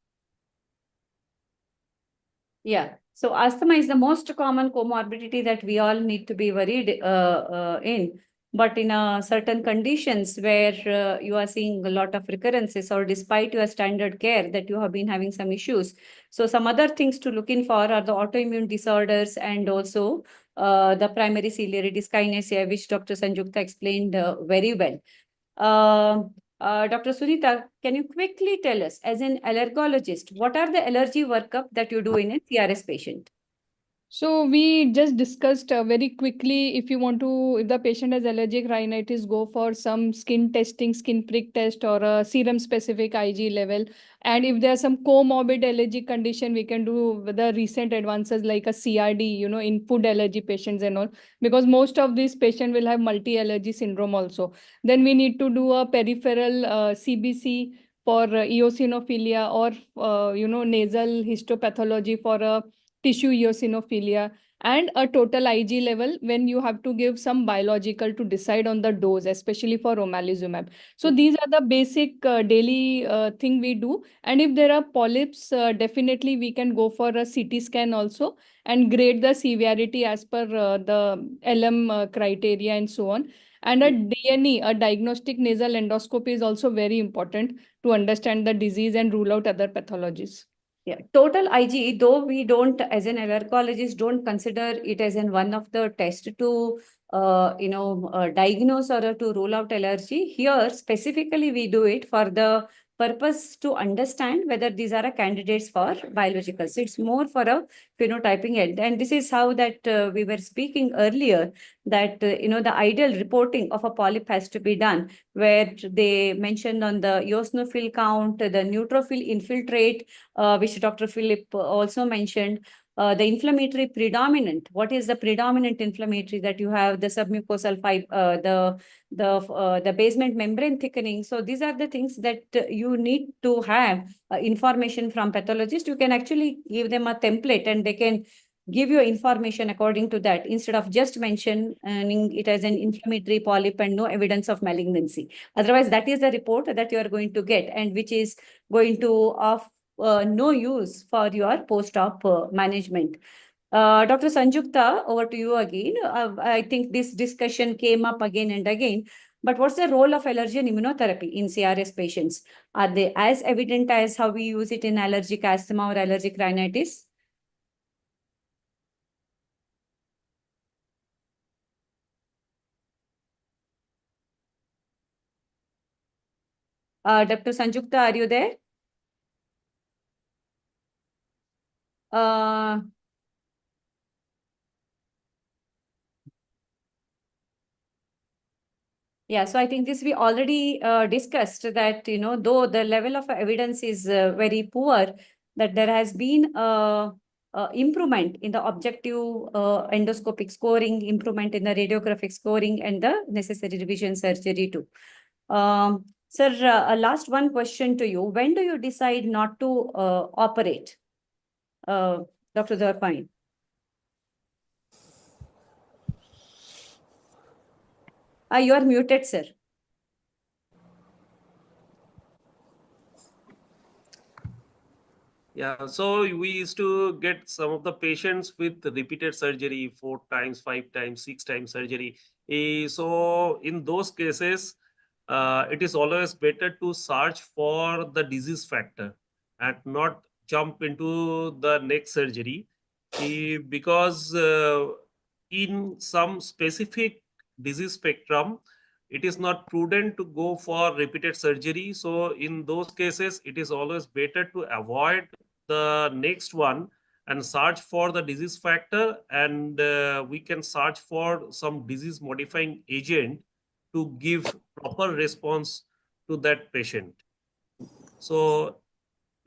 Yeah, so asthma is the most common comorbidity that we all need to be worried in. But in certain conditions where you are seeing a lot of recurrences, or despite your standard care that you have been having some issues. So some other things to look in for are the autoimmune disorders and also the primary ciliary dyskinesia, which Dr. Sanjukta explained very well. Dr. Sunita, can you quickly tell us, as an allergologist, what are the allergy workup that you do in a CRS patient? So we just discussed very quickly, if the patient has allergic rhinitis, go for some skin testing, skin prick test, or a serum specific IG level. And if there's some comorbid allergic condition, we can do the recent advances like a CRD, in food allergy patients and all, because most of these patients will have multi-allergy syndrome also. Then we need to do a peripheral CBC for eosinophilia, or, nasal histopathology for a tissue eosinophilia, and a total IG level when you have to give some biological to decide on the dose, especially for omalizumab. So these are the basic daily thing we do. And if there are polyps, definitely we can go for a CT scan also and grade the severity as per the LM criteria and so on. And a DNE, a diagnostic nasal endoscopy, is also very important to understand the disease and rule out other pathologies. Yeah, total IG, though we don't, as an allergologist, don't consider it as in one of the tests to, diagnose or to rule out allergy. Here, specifically, we do it for the purpose to understand whether these are candidates for biologicals. It's more for a phenotyping end. And this is how that we were speaking earlier, that, the ideal reporting of a polyp has to be done, where they mentioned on the eosinophil count, the neutrophil infiltrate, which Dr. Philip also mentioned, the inflammatory predominant. What is the predominant inflammatory that you have? The submucosal the basement membrane thickening. So these are the things that you need to have information from pathologist. You can actually give them a template and they can give you information according to that, instead of just mentioning it as an inflammatory polyp and no evidence of malignancy. Otherwise, that is the report that you are going to get, and which is going to no use for your post-op management. Dr. Sanjukta, over to you again. I think this discussion came up again and again, but what's the role of allergy and immunotherapy in CRS patients? Are they as evident as how we use it in allergic asthma or allergic rhinitis? Dr. Sanjukta, are you there? Yeah, so I think this we already discussed that, though the level of evidence is very poor, that there has been improvement in the objective endoscopic scoring, improvement in the radiographic scoring, and the necessary revision surgery too. Sir, last one question to you. When do you decide not to operate? Dr. Dorpine. You are muted, sir. Yeah, so we used to get some of the patients with repeated surgery, 4 times, 5 times, 6 times surgery. So in those cases, it is always better to search for the disease factor and not jump into the next surgery, because in some specific disease spectrum, it is not prudent to go for repeated surgery. So in those cases, it is always better to avoid the next one and search for the disease factor, and we can search for some disease modifying agent to give proper response to that patient. So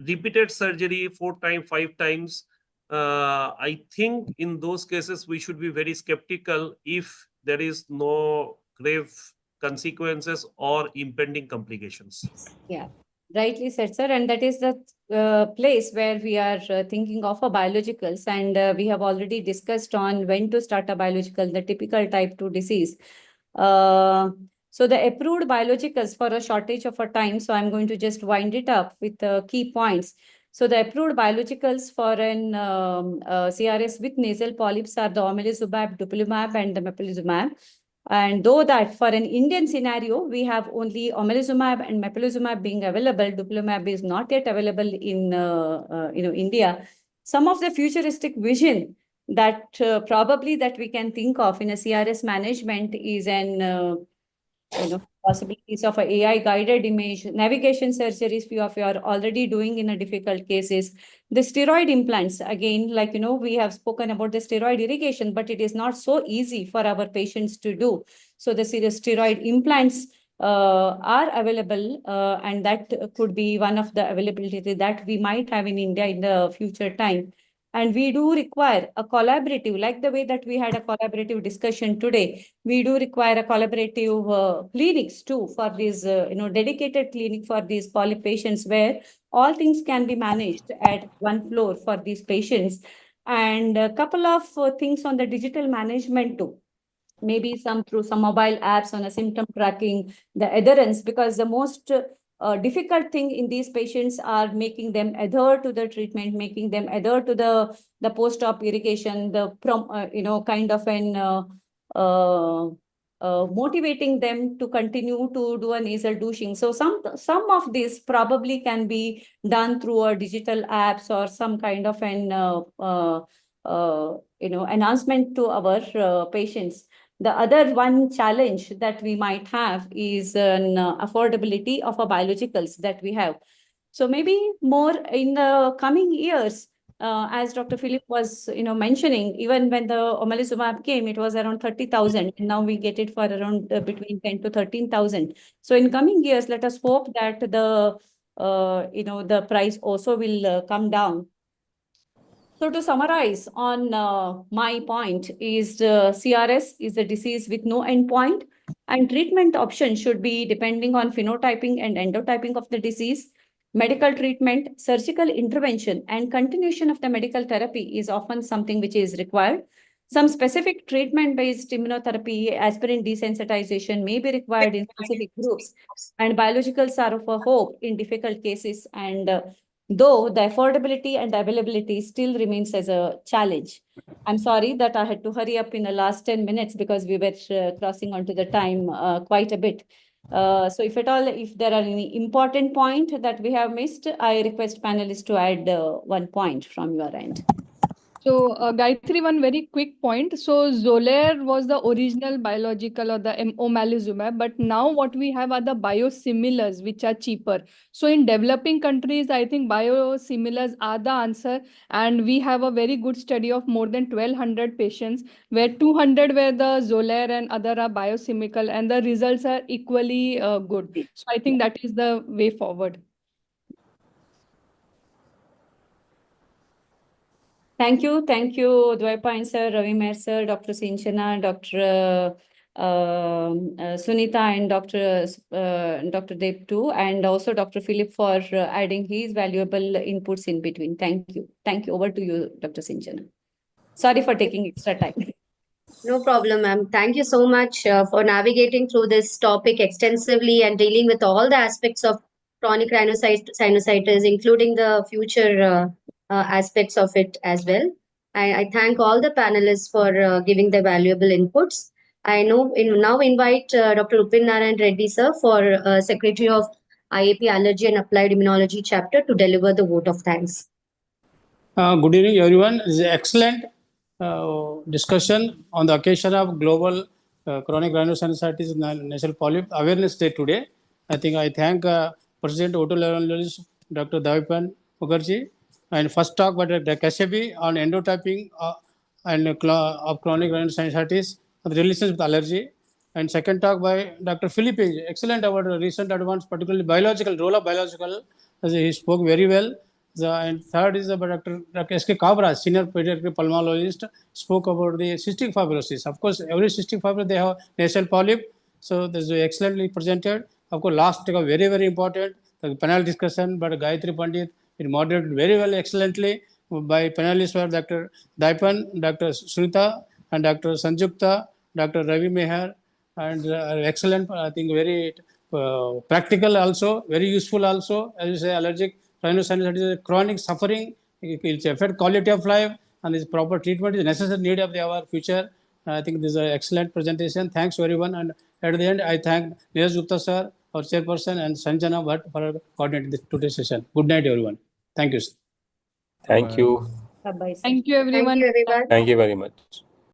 repeated surgery 4 times, 5 times, I think in those cases we should be very skeptical if there is no grave consequences or impending complications. Yeah, rightly said, sir. And that is the place where we are thinking of a biologicals, and we have already discussed on when to start a biological, the typical type 2 disease. So the approved biologicals for a shortage of a time, so I'm going to just wind it up with key points. So the approved biologicals for an CRS with nasal polyps are the omalizumab, dupilumab, and the mepolizumab. And though that for an Indian scenario, we have only omalizumab and mepolizumab being available, dupilumab is not yet available in India. Some of the futuristic vision that probably that we can think of in a CRS management is an possibilities of a AI guided image navigation surgeries few of you are already doing in a difficult cases. The steroid implants, again, like we have spoken about the steroid irrigation, but it is not so easy for our patients to do. So the steroid implants are available, and that could be one of the availability that we might have in India in the future time. And we do require a collaborative, like the way that we had a collaborative discussion today, we do require a collaborative clinics too for these, dedicated clinic for these polyp patients where all things can be managed at one floor for these patients. And a couple of things on the digital management too. Maybe through some mobile apps on a symptom tracking, the adherence, because the most difficult thing in these patients are making them adhere to the treatment, making them adhere to the post-op irrigation, the kind of an motivating them to continue to do a nasal douching. So some of this probably can be done through a digital apps or some kind of an enhancement to our patients. The other one challenge that we might have is an affordability of our biologicals that we have. So maybe more in the coming years, as Dr. Philip was mentioning, even when the omalizumab came, it was around 30,000, and now we get it for around between 10 to 13,000. So in coming years, let us hope that the price also will come down. So to summarize on my point is CRS is a disease with no endpoint, and treatment options should be depending on phenotyping and endotyping of the disease. Medical treatment, surgical intervention, and continuation of the medical therapy is often something which is required. Some specific treatment-based immunotherapy, aspirin desensitization may be required in specific groups, and biologicals are of a hope in difficult cases, and though the affordability and availability still remains as a challenge. I'm sorry that I had to hurry up in the last 10 minutes because we were crossing onto the time quite a bit. So if at all, if there are any important point that we have missed, I request panelists to add 1 point from your end. So, Gayatri, one very quick point. So, Xolair was the original biological or the omalizumab, but now what we have are the biosimilars, which are cheaper. So, in developing countries, I think biosimilars are the answer. And we have a very good study of more than 1,200 patients, where 200 were the Xolair and other are biosimilar, and the results are equally good. So, I think that is the way forward. Thank you, Dwaipayan sir, Ravi Meher sir, Dr. Sinchana, Dr. Sunita, and Dr. Deb too, and also Dr. Philip for adding his valuable inputs in between. Thank you. Over to you, Dr. Sinchana. Sorry for taking extra time. No problem, ma'am. Thank you so much for navigating through this topic extensively and dealing with all the aspects of chronic rhinosinusitis, including the future aspects of it as well. I thank all the panelists for giving their valuable inputs. I now invite Dr. Upin Narayan Reddy sir for Secretary of IAP Allergy and Applied Immunology chapter to deliver the vote of thanks. Good evening, everyone. This is an excellent discussion on the occasion of global chronic rhinosinusitis nasal polyp awareness day today. I thank President Otolaryngologist Dr. Dwaipayan Mukherjee, and first talk by Dr. Kashyap on endotyping of chronic rhinosinusitis and relations with allergy, and second talk by Dr. Philip, excellent about recent advance, particularly biological role of biological. He spoke very well. And third is about Dr. S.K. Kabra, senior pediatric pulmonologist, spoke about the cystic fibrosis. Of course, every cystic fibrosis they have nasal polyp. So this is excellently presented. Of course, last talk very, very important, the panel discussion, but Gayatri Pandit, it moderated very well, excellently by panelists were Dr. Dwaipayan, Dr. Sunita, and Dr. Sanjukta, Dr. Ravi Meher, and excellent, I think very practical also, very useful also. As you say, allergic rhinosinusitis is a chronic suffering. It will affect quality of life, and this proper treatment is a necessary need of our future. I think this is an excellent presentation. Thanks to everyone. And at the end, I thank Neeraj Gupta sir, our chairperson, and Sanjana Bhatt for coordinating today's session. Good night, everyone. Thank you, sir. Thank you. Bye-bye, sir. Thank you, everyone. Thank you, everyone. Thank you very much.